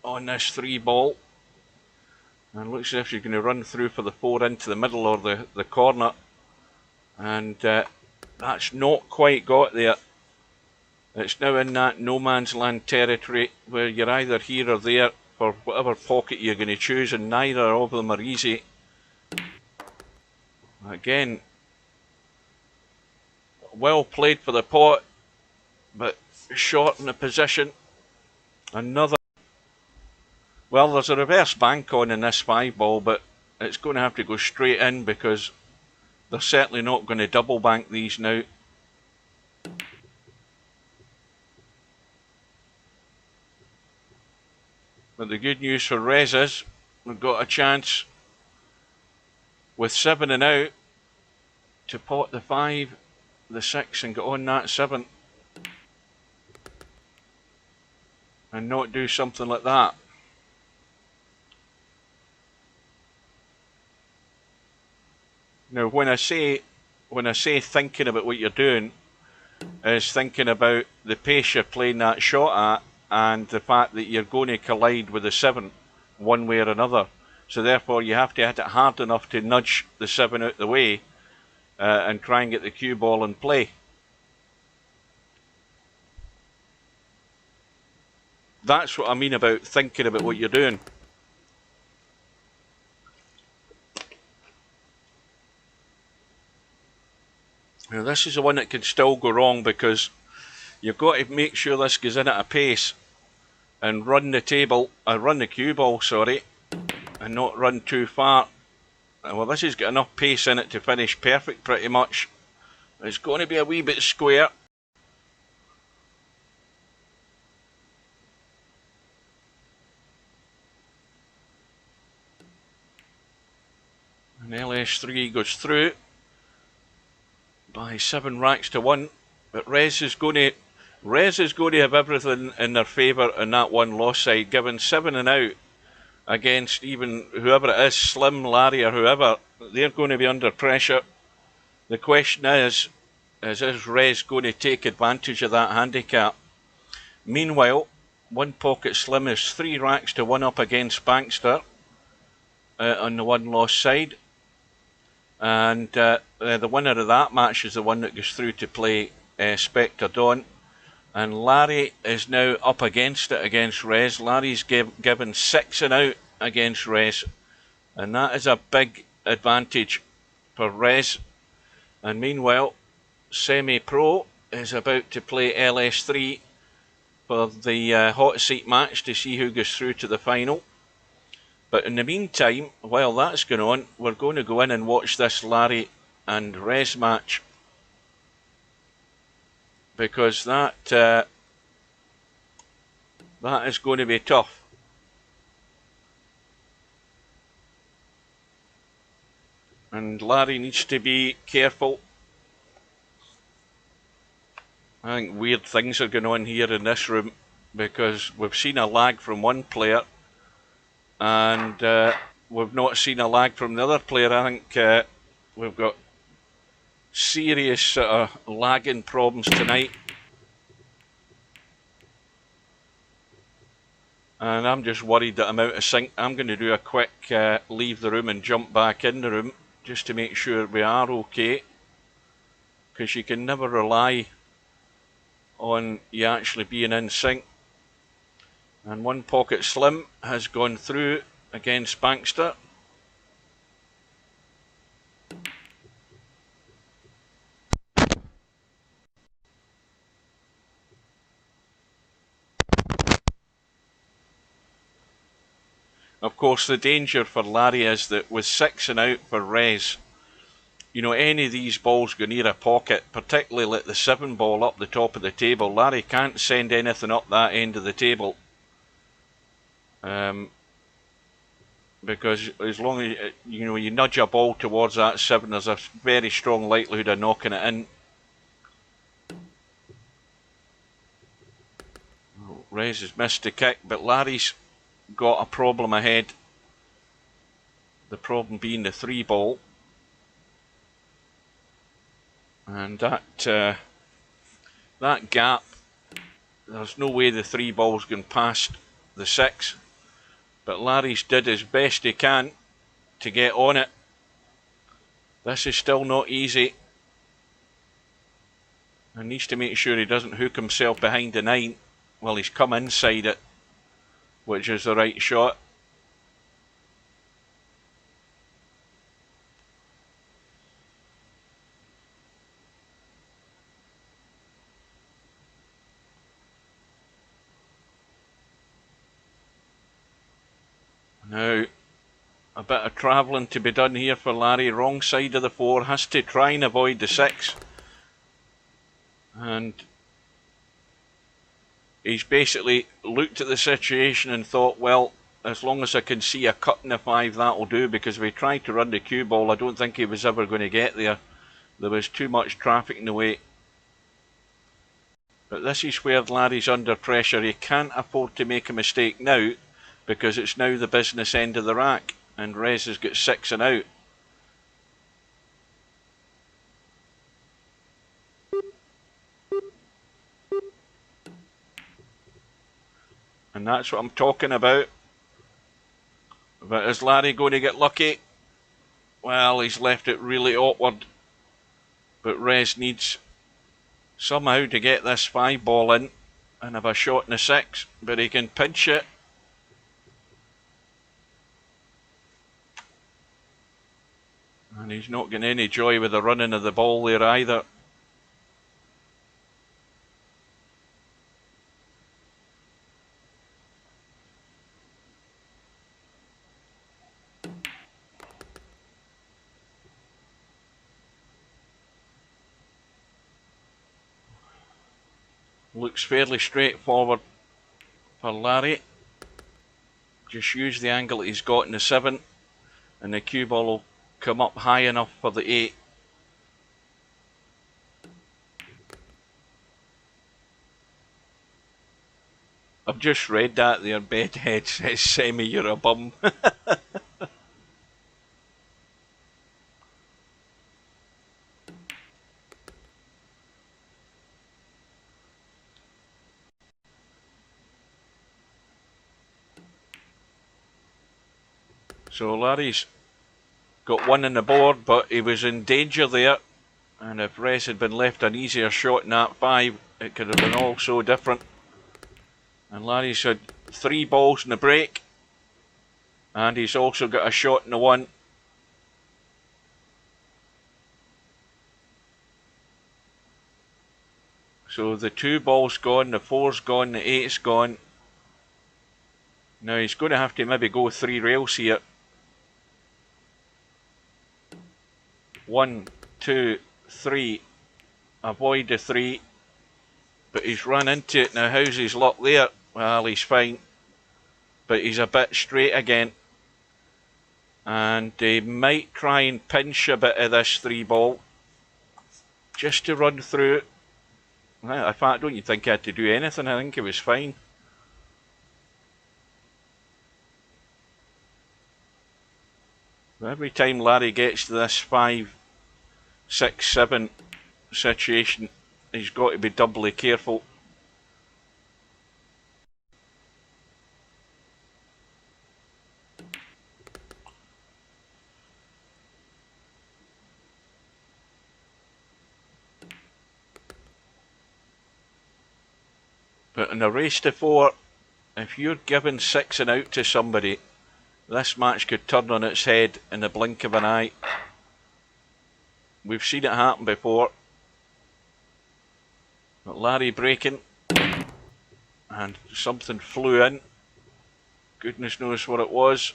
on this 3 ball. And looks as if she's going to run through for the 4 into the middle or the corner. And that's not quite got there. It's now in that no man's land territory where you're either here or there for whatever pocket you're going to choose, and neither of them are easy. Again, well played for the pot, but short in the position. Another. Well, there's a reverse bank on in this 5 ball, but it's going to have to go straight in because they're certainly not going to double bank these now. But the good news for Rez is we've got a chance with 7 and out to pot the 5, the 6 and get on that 7 and not do something like that. Now when I say thinking about what you're doing, is thinking about the pace you're playing that shot at and the fact that you're going to collide with the 7 one way or another. So therefore you have to hit it hard enough to nudge the 7 out the way and try and get the cue ball in play. That's what I mean about thinking about what you're doing. Now this is the one that can still go wrong because you've got to make sure this goes in at a pace and run the table, run the cue ball, sorry, and not run too far. Well, this has got enough pace in it to finish perfect pretty much. It's going to be a wee bit square. And LS3 goes through by 7 racks to 1, but Rez is going to have everything in their favour in that 1 loss side, given 7 and out against even whoever it is, Slim, Larry or whoever. They're going to be under pressure. The question is Rez going to take advantage of that handicap? Meanwhile, 1 pocket Slim is 3 racks to 1 up against Bankster on the 1 loss side. And the winner of that match is the one that goes through to play Spectre Dawn. And Larry is now up against it against Rez. Larry's given 6 and out against Rez. And that is a big advantage for Rez. And meanwhile, Semi-Pro is about to play LS3 for the hot seat match to see who goes through to the final. But in the meantime, while that's going on, we're going to go in and watch this Larry and Rez match. Because that is going to be tough. And Larry needs to be careful. I think weird things are going on here in this room because we've seen a lag from one player and we've not seen a lag from the other player. I think we've got serious lagging problems tonight. And I'm just worried that I'm out of sync. I'm going to do a quick leave the room and jump back in the room just to make sure we are okay. Because you can never rely on you actually being in sync. And 1 pocket Slim has gone through against Bankster. Of course, the danger for Larry is that with 6 and out for Res, you know, any of these balls go near a pocket, particularly like the 7 ball up the top of the table. Larry can't send anything up that end of the table. Because as long as you know you nudge a ball towards that 7, there's a very strong likelihood of knocking it in. Rez has missed the kick, but Larry's got a problem ahead. The problem being the 3 ball. And that gap, there's no way the 3 ball's going past the 6. But Larry's did as best he can to get on it. This is still not easy. And needs to make sure he doesn't hook himself behind the 9 while he's come inside it, which is the right shot. Now, a bit of travelling to be done here for Larry. Wrong side of the 4, has to try and avoid the 6. And he's basically looked at the situation and thought, well, as long as I can see a cut in the 5, that'll do, because if he tried to run the cue ball, I don't think he was ever going to get there. There was too much traffic in the way. But this is where Larry's under pressure. He can't afford to make a mistake now, because it's now the business end of the rack, and Rez has got 6 and out. And that's what I'm talking about. But is Larry going to get lucky? Well, he's left it really awkward. But Rez needs somehow to get this 5 ball in and have a shot in the 6. But he can pinch it. And he's not getting any joy with the running of the ball there either. Looks fairly straightforward for Larry. Just use the angle that he's got in the 7, and the cue ball will come up high enough for the 8. I've just read that there. Bedhead says, Semi, you're a bum. So Larry's got 1 on the board, but he was in danger there. And if Rez had been left an easier shot in that 5, it could have been all so different. And Larry's had 3 balls in the break. And he's also got a shot in the 1. So the 2 ball's gone, the 4's gone, the 8's gone. Now he's going to have to maybe go 3 rails here. 1, 2, 3. Avoid the 3. But he's run into it. Now how's his luck there? Well, he's fine. But he's a bit straight again. And he might try and pinch a bit of this 3 ball. Just to run through it. Well, in fact, don't you think he had to do anything? I think he was fine. Every time Larry gets to this 5, 6, 7 situation, he's got to be doubly careful. But in a race to 4, if you're giving 6 and out to somebody, this match could turn on its head in the blink of an eye. We've seen it happen before. But Larry breaking, and something flew in. Goodness knows what it was.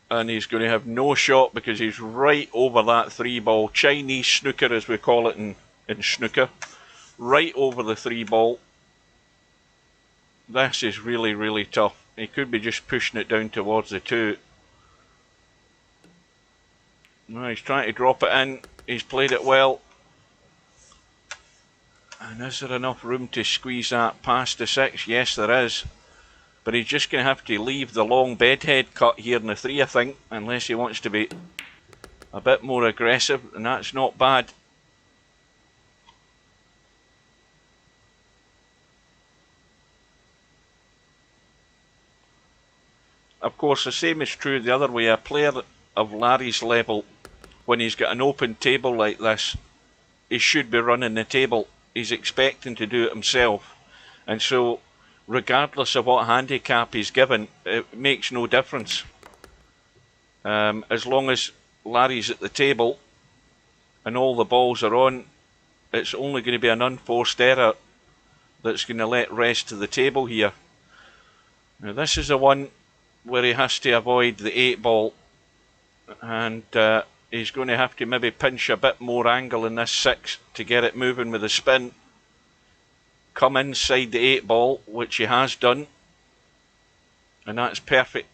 And he's going to have no shot because he's right over that 3-ball. Chinese snooker, as we call it in snooker. Right over the 3-ball. This is really, really tough. He could be just pushing it down towards the 2. No, he's trying to drop it in. He's played it well. And is there enough room to squeeze that past the 6? Yes, there is. But he's just going to have to leave the long bedhead cut here in the 3, I think, unless he wants to be a bit more aggressive, and that's not bad. Of course, the same is true the other way. A player of Larry's level, when he's got an open table like this, he should be running the table. He's expecting to do it himself. And so, regardless of what handicap he's given, it makes no difference. As long as Larry's at the table and all the balls are on, it's only going to be an unforced error that's going to let rest to the table here. Now this is the one where he has to avoid the 8-ball, and he's going to have to maybe pinch a bit more angle in this 6 to get it moving with the spin. Come inside the 8-ball, which he has done, and that's perfect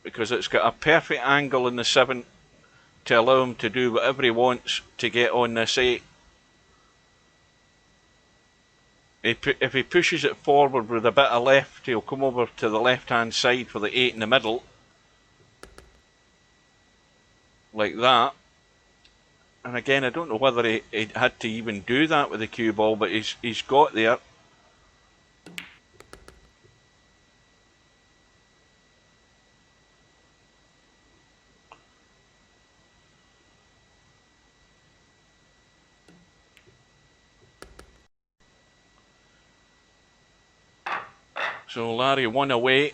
because it's got a perfect angle in the 7 to allow him to do whatever he wants to get on this 8. If he pushes it forward with a bit of left, he'll come over to the left hand side for the 8 in the middle, like that. And again, I don't know whether he had to even do that with the cue ball, but he's got there. So Larry 1 away.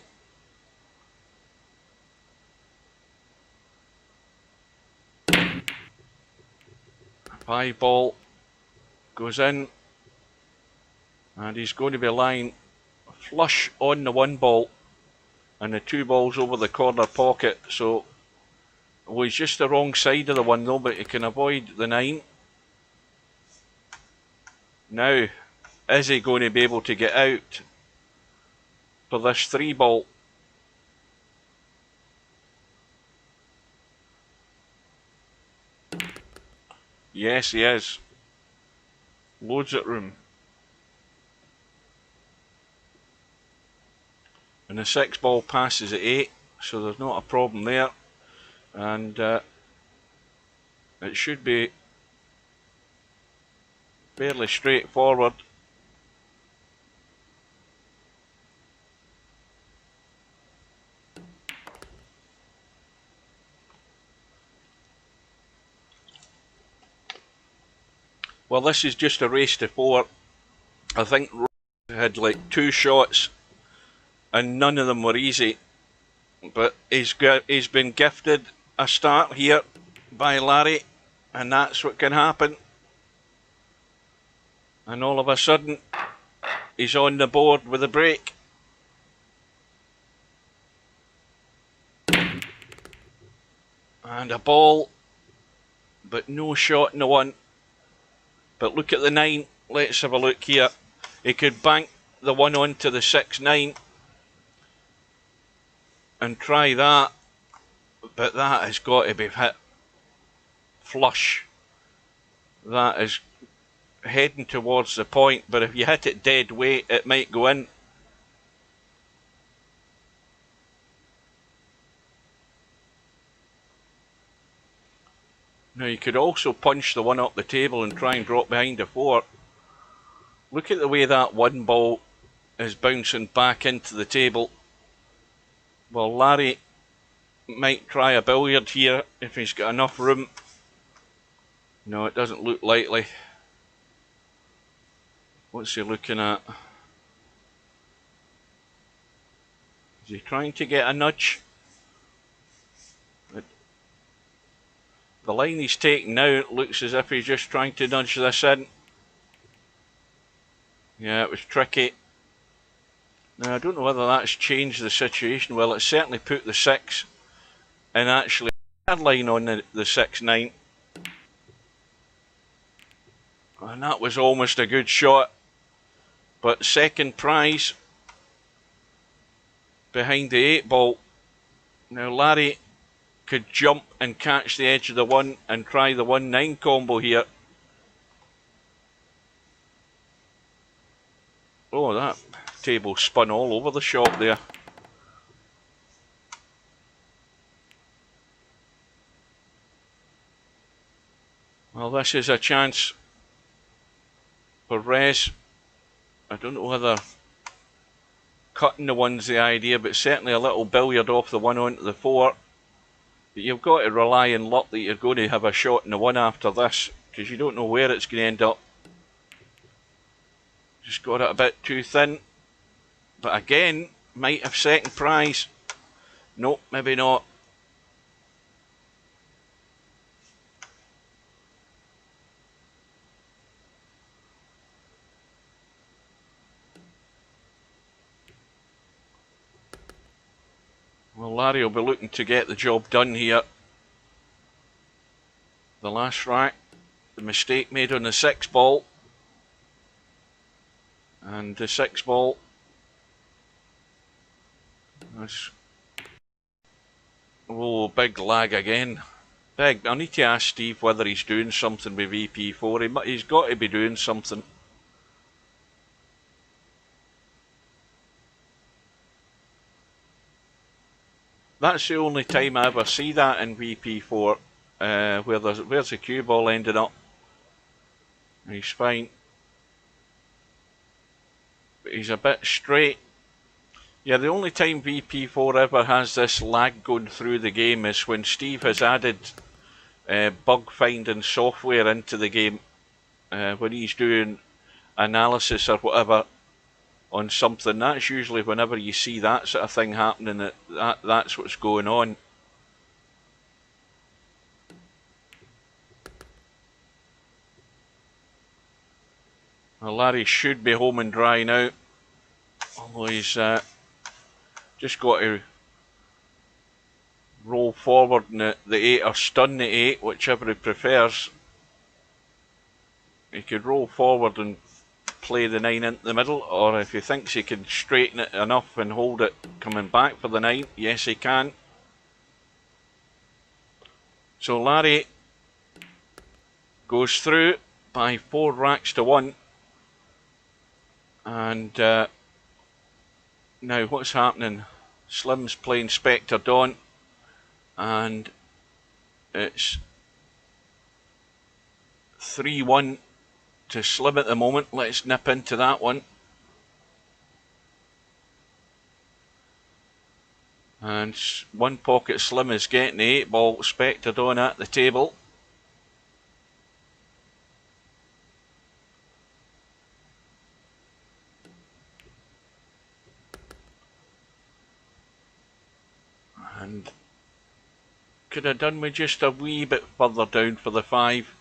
High ball goes in, and he's going to be lying flush on the 1 ball and the 2 balls over the corner pocket. So he's just the wrong side of the 1 though, but he can avoid the 9. Now, is he going to be able to get out for this 3 ball? Yes, he is. Loads of room. And the 6 ball passes at 8, so there's not a problem there. And it should be fairly straightforward. Well, this is just a race to 4. I think Roy had like 2 shots and none of them were easy. But he's been gifted a start here by Larry, and that's what can happen. And all of a sudden, he's on the board with a break. And a ball, but no shot in the 1. But look at the 9. Let's have a look here. He could bank the 1 onto the 6-9 and try that, but that has got to be hit flush. That is heading towards the point, but if you hit it dead weight, it might go in. Now you could also punch the 1 up the table and try and drop behind the 4. Look at the way that 1 ball is bouncing back into the table. Well, Larry might try a billiard here if he's got enough room. No, it doesn't look likely. What's he looking at? Is he trying to get a nudge? The line he's taking now looks as if he's just trying to nudge this in. Yeah, it was tricky. Now I don't know whether that's changed the situation. Well, it certainly put the 6 in actually third line on the 6-9. And that was almost a good shot. But second prize behind the 8 ball. Now Larry could jump and catch the edge of the 1 and try the 1-9 combo here. Oh, that table spun all over the shop there. Well, this is a chance for Res. I don't know whether cutting the 1's the idea, but certainly a little billiard off the 1 onto the 4. But you've got to rely on luck that you're going to have a shot in the 1 after this, because you don't know where it's going to end up. Just got it a bit too thin. But again, might have second prize. Nope, maybe not. Well, Larry will be looking to get the job done here. The last rack, the mistake made on the 6 ball. And the 6 ball. Oh, big lag again. Big. I need to ask Steve whether he's doing something with VP4. He's got to be doing something. That's the only time I ever see that in VP4, where's the cue ball ending up. He's fine. But he's a bit straight. Yeah, the only time VP4 ever has this lag going through the game is when Steve has added bug finding software into the game. When he's doing analysis or whatever on something, that's usually whenever you see that sort of thing happening, that's what's going on. Well, Larry should be home and dry now, although he's just got to roll forward in the 8 or stun the 8, whichever he prefers. He could roll forward and play the 9 into the middle, or if he thinks he can straighten it enough and hold it coming back for the 9, yes he can. So Larry goes through by 4 racks to 1. And now what's happening? Slim's playing Spectre Dawn, and it's 3-1 to Slim at the moment. Let's nip into that one. And one pocket Slim is getting the 8 ball, Spectre Dawn at the table. And could have done with just a wee bit further down for the 5.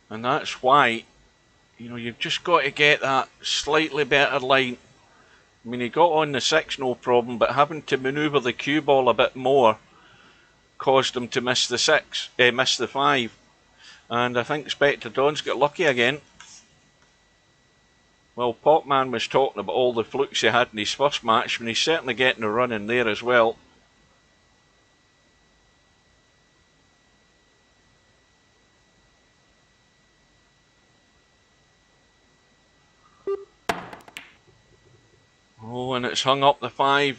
And that's why, you know, you've just got to get that slightly better line. I mean, he got on the 6 no problem, but having to manoeuvre the cue ball a bit more caused him to miss the miss the 5. And I think Spectre Dawn's got lucky again. Well, Popman was talking about all the flukes he had in his first match, and he's certainly getting a run in there as well. Oh, and it's hung up the 5.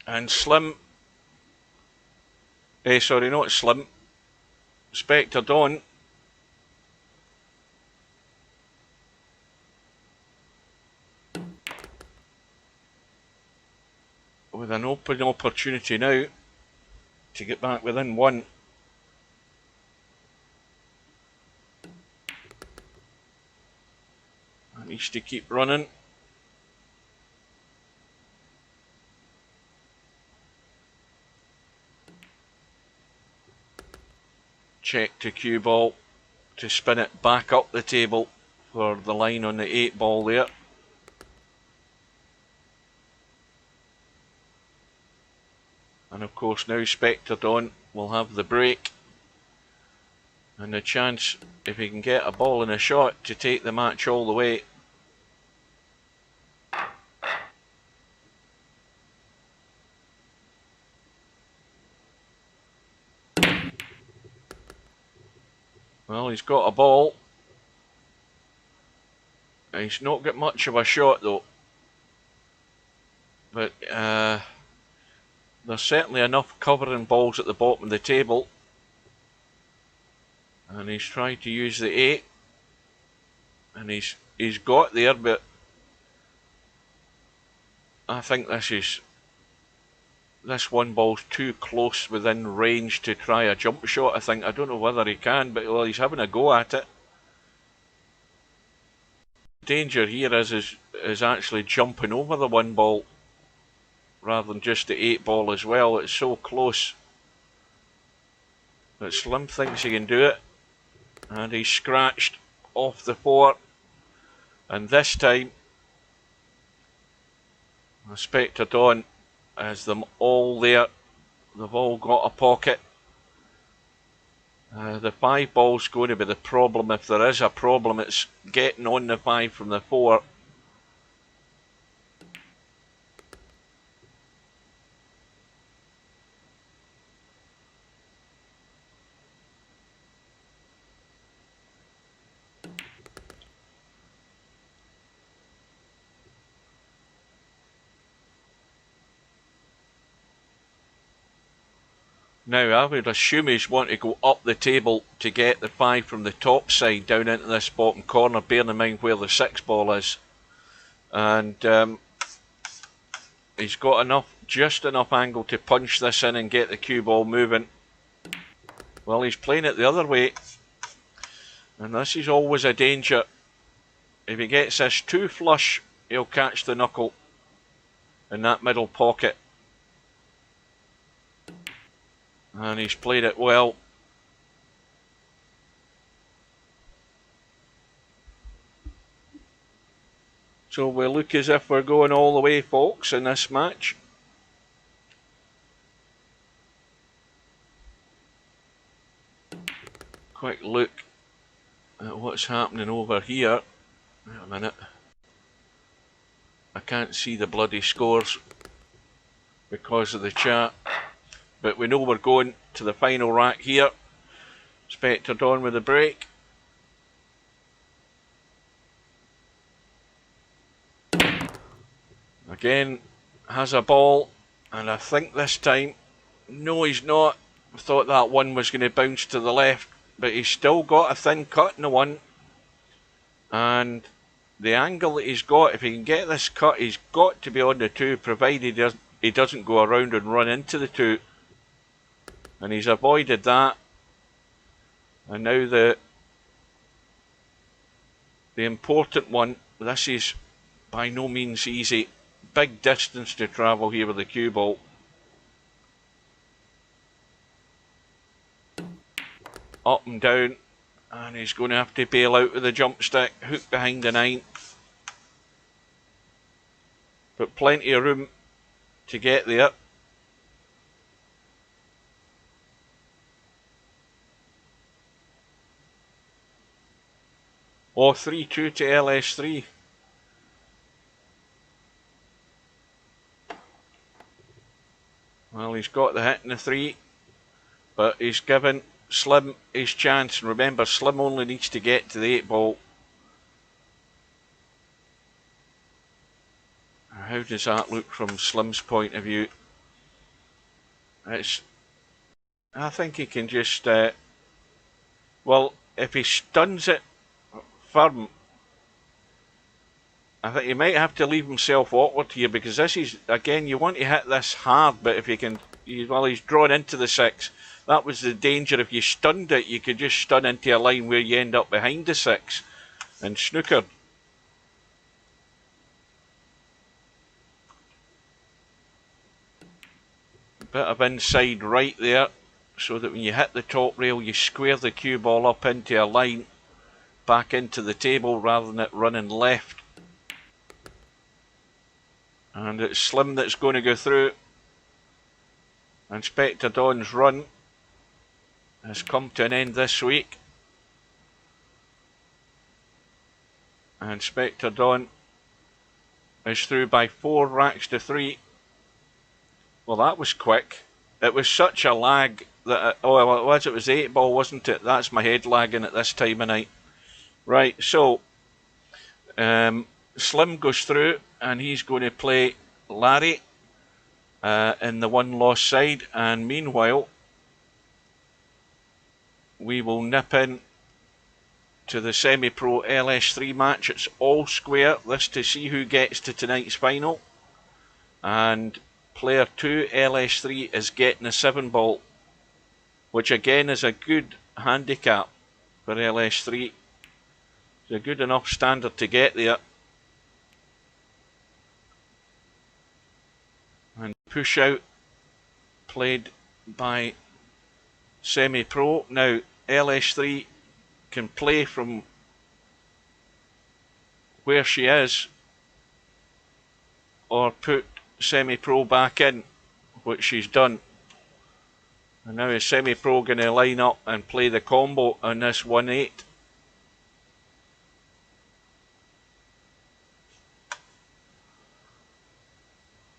And Slim... sorry, not Slim. Spectre Dawn. With an open opportunity now to get back within 1. Needs to keep running. Check to cue ball to spin it back up the table for the line on the 8 ball there. And of course now Spectre Dawn will have the break and the chance, if he can get a ball and a shot, to take the match all the way. Well, he's got a ball. He's not got much of a shot though. But there's certainly enough covering balls at the bottom of the table. And he's tried to use the 8. And he's got there, but I think this one ball's too close within range to try a jump shot. I don't know whether he can, but well, he's having a go at it. Danger here is actually jumping over the 1 ball rather than just the 8 ball as well. It's so close. But Slim thinks he can do it, and he's scratched off the 4. And this time, Spectre Dawn has them all there. They've all got a pocket. The 5 ball's going to be the problem. If there is a problem, it's getting on the 5 from the 4. Now, I would assume he's want to go up the table to get the 5 from the top side down into this bottom corner, bearing in mind where the 6 ball is. And he's got just enough angle to punch this in and get the cue ball moving. Well, he's playing it the other way. And this is always a danger. If he gets this too flush, he'll catch the knuckle in that middle pocket. And he's played it well. So we look as if we're going all the way, folks, in this match. Quick look at what's happening over here. Wait a minute. I can't see the bloody scores because of the chat. But we know we're going to the final rack here. Spectre Dawn with the break. Again, has a ball. And I think this time, no, he's not. I thought that one was going to bounce to the left. But he's still got a thin cut in the 1. And the angle that he's got, if he can get this cut, he's got to be on the 2, provided he doesn't go around and run into the 2. And he's avoided that. And now the important one. This is by no means easy. Big distance to travel here with the cue ball. Up and down. And he's going to have to bail out with the jump stick. Hook behind the 9. But plenty of room to get there. Oh, 3-2 to LS3. Well, he's got the hit in the 3, but he's given Slim his chance. And remember, Slim only needs to get to the 8 ball. How does that look from Slim's point of view? I think he can just... well, if he stuns it firm, I think he might have to leave himself awkward here, because this is, again, you want to hit this hard, but if you can, well, he's drawn into the 6. That was the danger. If you stunned it, you could just stun into a line where you end up behind the 6 and snookered. Bit of inside right there. so that when you hit the top rail you square the cue ball up into a line back into the table rather than it running left. And it's Slim that's going to go through. Inspector Don's run has come to an end this week. Inspector Don is through by 4 racks to 3. Well, that was quick. It was such a lag that, it was 8 ball, wasn't it? That's my head lagging at this time of night. Right, so Slim goes through and he's going to play Larry in the one lost side, and meanwhile we will nip in to the semi-pro LS3 match. It's all square, this to see who gets to tonight's final, and player 2 LS3 is getting a 7 ball, which again is a good handicap for LS3. It's a good enough standard to get there. And push out played by semi-pro. Now LS3 can play from where she is or put semi-pro back in, which she's done. And now is semi-pro going to line up and play the combo on this 1-8.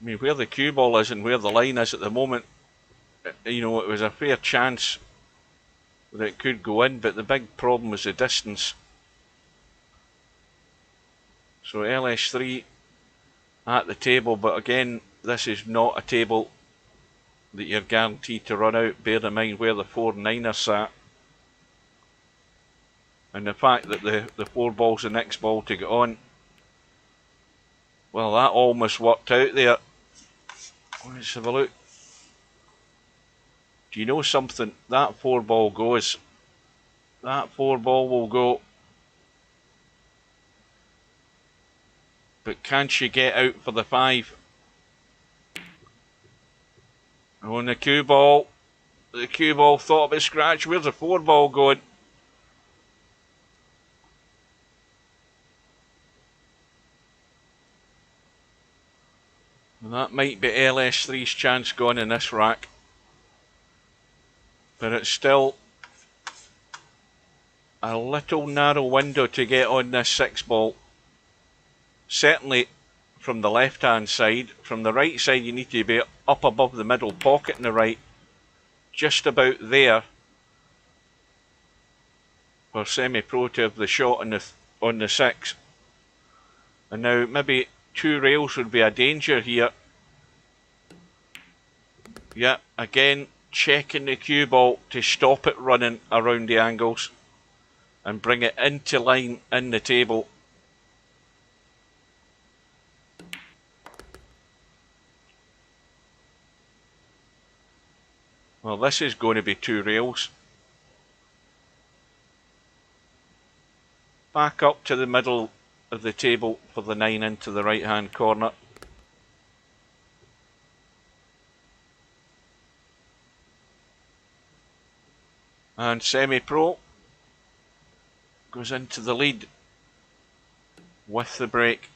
I mean, where the cue ball is and where the line is at the moment, you know, it was a fair chance that it could go in, but the big problem was the distance. So LS3 at the table, but again, this is not a table that you're guaranteed to run out. Bear in mind where the 4-9er sat, and the fact that the 4 ball's the next ball to get on. Well, that almost worked out there. Let's have a look. Do you know something? That 4 ball goes. That 4 ball will go. But can she get out for the 5? On the cue ball. The cue ball thought of a scratch. Where's the 4 ball going? And that might be LS3's chance gone in this rack. But it's still a little narrow window to get on this 6 ball. Certainly from the left hand side. From the right side you need to be up above the middle pocket in the right. Just about there for semi-pro to have the shot on the 6. And now maybe 2 rails would be a danger here. Yeah, again checking the cue ball to stop it running around the angles and bring it into line in the table. Well, this is going to be 2 rails. Back up to the middle of the table for the 9 into the right hand corner. And semi-pro goes into the lead with the break.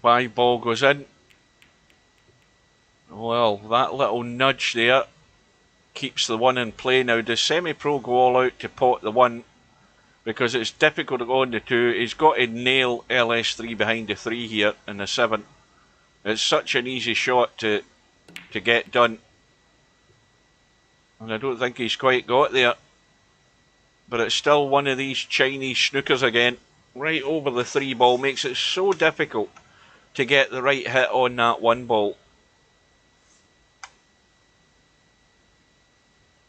Five ball goes in. Well, that little nudge there keeps the 1 in play. Now does semi-pro go all out to pot the 1? Because it's difficult to go on the 2. He's got to nail LS3 behind the 3 here in the 7. It's such an easy shot to get done. And I don't think he's quite got there. But it's still one of these Chinese snookers again. Right over the 3 ball. Makes it so difficult to get the right hit on that 1 ball.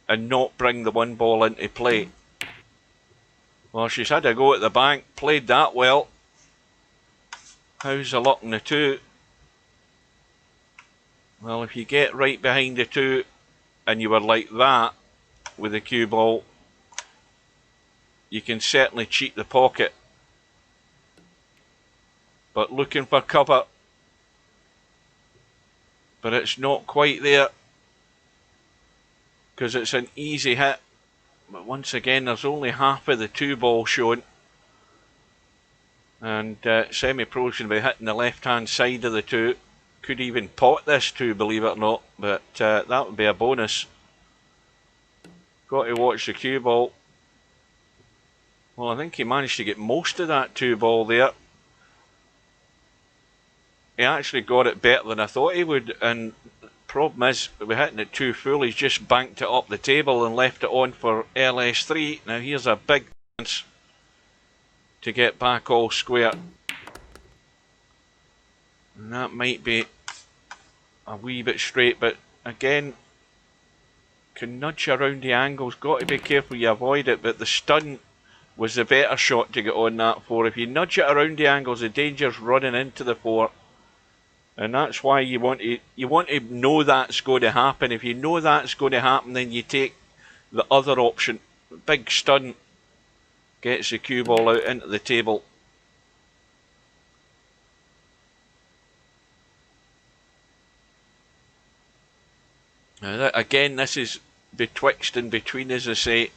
And not bring the 1 ball into play. Well, she's had a go at the bank, played that well. How's the luck in the 2? Well, if you get right behind the 2, and you were like that with the cue ball, you can certainly cheat the pocket. But looking for cover, but it's not quite there because it's an easy hit. But once again, there's only half of the two ball shown, and Semi-Pro's going to be hitting the left hand side of the two. Could even pot this two, believe it or not, but that would be a bonus. Got to watch the cue ball. Well, I think he managed to get most of that two ball there. He actually got it better than I thought he would, and the problem is, we're hitting it too full. He's just banked it up the table and left it on for LS3. Now here's a big chance to get back all square. And that might be a wee bit straight, but again, can nudge around the angles. Got to be careful you avoid it, but the stun was the better shot to get on that 4. If you nudge it around the angles, the danger's running into the 4. And that's why you want to know that's going to happen. If you know that's going to happen, then you take the other option. Big stun gets the cue ball out into the table. Now again, this is betwixt and between, as I say.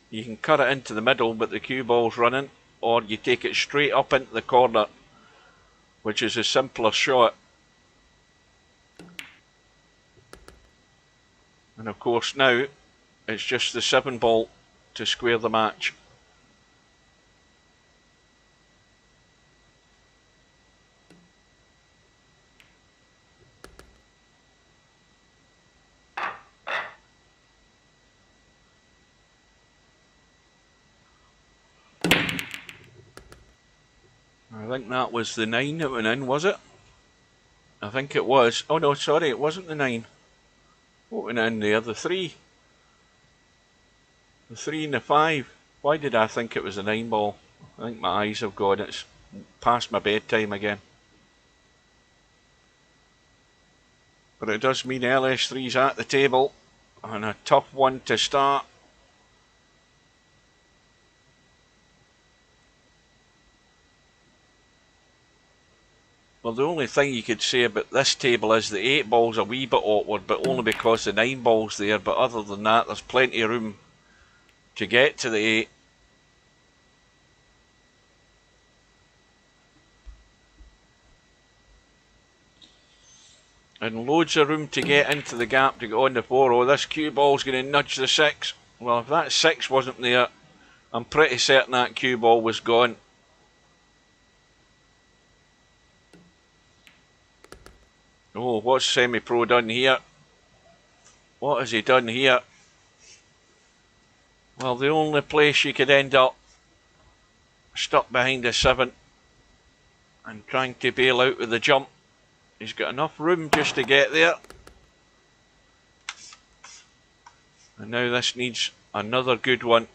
You can cut it into the middle, but the cue ball's running, or you take it straight up into the corner, which is a simpler shot. And of course now, it's just the 7 ball to square the match. I think that was the 9 that went in, was it? I think it was. Oh no, sorry, it wasn't the 9. What went in there? The 3. The 3 and the 5. Why did I think it was a 9 ball? I think my eyes have gone. It's past my bedtime again. But it does mean LS3's at the table, and a tough one to start. Well, the only thing you could say about this table is the 8 ball's a wee bit awkward, but only because the 9 ball's there. But other than that, there's plenty of room to get to the 8. And loads of room to get into the gap to go on the 4. Oh, this cue ball's going to nudge the 6. Well, if that 6 wasn't there, I'm pretty certain that cue ball was gone. Oh, what's Semi-Pro done here? What has he done here? Well, the only place you could end up stuck behind a 7 and trying to bail out with the jump. He's got enough room just to get there. And now this needs another good one.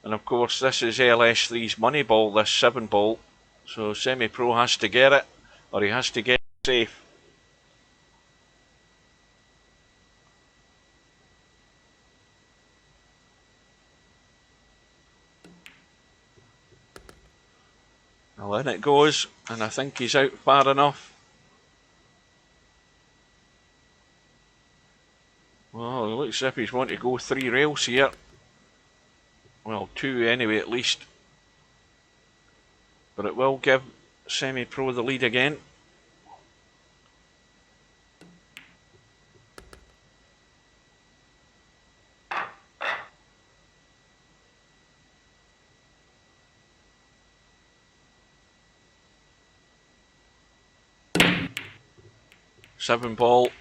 And of course this is LS3's money ball, this 7 ball. So Semi-Pro has to get it, or he has to get it safe. Well, in it goes, and I think he's out far enough. Well, it looks as if he's wanting to go 3 rails here. Well, 2 anyway at least. But it will give Semi-Pro the lead again. Seven ball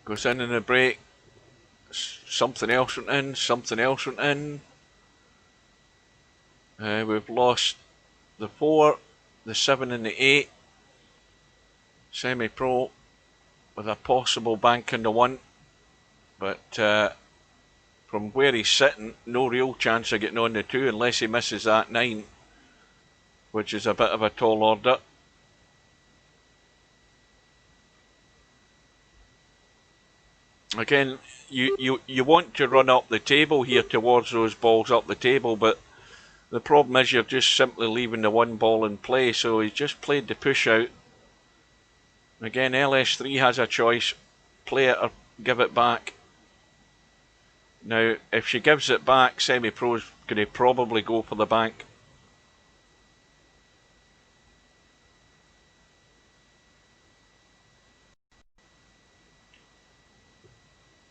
goes in the break. Something else went in, something else went in. We've lost the 4, the 7 and the 8. Semi-Pro with a possible bank in the 1. But from where he's sitting, no real chance of getting on the 2 unless he misses that 9, which is a bit of a tall order. Again, you want to run up the table here towards those balls up the table, but the problem is you're just simply leaving the one ball in play, so he's just played the push out. Again, LS3 has a choice, play it or give it back. Now, if she gives it back, Semi-Pro's going to probably go for the bank.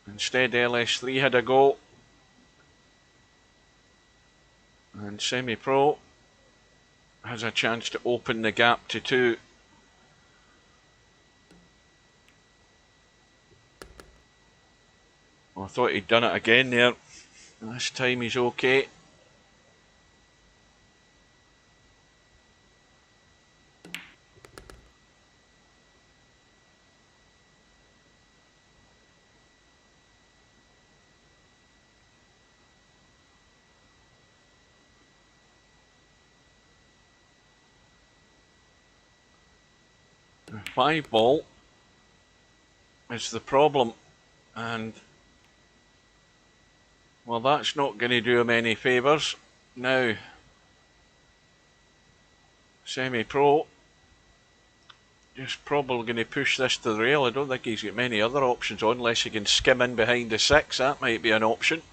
Instead, LS3 had a go. And Semi-Pro has a chance to open the gap to 2. Well, I thought he'd done it again there. This time he's okay. The 5 ball is the problem, and well, that's not going to do him any favours. Now, Semi-Pro just probably going to push this to the rail. I don't think he's got many other options on, unless he can skim in behind the 6. That might be an option.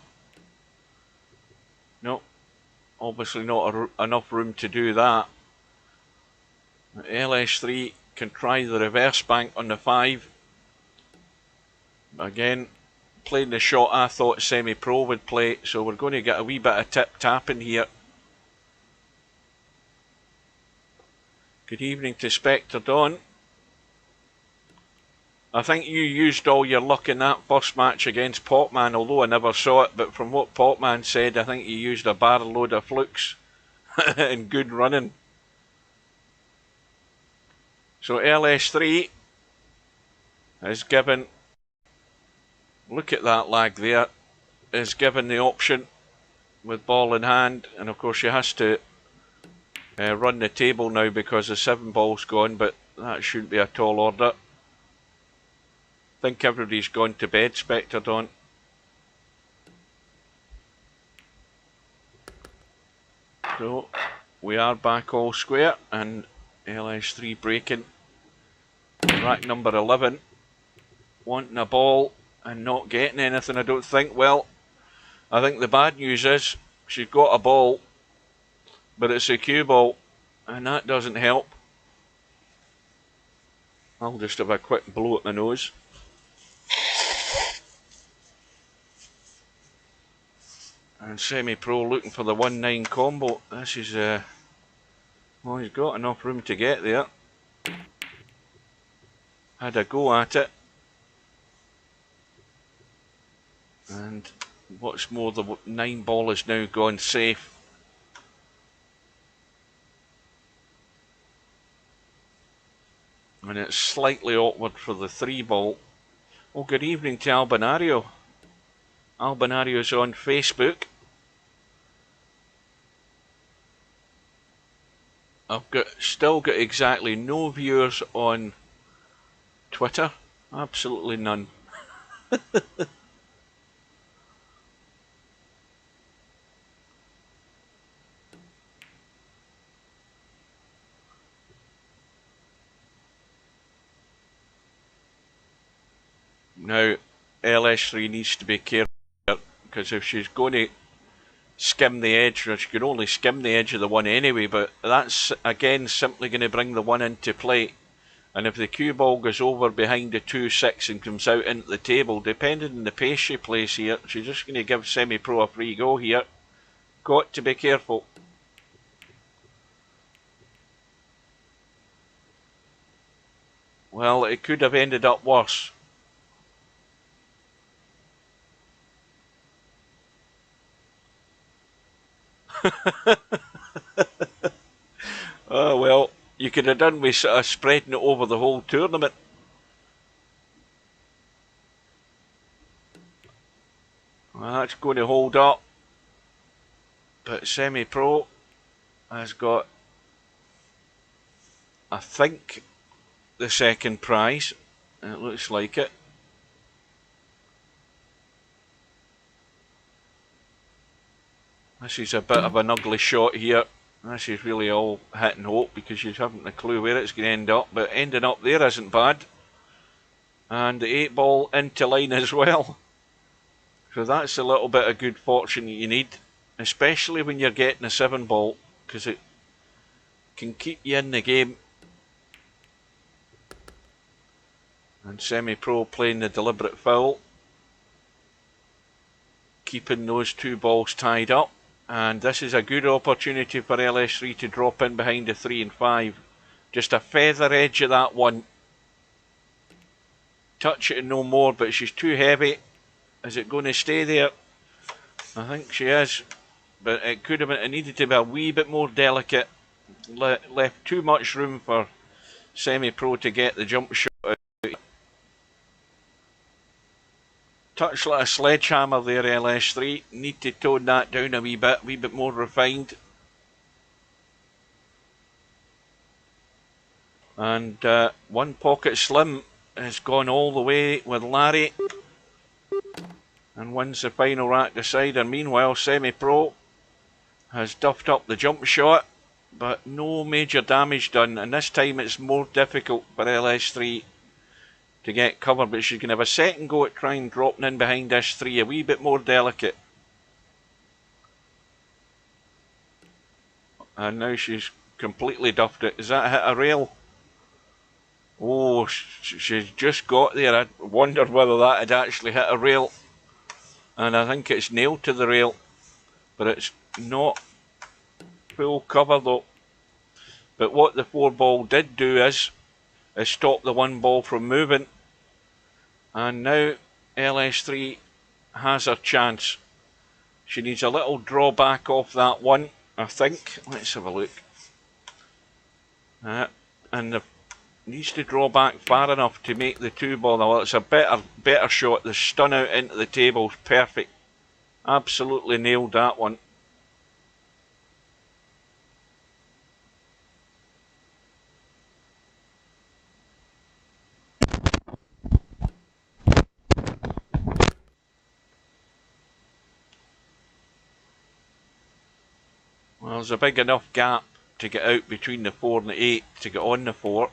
No, obviously not enough room to do that. LS3 can try the reverse bank on the 5. Again, playing the shot I thought Semi-Pro would play, so we're going to get a wee bit of tip-tapping here. Good evening to Spectre Dawn. I think you used all your luck in that first match against Popman, although I never saw it, but from what Popman said, I think you used a barrel load of flukes and good running. So LS3 is given, look at that lag there, is given the option with ball in hand, and of course she has to run the table now because the 7 ball's gone, but that shouldn't be a tall order. I think everybody's gone to bed, Spectre Dawn. So we are back all square, and LS3 breaking. Rack number 11, wanting a ball and not getting anything, I don't think. Well, I think the bad news is she's got a ball, but it's a cue ball, and that doesn't help. I'll just have a quick blow at my nose. And Semi-Pro looking for the 1-9 combo. This is, well, he's got enough room to get there. Had a go at it. And what's more, the 9 ball is now gone safe. And it's slightly awkward for the 3 ball. Oh, good evening to Albinario. Albinario's on Facebook. I've still got exactly no viewers on Twitter. Absolutely none. Now, LS3 needs to be careful, because if she's going to skim the edge, she can only skim the edge of the 1 anyway, but that's again simply going to bring the 1 into play. And if the cue ball goes over behind the 2-6 and comes out into the table, depending on the pace she plays here, she's just going to give Semi-Pro a free go here. Got to be careful. Well, it could have ended up worse. Oh well, you could have done with sort of spreading it over the whole tournament. Well, that's going to hold up. But Semi-Pro has got, I think, the second prize. It looks like it. This is a bit of an ugly shot here. This is really all hit and hope because you haven't a clue where it's going to end up, but ending up there isn't bad. And the 8 ball into line as well. So that's a little bit of good fortune that you need, especially when you're getting a 7 ball, because it can keep you in the game. And Semi-Pro playing the deliberate foul, keeping those 2 balls tied up. And this is a good opportunity for LS3 to drop in behind the 3 and 5. Just a feather edge of that one. Touch it and no more, but she's too heavy. Is it going to stay there? I think she is. But it could have been, it needed to be a wee bit more delicate. Left too much room for Semi-Pro to get the jump shot out. Touch like a sledgehammer there, LS3. Need to tone that down a wee bit more refined. And one pocket slim has gone all the way with Larry and wins the final rack decider. Meanwhile, Semi-Pro has duffed up the jump shot, but no major damage done. And this time it's more difficult for LS3 to get cover, but she's going to have a second go at trying dropping in behind this 3, a wee bit more delicate. And now she's completely duffed it. Is that hit a rail? Oh, she's just got there. I wondered whether that had actually hit a rail. And I think it's nailed to the rail. But it's not full cover though. But what the 4 ball did do is stop the 1 ball from moving. And now LS3 has her chance. She needs a little drawback off that 1, I think. Let's have a look. And needs to draw back far enough to make the 2 ball. Well, it's a better shot. The stun out into the table's perfect. Absolutely nailed that one. Well, there's a big enough gap to get out between the 4 and the 8 to get on the 4.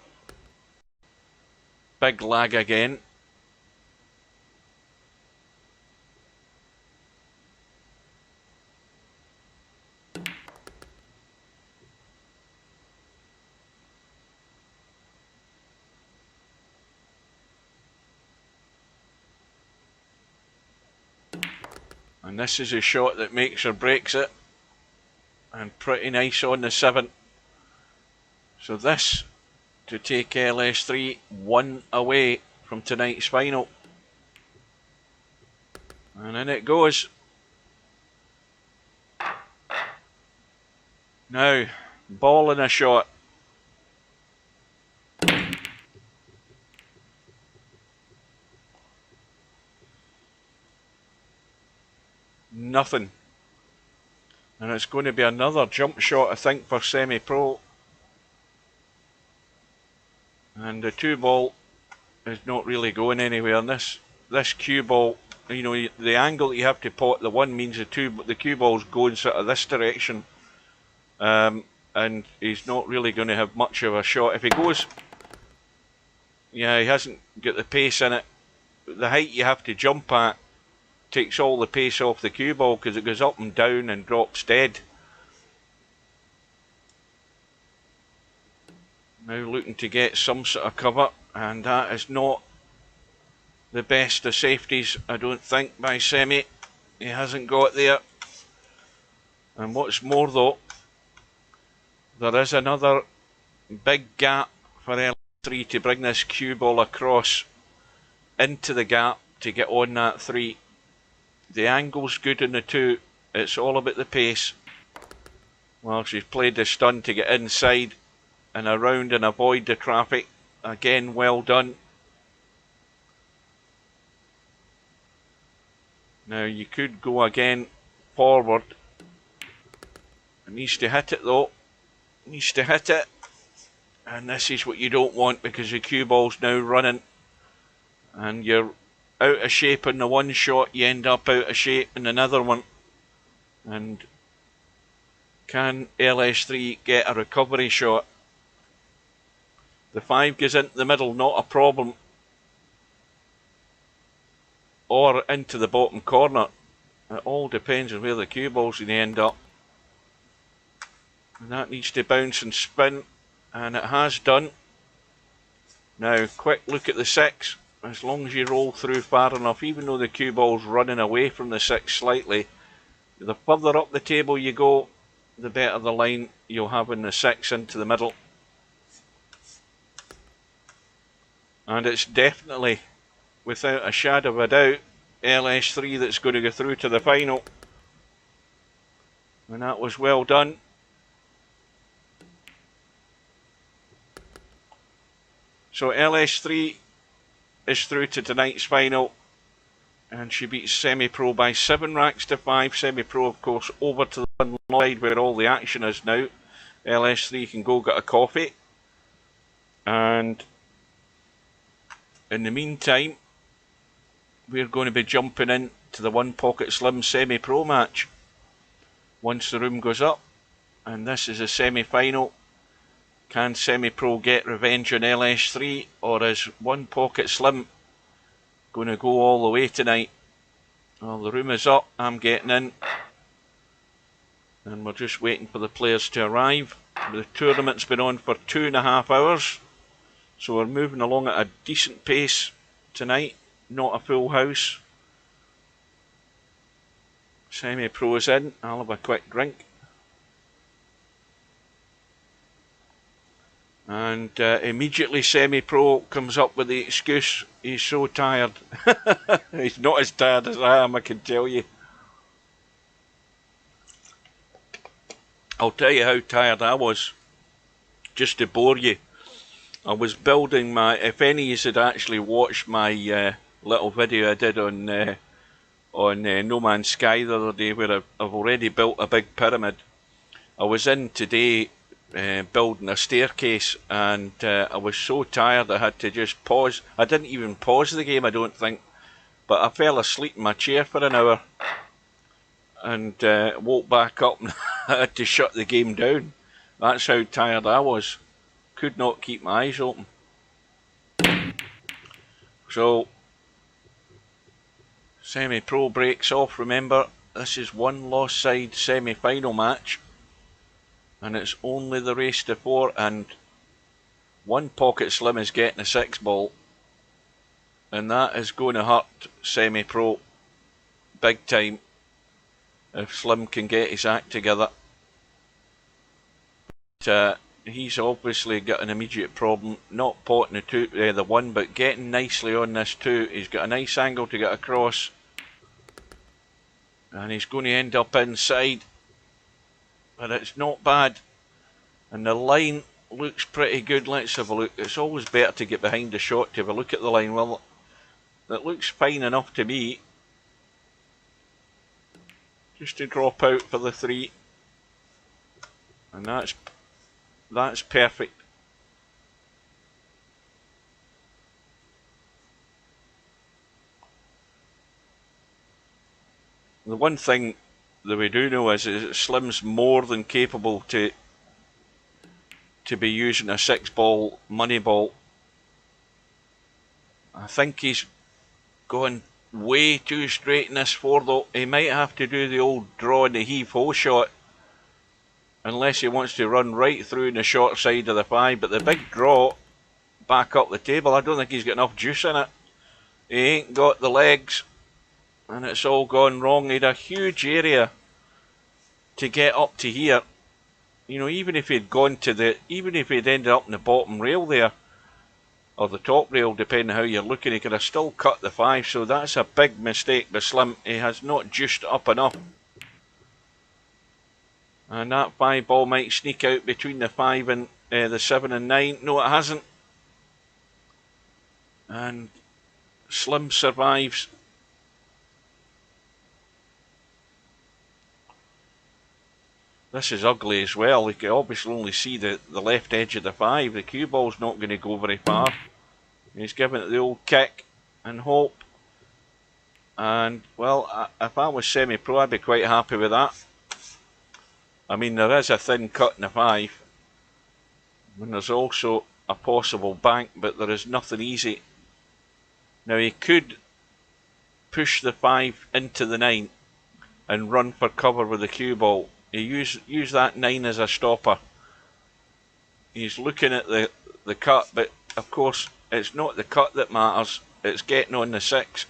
Big lag again. And this is a shot that makes or breaks it. And pretty nice on the 7. So this to take LS3 1 away from tonight's final. And in it goes. Now, ball and a shot. Nothing. And it's going to be another jump shot, I think, for Semi-Pro. And the 2 ball is not really going anywhere. And this cue ball, you know, the angle that you have to pot the 1 means the cue ball's going sort of this direction. And he's not really going to have much of a shot. If he goes, yeah, he hasn't got the pace in it. The height you have to jump at takes all the pace off the cue ball because it goes up and down and drops dead. Now looking to get some sort of cover, and that is not the best of safeties, I don't think, by Semi. He hasn't got there. And what's more though, there is another big gap for L3 to bring this cue ball across into the gap to get on that 3. The angle's good in the 2, it's all about the pace. Well, she's played the stun to get inside and around and avoid the traffic. Again, well done. Now you could go again forward. It needs to hit it though. Needs to hit it. And this is what you don't want because the cue ball's now running. And you're out of shape in the 1 shot, you end up out of shape in another one. And Can LS3 get a recovery shot? The 5 goes into the middle, not a problem. Or into the bottom corner. It all depends on where the cue ball's going to end up. And that needs to bounce and spin, and it has done. Now, quick look at the 6. As long as you roll through far enough, even though the cue ball's running away from the 6 slightly, the further up the table you go, the better the line you'll have in the 6 into the middle. And it's definitely, without a shadow of a doubt, LS3 that's going to go through to the final. And that was well done. So LS3 is through to tonight's final, and she beats Semi-Pro by 7 racks to 5. Semi-Pro, of course, over to the one side where all the action is now. LS3 can go get a coffee, and in the meantime, we're going to be jumping in to the One Pocket Slim Semi-Pro match once the room goes up, and this is a semi-final. Can Semi-Pro get revenge on LS3, or is One Pocket Slim going to go all the way tonight? Well, the room is up, I'm getting in, and we're just waiting for the players to arrive. The tournament's been on for 2.5 hours, so we're moving along at a decent pace tonight, not a full house. Semi-Pro's in, I'll have a quick drink. And immediately Semi-Pro comes up with the excuse he's so tired. He's not as tired as I am, I can tell you. I'll tell you how tired I was, just to bore you. I was building my, if any of you had actually watched my little video I did on No Man's Sky the other day, where I've already built a big pyramid. I was in today building a staircase, and I was so tired I had to just pause. I didn't even pause the game, I don't think, but I fell asleep in my chair for an hour and woke back up and I had to shut the game down. That's how tired I was. Could not keep my eyes open. So Semi-Pro breaks off. Remember, this is one lost side semi-final match, and it's only the race to 4, and One Pocket Slim is getting a 6 ball, and that is going to hurt Semi-Pro big time if Slim can get his act together. But he's obviously got an immediate problem, not potting the 1, but getting nicely on this 2. He's got a nice angle to get across, and he's going to end up inside, but it's not bad, and the line looks pretty good. Let's have a look. It's always better to get behind the shot to have a look at the line. Well, it looks fine enough to me. Just to drop out for the 3, and that's perfect. The one thing that we do know is that Slim's more than capable to be using a 6 ball money ball. I think he's gone way too straight in this 4 though. He might have to do the old draw and the heave-ho shot, unless he wants to run right through in the short side of the 5, but the big draw back up the table, I don't think he's got enough juice in it. He ain't got the legs, and it's all gone wrong. He had a huge area to get up to here. You know, even if he'd ended up in the bottom rail there, or the top rail, depending on how you're looking, he could have still cut the 5, so that's a big mistake by Slim. He has not juiced up enough. And that 5 ball might sneak out between the 5 and the 7 and 9. No, it hasn't. And Slim survives. This is ugly as well. You can obviously only see the left edge of the 5. The cue ball's not going to go very far. He's giving it the old kick and hope. And, well, if I was Semi-Pro, I'd be quite happy with that. I mean, there is a thin cut in the 5, and there's also a possible bank, but there is nothing easy. Now he could push the 5 into the 9 and run for cover with the cue ball. He use that 9 as a stopper. He's looking at the cut, but of course it's not the cut that matters, it's getting on the 6.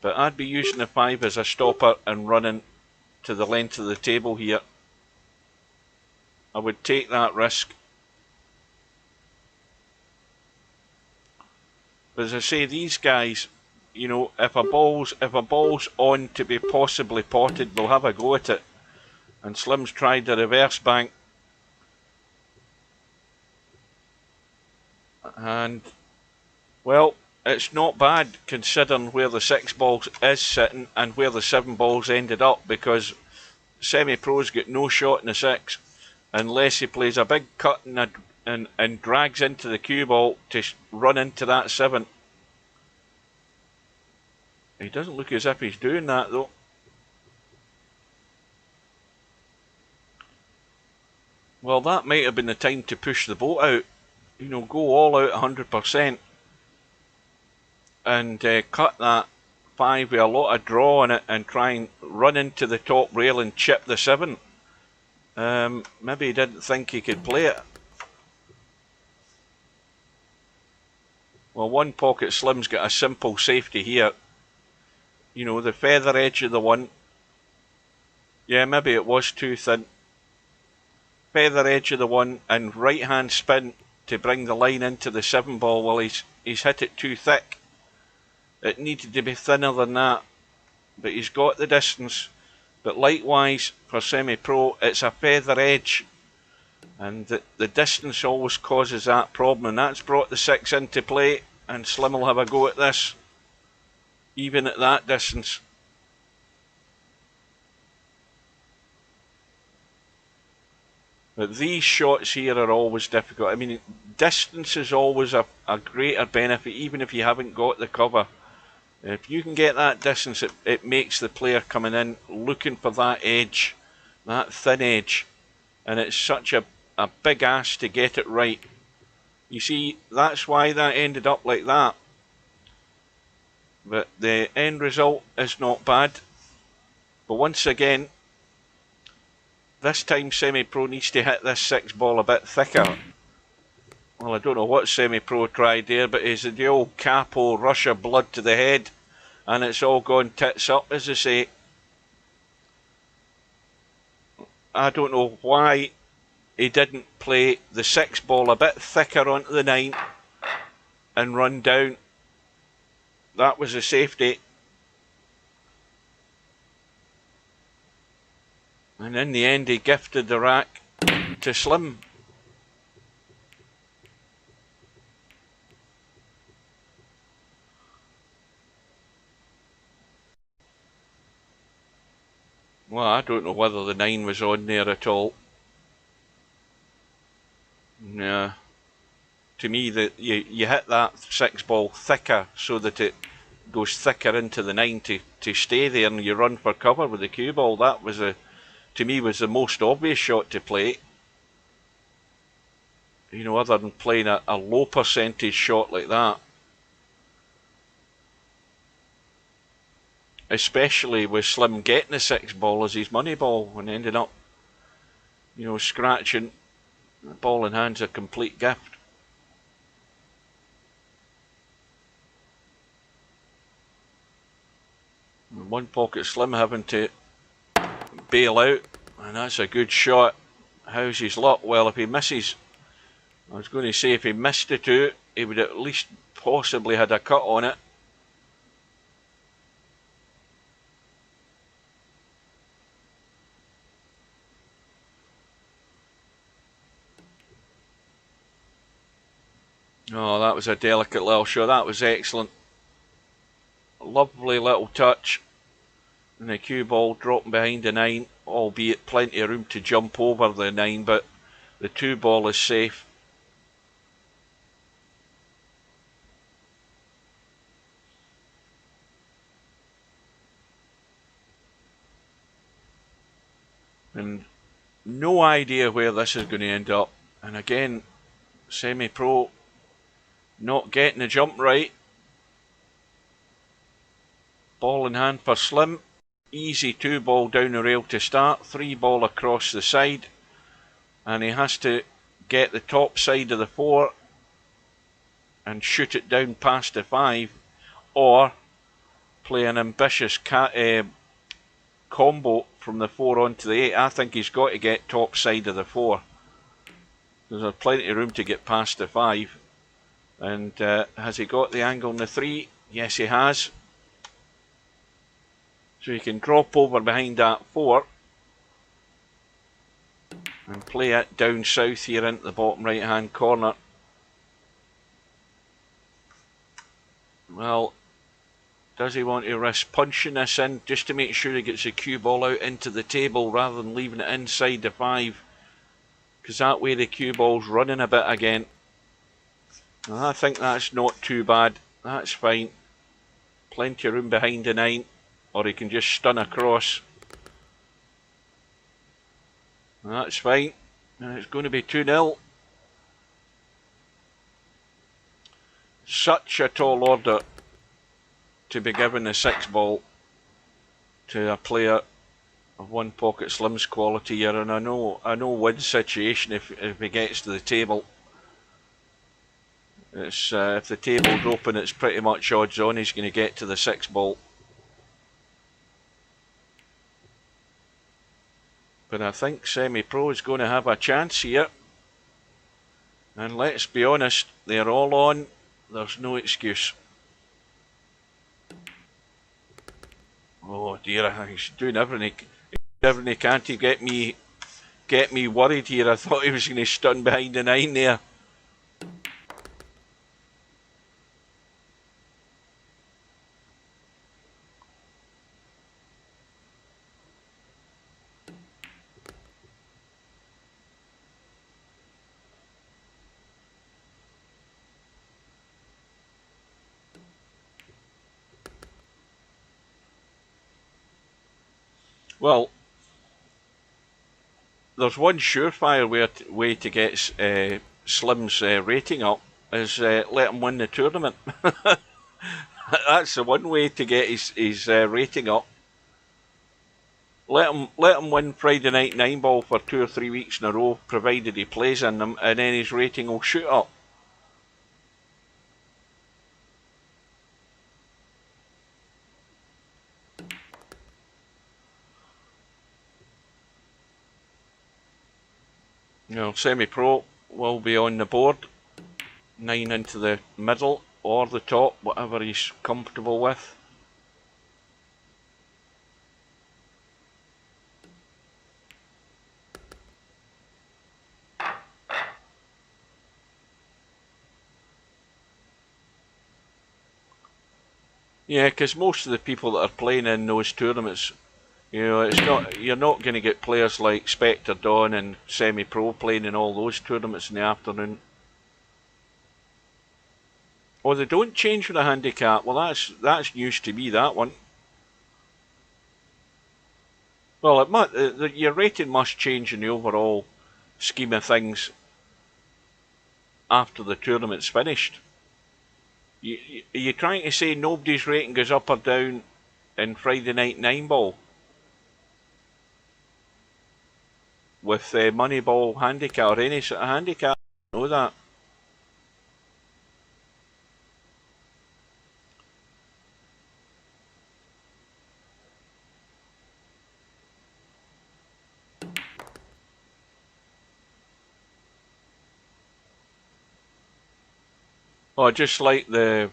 But I'd be using the 5 as a stopper and running to the length of the table here. I would take that risk. But as I say, these guys, you know, if a ball's on to be possibly potted, they'll have a go at it. And Slim's tried the reverse bank. And, well, it's not bad considering where the 6 balls is sitting and where the 7 balls ended up, because Semi-Pro's got no shot in the 6 unless he plays a big cut and drags into the cue ball to run into that 7. He doesn't look as if he's doing that though. Well, that might have been the time to push the boat out. You know, go all out 100% and cut that 5 with a lot of draw on it and try and run into the top rail and chip the 7. Maybe he didn't think he could play it. Well, one pocket Slim's got a simple safety here. You know, the feather edge of the 1. Yeah, maybe it was too thin. Feather edge of the 1 and right hand spin to bring the line into the 7 ball. Well, he's hit it too thick. It needed to be thinner than that, but he's got the distance. But likewise for Semi-Pro, it's a feather edge, and the distance always causes that problem, and that's brought the 6 into play, and Slim will have a go at this even at that distance. But these shots here are always difficult. I mean, distance is always a greater benefit, even if you haven't got the cover. If you can get that distance, it makes the player coming in looking for that edge, that thin edge. And it's such a big ask to get it right. You see, that's why that ended up like that. But the end result is not bad. But once again, this time Semi-Pro needs to hit this 6 ball a bit thicker. Well, I don't know what Semi-Pro tried there, but he's the old capo rush of blood to the head, and it's all gone tits up, as they say. I don't know why he didn't play the 6 ball a bit thicker onto the 9 and run down. That was a safety. And in the end, he gifted the rack to Slim. Well, I don't know whether the 9 was on there at all. Yeah. To me, you hit that 6 ball thicker so that it goes thicker into the 9 to stay there, and you run for cover with the cue ball. That was to me, was the most obvious shot to play. You know, other than playing a low percentage shot like that. Especially with Slim getting the 6 ball as his money ball and ending up, you know, scratching. The ball in hand's a complete gift. And one pocket Slim having to bail out, and that's a good shot. How's his luck? Well, if he misses, I was going to say if he missed the 2, he would at least possibly had a cut on it. Oh, that was a delicate little shot. That was excellent. Lovely little touch. And the cue ball dropping behind the 9, albeit plenty of room to jump over the 9, but the 2 ball is safe. And No idea where this is going to end up. And again, semi-pro not getting the jump right. Ball in hand for Slim. Easy 2-ball down the rail to start. 3-ball across the side. And he has to get the top side of the 4 and shoot it down past the 5. Or play an ambitious combo from the 4 onto the 8. I think he's got to get top side of the 4. There's plenty of room to get past the 5. And has he got the angle on the 3? Yes, he has. So he can drop over behind that 4 and play it down south here into the bottom right hand corner. Well, does he want to risk punching this in just to make sure he gets the cue ball out into the table rather than leaving it inside the 5? Because that way the cue ball's running a bit again. And I think that's not too bad. That's fine. Plenty of room behind the 9. Or he can just stun across. That's fine. And it's going to be 2-0. Such a tall order to be given the 6-ball to a player of One Pocket Slim's quality here. And I know win situation if he gets to the table. It's if the table's open, it's pretty much odds on he's going to get to the 6-ball. But I think Semi-Pro is going to have a chance here. And let's be honest, they're all on. There's no excuse. Oh dear, he's doing everything he can to get me worried here. I thought he was going to stun behind the 9 there. Well, there's one surefire way to get Slim's rating up is let him win the tournament. That's the one way to get his rating up. Let him win Friday night 9-ball for 2 or 3 weeks in a row, provided he plays in them, and then his rating will shoot up. You know, Semi-Pro will be on the board. 9 into the middle or the top, whatever he's comfortable with. Yeah, because most of the people that are playing in those tournaments, you know, you're not going to get players like Spectre Dawn and Semi-Pro playing in all those tournaments in the afternoon. Oh, they don't change with a handicap. Well, that's news to me, that one. Well, your rating must change in the overall scheme of things after the tournament's finished. Are you trying to say nobody's rating goes up or down in Friday night 9-ball? With Moneyball handicap or any sort of handicap? I know that. Oh, just like the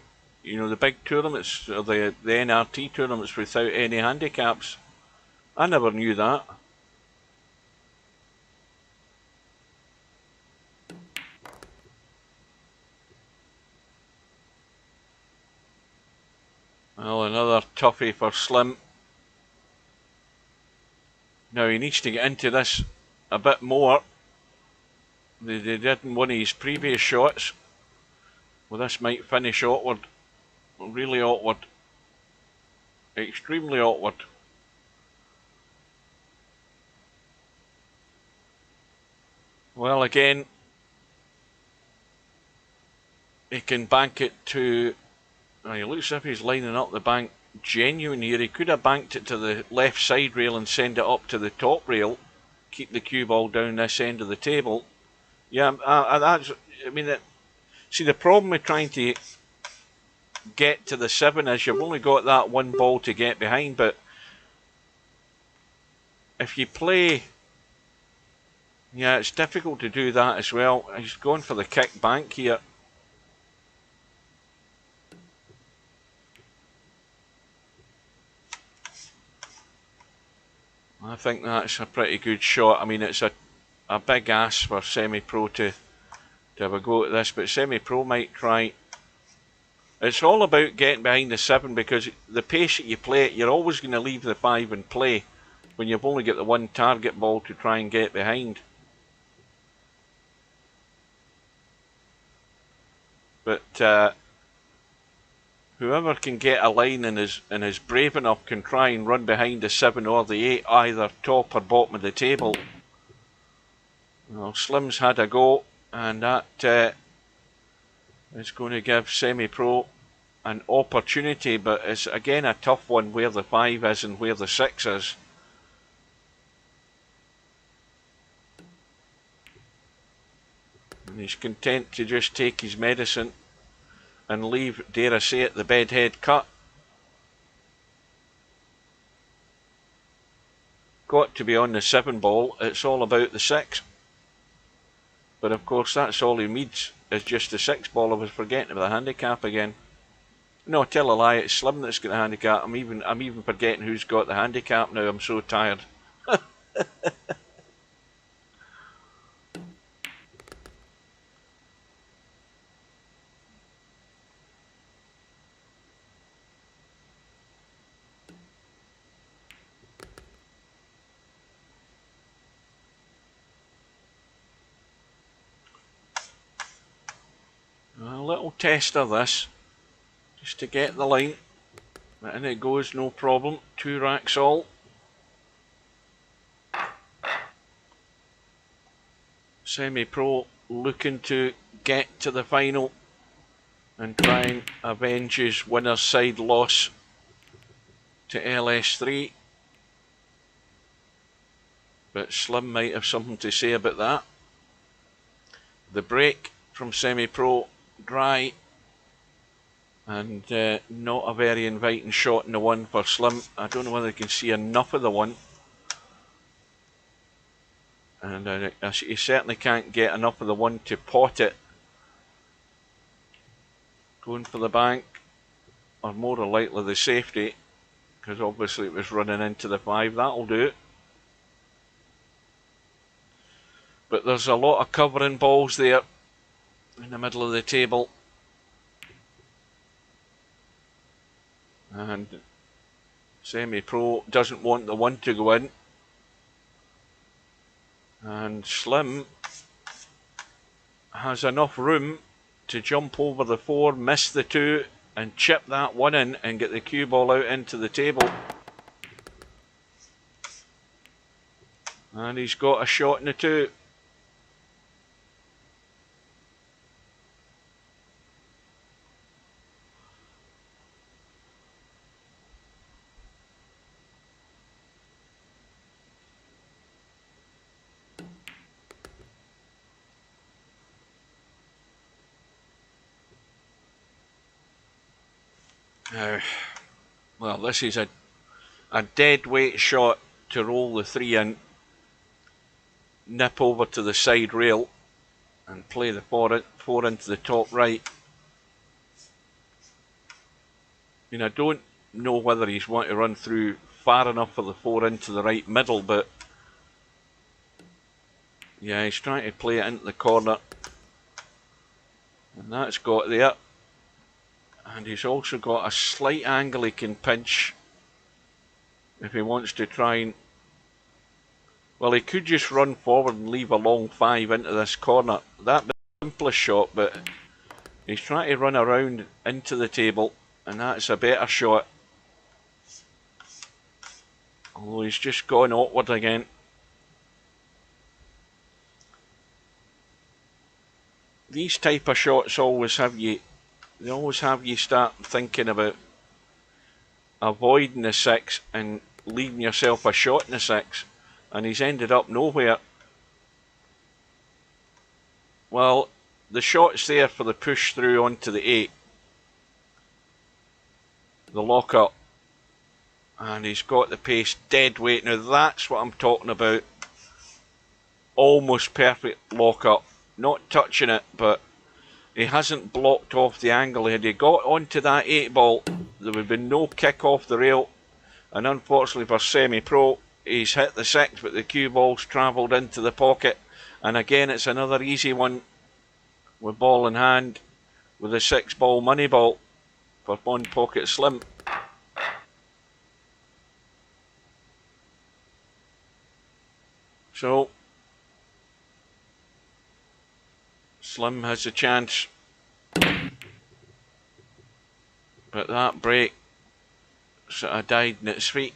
big tournaments, or the NRT tournaments without any handicaps. I never knew that. Well, another toughie for Slim. Now he needs to get into this a bit more. They didn't win his previous shots. Well, this might finish awkward. Really awkward. Extremely awkward. Well, again, he can bank it to... He looks as if he's lining up the bank genuine here. He could have banked it to the left side rail and send it up to the top rail. Keep the cue ball down this end of the table. Yeah, that's... I mean, see, the problem with trying to get to the 7 is you've only got that one ball to get behind, but if you play... Yeah, it's difficult to do that as well. He's going for the kick bank here. I think that's a pretty good shot. I mean, it's a big ask for semi-pro to have a go at this, but semi-pro might try. It's all about getting behind the 7, because the pace that you play it, you're always going to leave the 5 in play when you've only got the one target ball to try and get behind. But whoever can get a line and is brave enough can try and run behind the 7 or the 8, either top or bottom of the table. Well, Slim's had a go, and that is going to give semi-pro an opportunity, but it's again a tough one where the 5 is and where the 6 is. And he's content to just take his medicine and leave, dare I say it, the bedhead cut. Got to be on the 7 ball, it's all about the 6. But of course that's all he needs, is just the 6 ball. I was forgetting about the handicap again. No, tell a lie, it's Slim that's got the handicap. I'm even forgetting who's got the handicap now, I'm so tired. A little tester this, just to get the line. And it goes, no problem. 2 racks all. Semi-pro looking to get to the final and try and avenge his winner's side loss to LS3. But Slim might have something to say about that. The break from semi-pro, dry, and not a very inviting shot in the 1 for Slim. I don't know whether you can see enough of the 1. And he certainly can't get enough of the 1 to pot it. Going for the bank, or more likely the safety, because obviously it was running into the 5. That'll do it. But there's a lot of covering balls there in the middle of the table. And semi-pro doesn't want the 1 to go in. And Slim has enough room to jump over the 4, miss the 2, and chip that 1 in and get the cue ball out into the table. And he's got a shot in the 2. Well, this is a dead weight shot to roll the 3 in, nip over to the side rail and play the 4 into the top right. I mean, I don't know whether he's wanting to run through far enough for the 4 into the right middle, but yeah, he's trying to play it into the corner, and that's got there. And he's also got a slight angle he can pinch if he wants to try and... Well, he could just run forward and leave a long 5 into this corner. That'd be the simplest shot, but he's trying to run around into the table, and that's a better shot. Although he's just gone awkward again. these type of shots always have you start thinking about avoiding the 6 and leaving yourself a shot in the 6, and he's ended up nowhere. Well, the shot's there for the push through onto the 8, the lock up, and he's got the pace dead weight. Now that's what I'm talking about. Almost perfect lock up, not touching it, but he hasn't blocked off the angle. Had he got onto that 8 ball, there would have been no kick off the rail, and unfortunately for semi-pro, he's hit the 6, but the cue ball's travelled into the pocket, and again it's another easy one with ball in hand with a 6 ball money ball for one pocket slim. So Slim has a chance, but that break sort of died in its feet.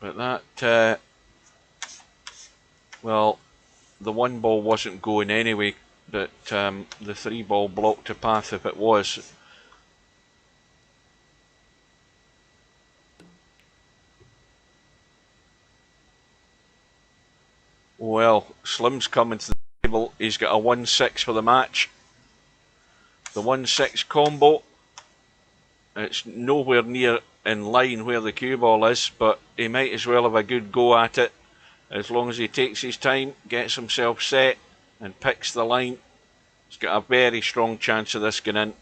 But that, well, the 1 ball wasn't going anyway, but the 3 ball blocked a path if it was. Well, Slim's coming to the table. He's got a 1-6 for the match. The 1-6 combo. It's nowhere near in line where the cue ball is, but he might as well have a good go at it. As long as he takes his time, gets himself set, and picks the line, he's got a very strong chance of this going in.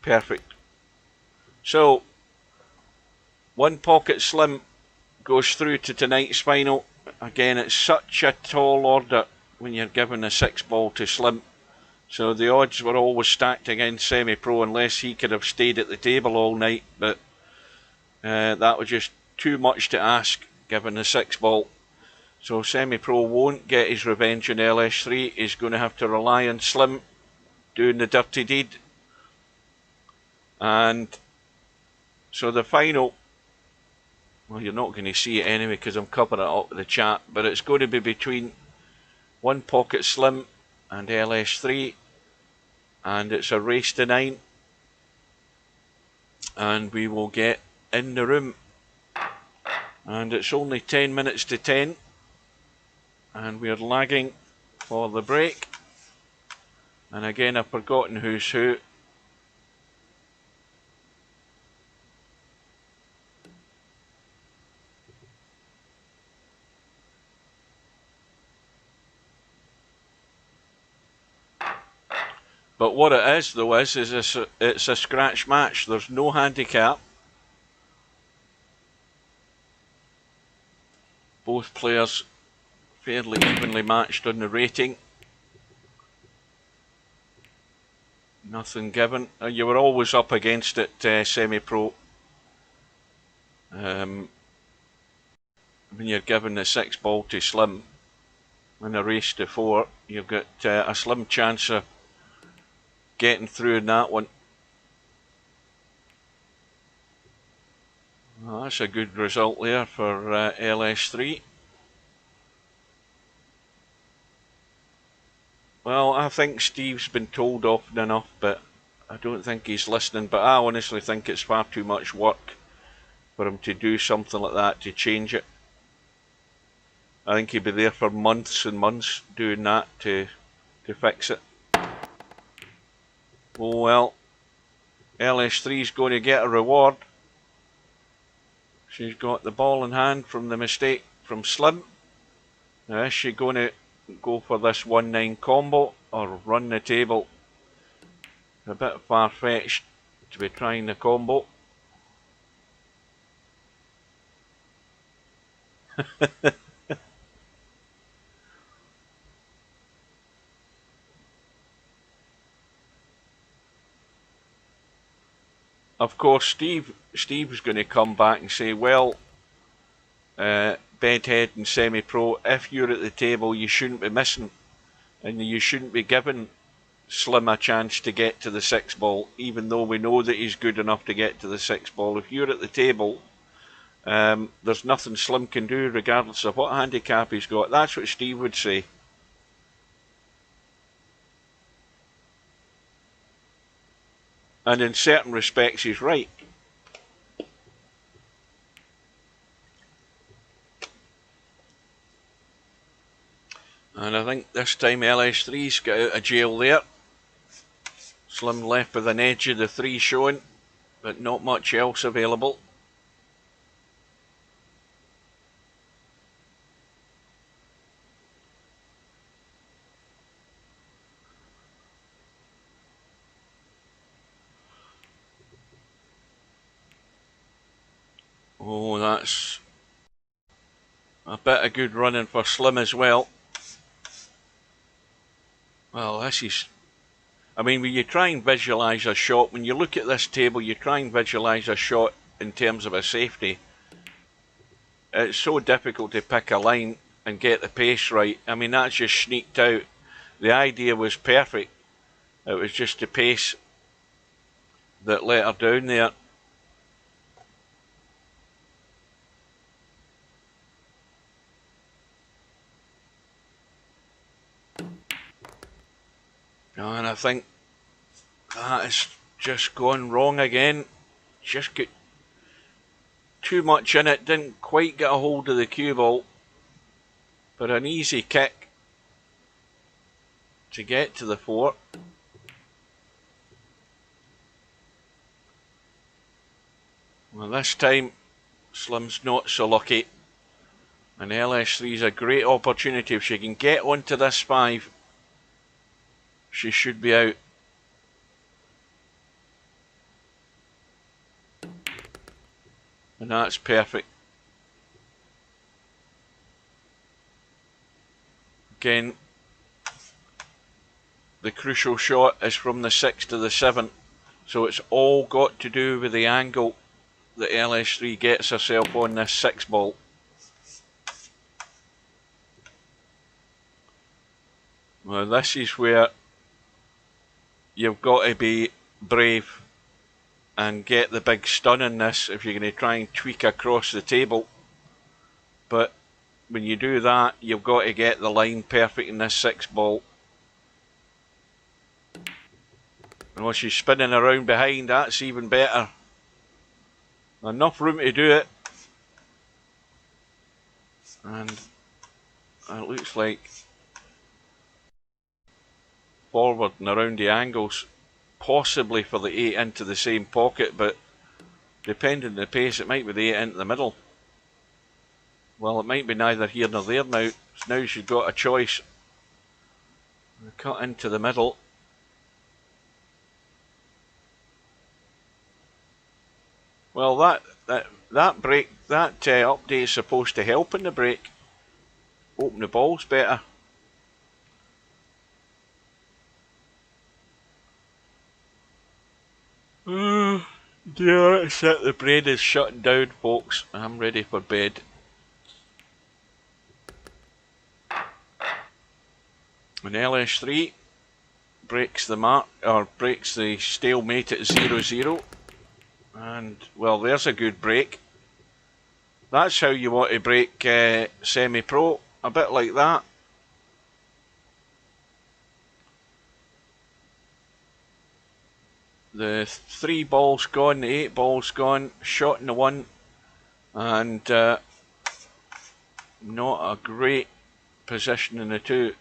Perfect. So, one pocket slim goes through to tonight's final. Again, it's such a tall order when you're given a 6 ball to slim. So the odds were always stacked against semi-pro unless he could have stayed at the table all night. But that was just too much to ask given the 6 ball. So semi-pro won't get his revenge in LS3. He's going to have to rely on Slim doing the dirty deed. And so the final, well, you're not going to see it anyway because I'm covering it up with the chat, but it's going to be between one pocket Slim and LS3, and it's a race to 9, and we will get in the room, and it's only 10 minutes to 10, and we're lagging for the break. And again, I've forgotten who's who. But what it is, though, is it's a scratch match. There's no handicap. Both players fairly evenly matched on the rating. Nothing given. You were always up against it, semi-pro. When you're given the 6 ball to Slim in a race to 4, you've got a slim chance of getting through in that one. Well, that's a good result there for LS3. Well, I think Steve's been told often enough, but I don't think he's listening. But I honestly think it's far too much work for him to do something like that to change it. I think he'd be there for months and months doing that to fix it. Oh well, LS3's going to get a reward. She's got the ball in hand from the mistake from Slim. Now is she going to go for this 1-9 combo or run the table? A bit far-fetched to be trying the combo. Of course, Steve's going to come back and say, well, Bedhead and Semi-Pro, if you're at the table, you shouldn't be missing, and you shouldn't be given Slim a chance to get to the 6 ball, even though we know that he's good enough to get to the 6 ball. If you're at the table, there's nothing Slim can do regardless of what handicap he's got. That's what Steve would say. And in certain respects he's right. And I think this time LS3's got out of jail there. Slim left with an edge of the 3 showing, but not much else available. Oh, that's a bit of good running for Slim as well. Well, this is... I mean, when you try and visualise a shot, when you look at this table, you try and visualise a shot in terms of a safety. It's so difficult to pick a line and get the pace right. I mean, that's just sneaked out. The idea was perfect. It was just the pace that let her down there. And I think that has just gone wrong again. Just got too much in it, didn't quite get a hold of the cue ball. But an easy kick to get to the 4. Well, this time Slim's not so lucky. And LS3's a great opportunity. If she can get onto this 5, she should be out. And that's perfect. Again, the crucial shot is from the 6 to the 7. So it's all got to do with the angle that LS3 gets herself on this 6 ball. Well, this is where you've got to be brave and get the big stun in this if you're going to try and tweak across the table. But when you do that, you've got to get the line perfect in this 6 ball. And once she's spinning around behind, that's even better. Enough room to do it. And it looks like forward and around the angles, possibly for the 8 into the same pocket, but depending on the pace, it might be the 8 into the middle. Well, it might be neither here nor there now. Now she's got a choice. Cut into the middle. Well, that break, that update is supposed to help in the break. Open the balls better. Dear, that's it. The brain is shutting down, folks. I'm ready for bed. And LS3 breaks the mark, or breaks the stalemate at 0-0. And, well, there's a good break. That's how you want to break semi-pro, a bit like that. The 3 balls gone, the 8 balls gone, shot in the 1, and not a great position in the 2.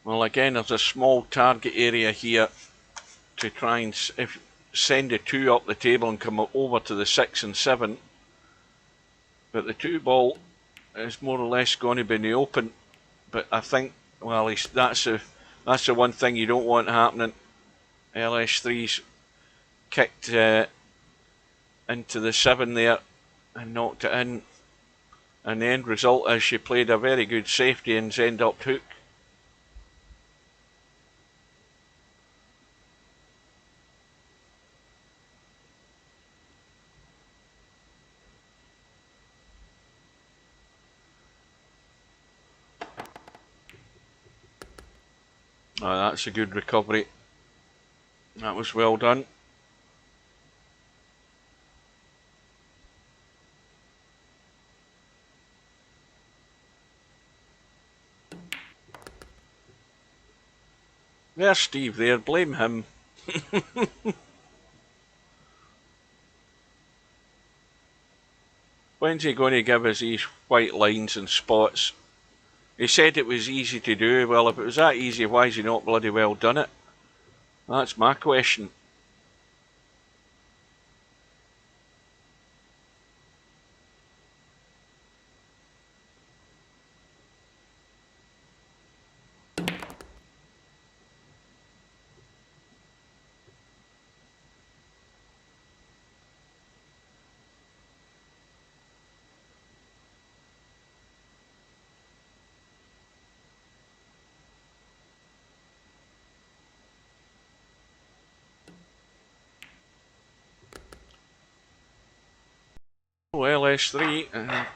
Well, again, there's a small target area here to try and send a 2 up the table and come over to the 6 and 7. But the 2 ball is more or less going to be in the open. But I think, well, that's the one thing you don't want happening. LS3's kicked into the 7 there and knocked it in. and the end result is she played a very good safety and end up hook. Oh, that's a good recovery. That was well done. There's Steve there, blame him. When's he going to give us these white lines and spots? He said it was easy to do. Well, if it was that easy, why has he not bloody well done it? That's my question. Well, S3,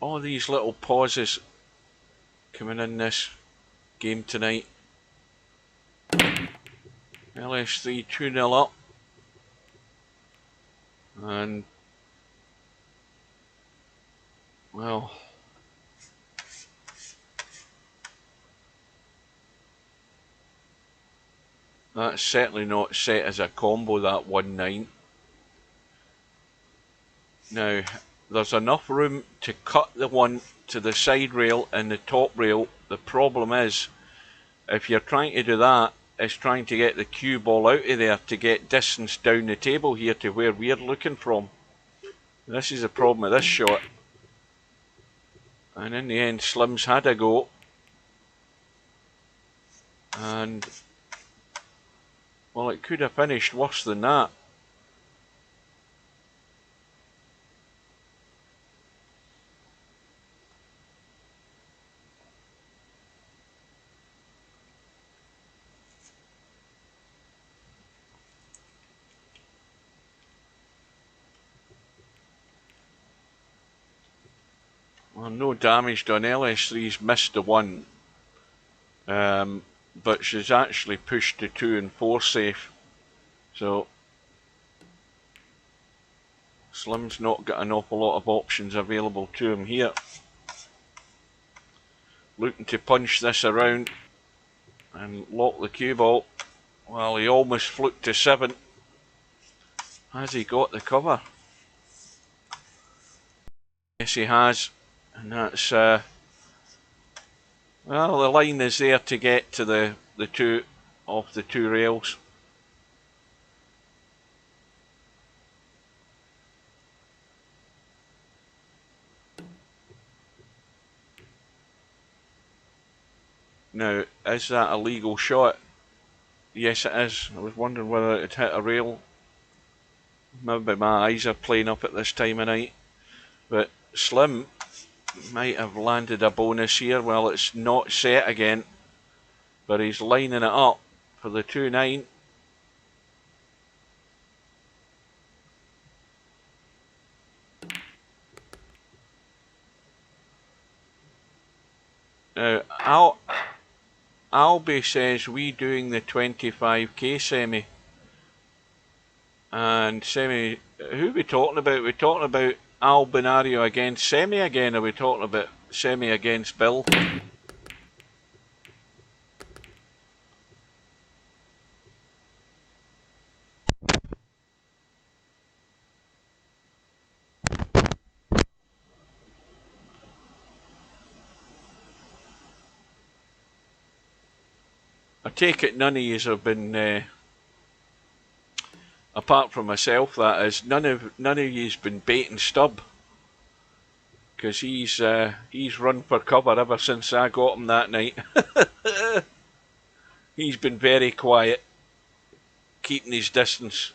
all these little pauses coming in this game tonight. LS3 2-0 up, and well, that's certainly not set as a combo, that 1-9. Now, there's enough room to cut the one to the side rail and the top rail. The problem is, if you're trying to do that, it's trying to get the cue ball out of there to get distance down the table here to where we're looking from. This is the problem with this shot. And in the end, Slim's had a go. And, well, it could have finished worse than that. Well, no damage done. LS3's missed the one. But she's actually pushed to 2 and 4 safe. So Slim's not got an awful lot of options available to him here. Looking to punch this around and lock the cue ball. Well, he almost flicked to 7. Has he got the cover? Yes, he has. And that's, well, the line is there to get to the two, off the 2 rails. Now, is that a legal shot? Yes, it is. I was wondering whether it hit a rail. Maybe my eyes are playing up at this time of night. But Slim might have landed a bonus here. Well, it's not set again, but he's lining it up for the 2-9. Now, Albie says we doing the 25k semi. And semi, who are we talking about? We're talking about Al Benario against Semi again, or are we talking about Semi against Bill? I take it none of yous have been, apart from myself, that is, none of yous been bait and stub, because he's run for cover ever since I got him that night. He's been very quiet, keeping his distance.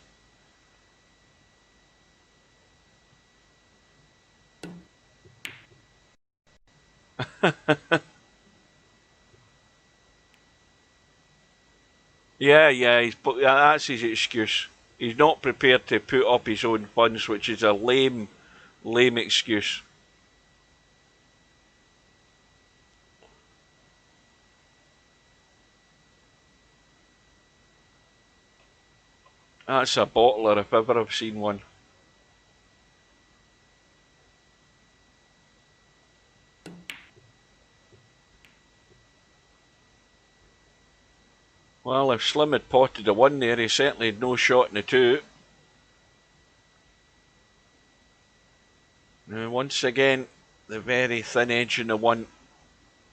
That's his excuse. He's not prepared to put up his own funds, which is a lame excuse. That's a bottler if ever I've seen one. Well, if Slim had potted a 1 there, he certainly had no shot in the 2. Now, once again, the very thin edge in the 1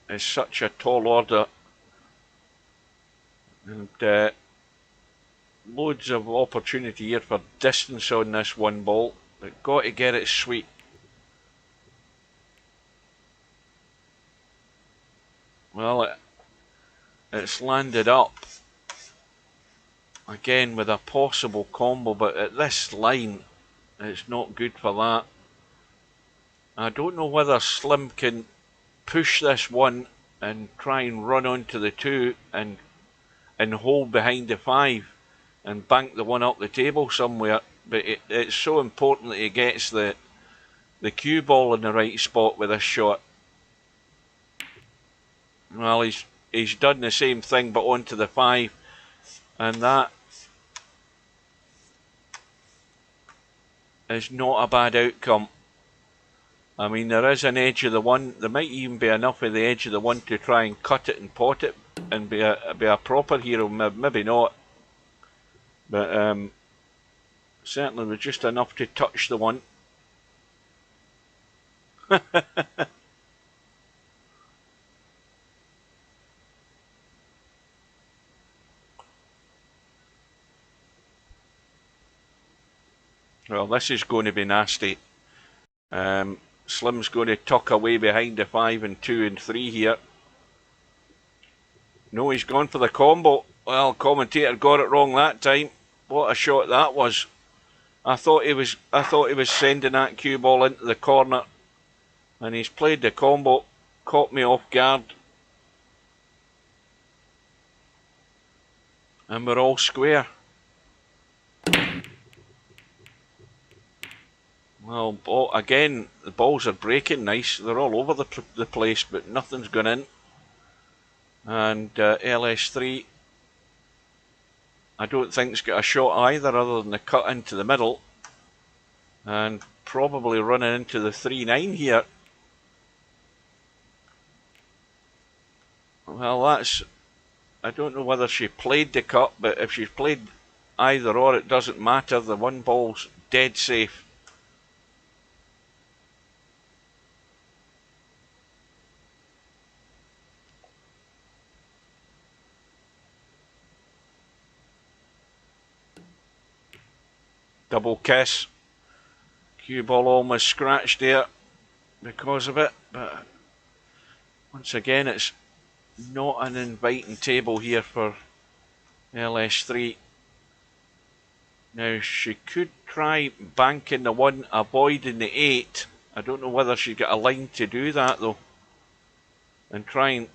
is such a tall order. And loads of opportunity here for distance on this 1 ball, but got to get it sweet. Well, it's landed up again with a possible combo, but at this line it's not good for that. I don't know whether Slim can push this 1 and try and run onto the 2 and hold behind the 5 and bank the 1 up the table somewhere, but it's so important that he gets the cue ball in the right spot with this shot. Well, he's done the same thing but onto the 5, and that is not a bad outcome. I mean, there is an edge of the 1. There might even be enough of the edge of the 1 to try and cut it and pot it and be a proper hero. Maybe not, but certainly was just enough to touch the 1. Well, this is going to be nasty. Slim's going to tuck away behind the 5 and 2 and 3 here. No, he's gone for the combo. Well, commentator got it wrong that time. What a shot that was! I thought he was sending that cue ball into the corner, and he's played the combo. Caught me off guard, and we're all square. Well, again, the balls are breaking nice. They're all over the place, but nothing's gone in. And LS3, I don't think it's got a shot either other than the cut into the middle. And probably running into the 3-9 here. Well, I don't know whether she played the cut, but if she's played either or, it doesn't matter. The 1 ball's dead safe. Double kiss. Cue ball almost scratched there because of it, but once again it's not an inviting table here for LS3. Now she could try banking the 1, avoiding the 8. I don't know whether she's got a line to do that though, and try and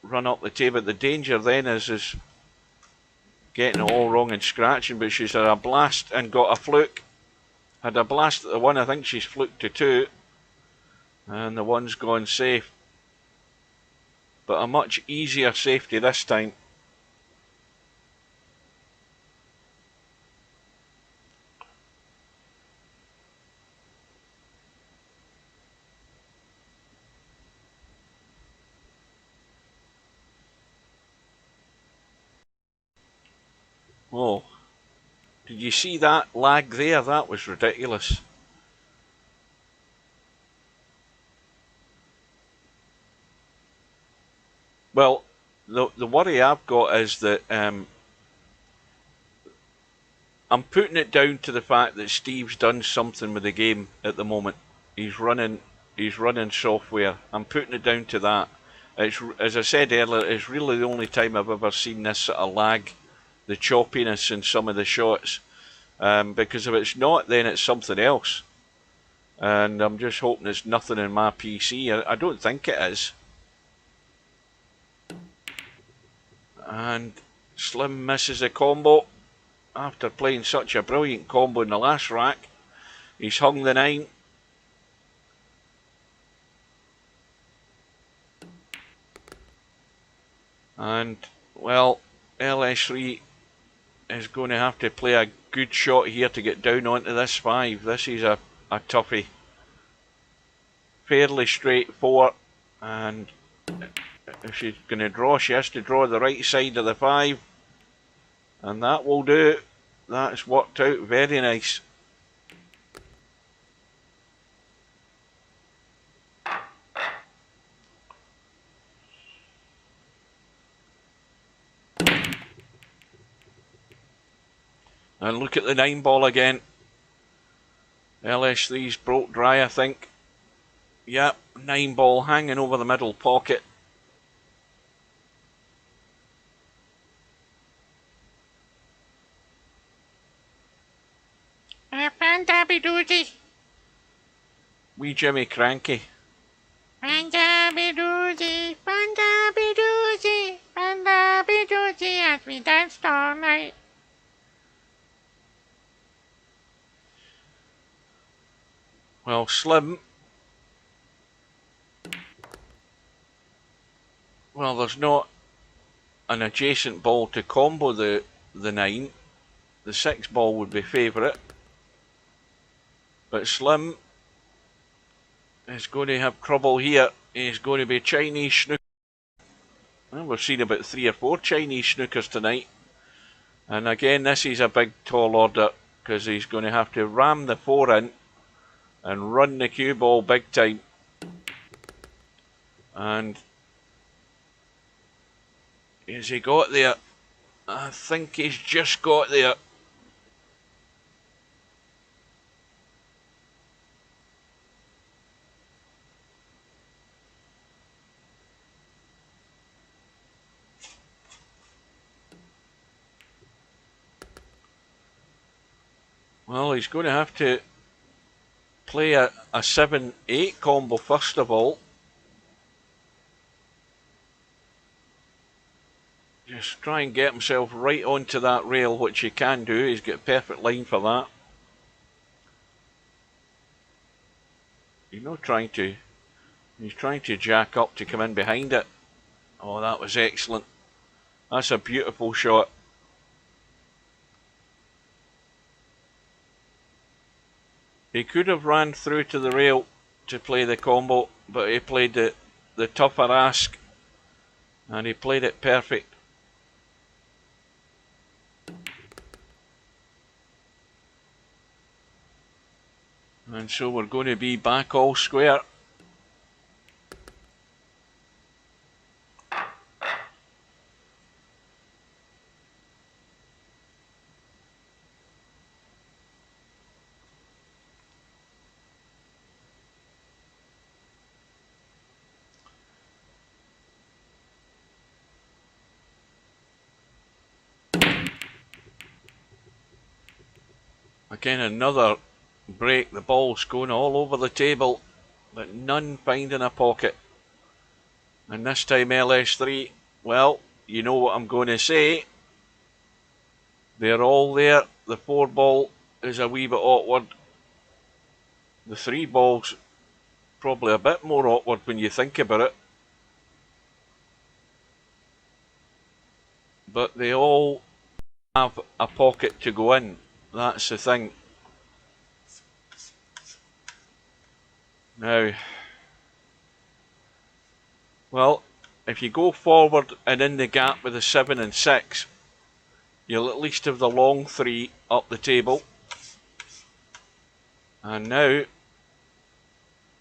run up the table. The danger then is getting it all wrong and scratching, but she's had a blast and got a fluke. Had a blast at the 1, I think she's fluked to 2, and the 1's gone safe. But a much easier safety this time. Oh, did you see that lag there? That was ridiculous. Well, the worry I've got is that I'm putting it down to the fact that Steve's done something with the game at the moment. He's running software. I'm putting it down to that. It's, as I said earlier, it's really the only time I've ever seen this sort of lag, the choppiness in some of the shots. Because if it's not, then it's something else. and I'm just hoping it's nothing in my PC. I don't think it is. And Slim misses a combo after playing such a brilliant combo in the last rack. He's hung the 9. And, well, LS3 is going to have to play a good shot here to get down onto this 5. This is a toughie. Fairly straightforward, and if she's going to draw, she has to draw the right side of the 5, and that will do. That's worked out very nice. And look at the 9 ball again. LS3's broke dry, I think. Yep, 9 ball hanging over the middle pocket. Fantabidoozy. Wee Jimmy cranky. Fantabidoozy, fantabidoozy, fantabidoozy, as we danced all night. Well, Slim. Well, there's not an adjacent ball to combo the 9. The 6 ball would be favourite. But Slim is going to have trouble here. He's going to be Chinese snooker. Well, we've seen about 3 or 4 Chinese snookers tonight. And again, this is a big tall order because he's going to have to ram the 4 in and run the cue ball big time. And has he got there? I think he's just got there. Well, he's going to have to play a 7-8 combo first of all. Just try and get himself right onto that rail, which he can do. He's got a perfect line for that. He's trying to jack up to come in behind it. Oh, that was excellent. That's a beautiful shot. He could have ran through to the rail to play the combo, but he played the tougher ask, and he played it perfect. And so we're going to be back all square. Again, another break. The ball's going all over the table, but none finding a pocket. And this time LS3, well, you know what I'm going to say. They're all there. The 4 ball is a wee bit awkward. The 3 ball's probably a bit more awkward when you think about it. But they all have a pocket to go in. That's the thing. Now, well, if you go forward and in the gap with the 7 and 6, you'll at least have the long 3 up the table. And now,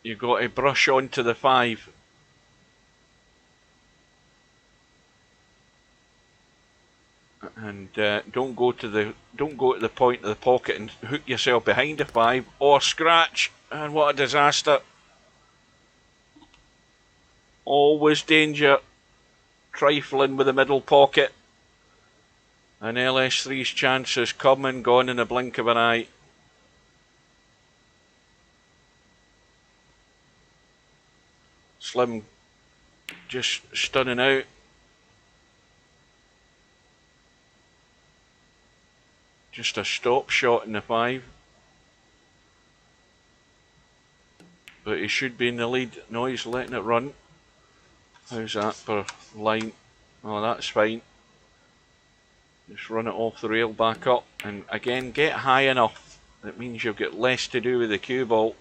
you've got to brush onto the 5. And don't go to the point of the pocket and hook yourself behind the 5 or scratch. And what a disaster! Always danger trifling with the middle pocket. And LS3's chance has come and gone in a blink of an eye. Slim just stunning out. Just a stop shot in the 5. But he should be in the lead. No, he's letting it run. How's that for line? Oh, that's fine. Just run it off the rail back up. And again, get high enough. It means you've got less to do with the cue ball.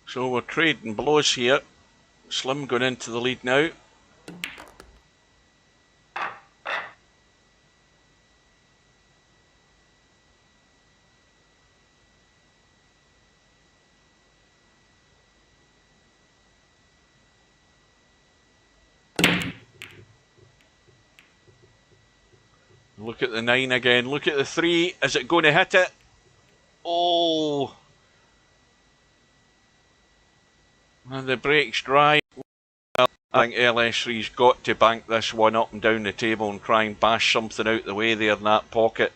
So we're trading blows here. Slim going into the lead now. Look at the 9 again. Look at the 3. Is it going to hit it? Oh! And the brake's dry. Well, I think LS3's got to bank this one up and down the table and try and bash something out the way there in that pocket.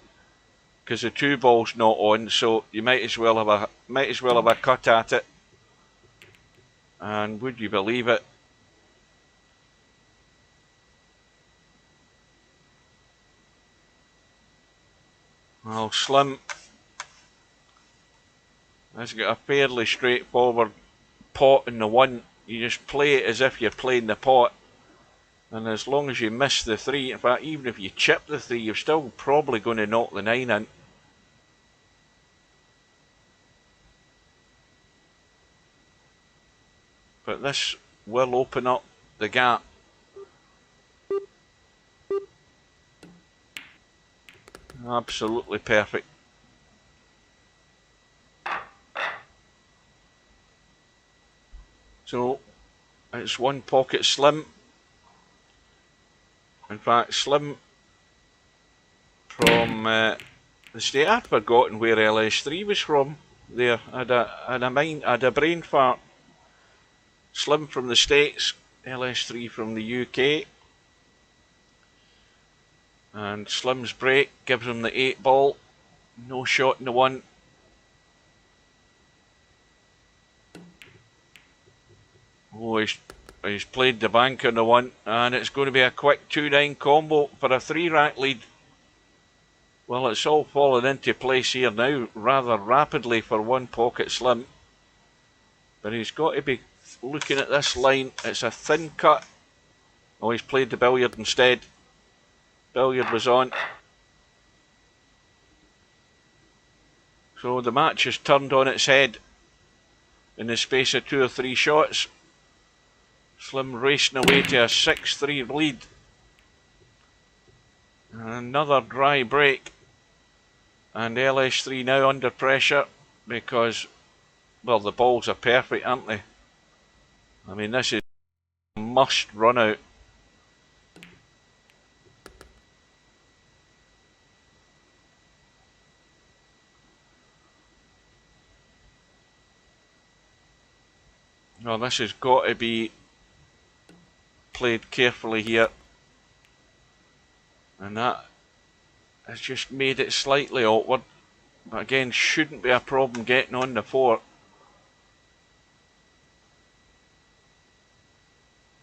Because the 2 ball's not on, so you might as well have a cut at it. And would you believe it? Well, Slim has got a fairly straightforward pot in the 1. You just play it as if you're playing the pot. And as long as you miss the 3, in fact, even if you chip the 3, you're still probably going to knock the 9 in. But this will open up the gap. Absolutely perfect. So it's 1 pocket Slim. In fact, Slim from the state. I'd forgotten where LS3 was from there. I had a brain fart. Slim from the States, LS3 from the UK. And Slim's break gives him the 8 ball. No shot in the 1. Oh, he's played the bank on the 1, and it's going to be a quick 2-9 combo for a 3-rack lead. Well, it's all fallen into place here now rather rapidly for 1 pocket Slim. But he's got to be looking at this line. It's a thin cut. Oh, he's played the billiard instead. Billiard was on. So the match has turned on its head in the space of 2 or 3 shots. Slim racing away to a 6-3 lead. Another dry break. And LS3 now under pressure because, well, the balls are perfect, aren't they? I mean, this is a must run out. Well, this has got to be played carefully here. And that has just made it slightly awkward. But again, shouldn't be a problem getting on the 4.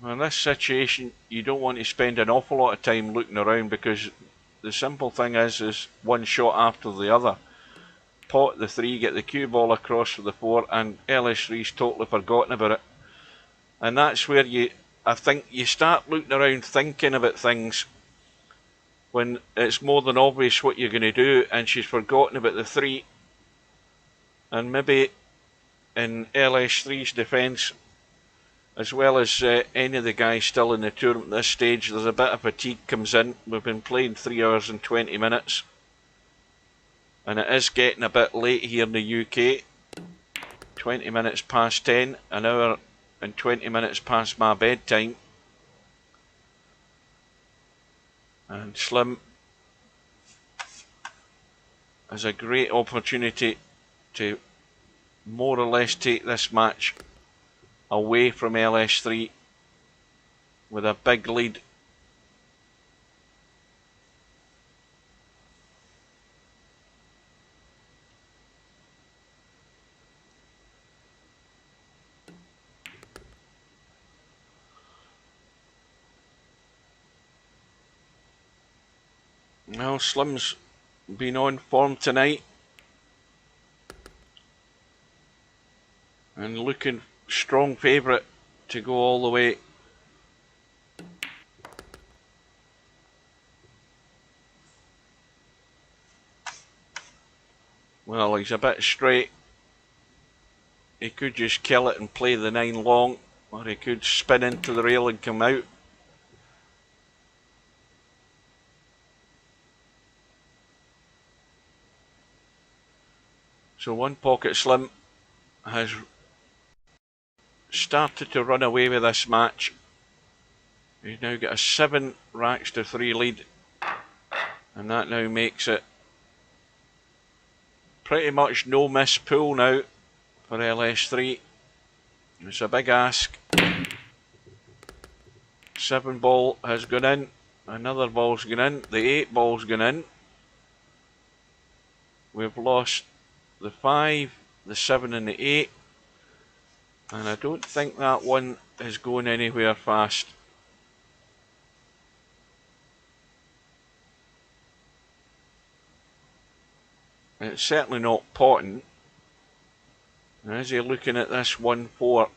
Well, in this situation, you don't want to spend an awful lot of time looking around because the simple thing is 1 shot after the other. Pot the 3, get the cue ball across for the 4, and LS3's totally forgotten about it. And that's where I think you start looking around thinking about things when it's more than obvious what you're going to do, and she's forgotten about the 3. And maybe in LS3's defence, as well as any of the guys still in the tournament at this stage, there's a bit of fatigue comes in. We've been playing 3 hours and 20 minutes. And it is getting a bit late here in the UK. 20 minutes past 10, an hour and 20 minutes past my bedtime. And Slim has a great opportunity to more or less take this match away from LS3 with a big lead. Well, Slim's been on form tonight and looking strong favourite to go all the way. Well, he's a bit straight. He could just kill it and play the 9 long, or he could spin into the rail and come out. So One Pocket Slim has started to run away with this match. He's now got a 7 racks to 3 lead, and that now makes it pretty much no miss pool now for LS3. It's a big ask. 7 ball has gone in, another ball's gone in, the 8 ball's gone in. We've lost the 5, the 7 and the 8, and I don't think that one is going anywhere fast. It's certainly not potting. And as you're looking at this 1-4,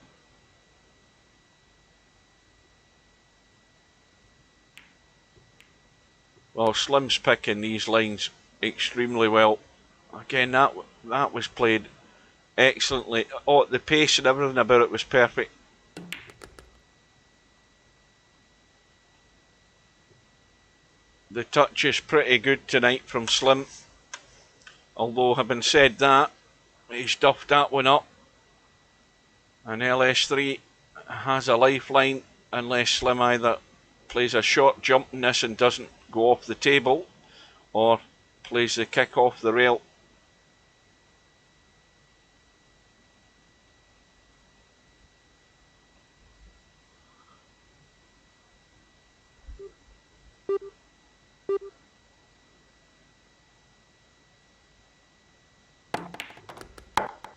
well, Slim's picking these lines extremely well. Again, that was played excellently. Oh, the pace and everything about it was perfect. The touch is pretty good tonight from Slim. Although, having said that, he's duffed that one up. And LS3 has a lifeline unless Slim either plays a short jump in this and doesn't go off the table, or plays the kick off the rail.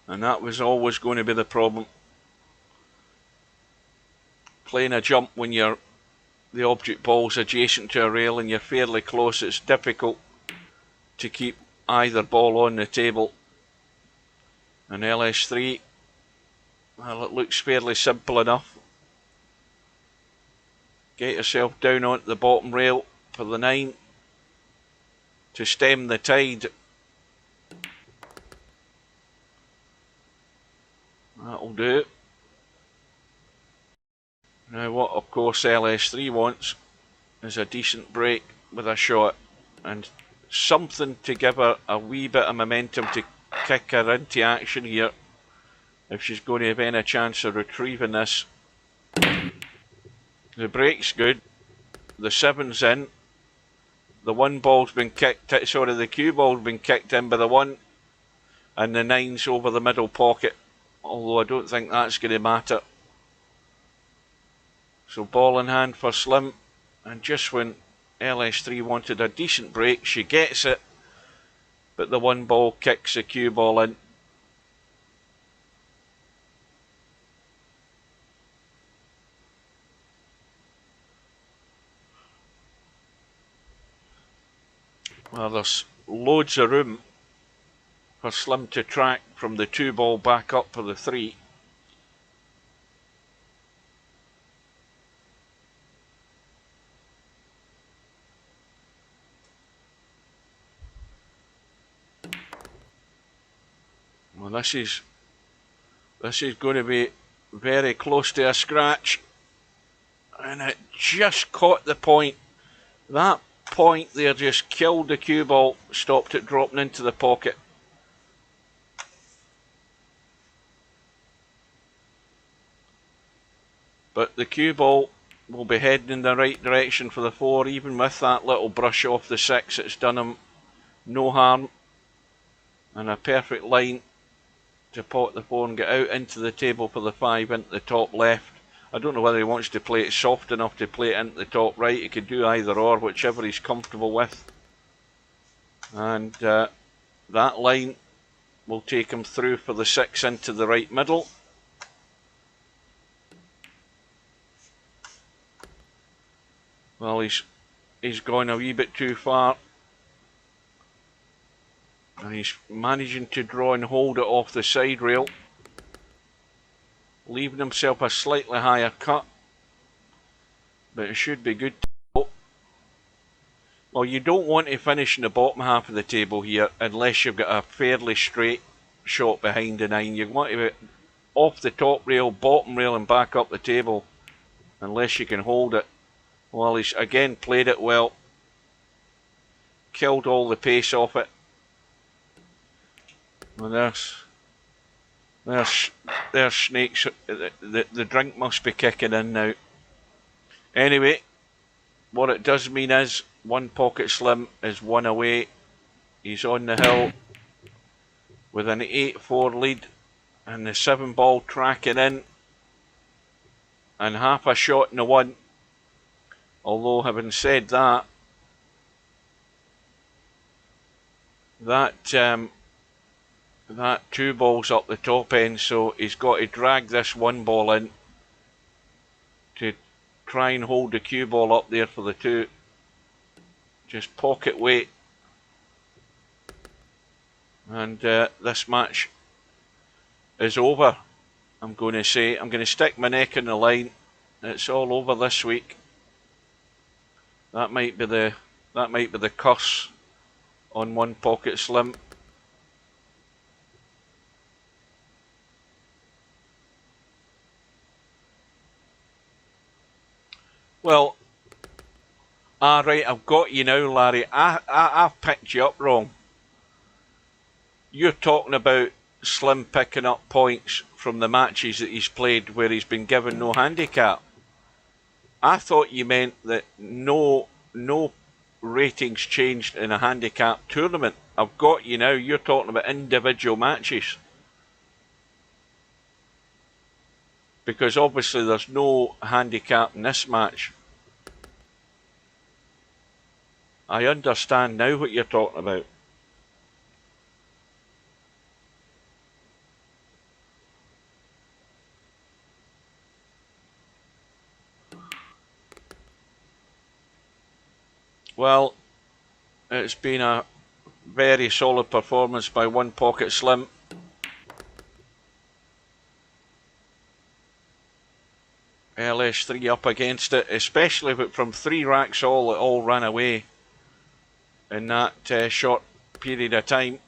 And that was always going to be the problem. Playing a jump when the object ball's adjacent to a rail and you're fairly close, it's difficult to keep either ball on the table. And LS3, well, it looks fairly simple enough. Get yourself down onto the bottom rail for the 9 to stem the tide. That'll do. Now what of course LS3 wants is a decent break with a shot and something to give her a wee bit of momentum to kick her into action here if she's going to have any chance of retrieving this. The break's good, the 7's in, the 1 ball's been kicked, sorry, the cue ball's been kicked in by the 1, and the 9's over the middle pocket, although I don't think that's going to matter. So ball in hand for Slim, and just when LS3 wanted a decent break, she gets it, but the 1 ball kicks the cue ball in. Well, there's loads of room for Slim to track from the 2 ball back up for the 3. Well, this is going to be very close to a scratch, and it just caught the point. That point there just killed the cue ball, stopped it dropping into the pocket. But the cue ball will be heading in the right direction for the 4, even with that little brush off the 6. It's done him no harm. and a perfect line to pot the 4 and get out into the table for the 5 into the top left. I don't know whether he wants to play it soft enough to play it into the top right. He could do either or, whichever he's comfortable with. And that line will take him through for the 6 into the right middle. Well, he's gone a wee bit too far. And he's managing to draw and hold it off the side rail, leaving himself a slightly higher cut, but it should be good. Well, you don't want to finish in the bottom half of the table here unless you've got a fairly straight shot behind the 9. You want to be off the top rail, bottom rail and back up the table unless you can hold it. Well, he's again played it well, killed all the pace off it. Well, there's Snakes. The drink must be kicking in now. Anyway, what it does mean is 1 Pocket Slim is 1 away. He's on the hill with an 8-4 lead, and the 7 ball tracking in, and half a shot in the 1. Although, having said that, that 2 balls up the top end, so he's got to drag this 1 ball in to try and hold the cue ball up there for the 2. Just pocket weight, and this match is over. I'm going to say, I'm going to stick my neck in the line. It's all over this week. That might be the curse on 1 Pocket Slim. Well, right, I've got you now, Larry. I've picked you up wrong. You're talking about Slim picking up points from the matches that he's played where he's been given no handicap. I thought you meant that no ratings changed in a handicap tournament. I've got you now. You're talking about individual matches. Because obviously there's no handicap in this match. I understand now what you're talking about. Well, it's been a very solid performance by 1 Pocket Slim. LS3 up against it, especially from 3 racks it all ran away in that short period of time.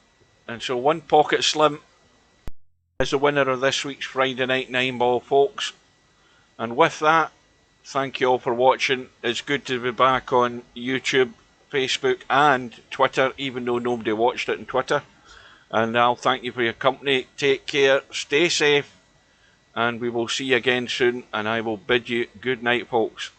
And so 1 Pocket Slim is the winner of this week's Friday Night 9-ball, folks. And with that, thank you all for watching. It's good to be back on YouTube, Facebook and Twitter, even though nobody watched it on Twitter. And I'll thank you for your company. Take care, stay safe, and we will see you again soon. And I will bid you good night, folks.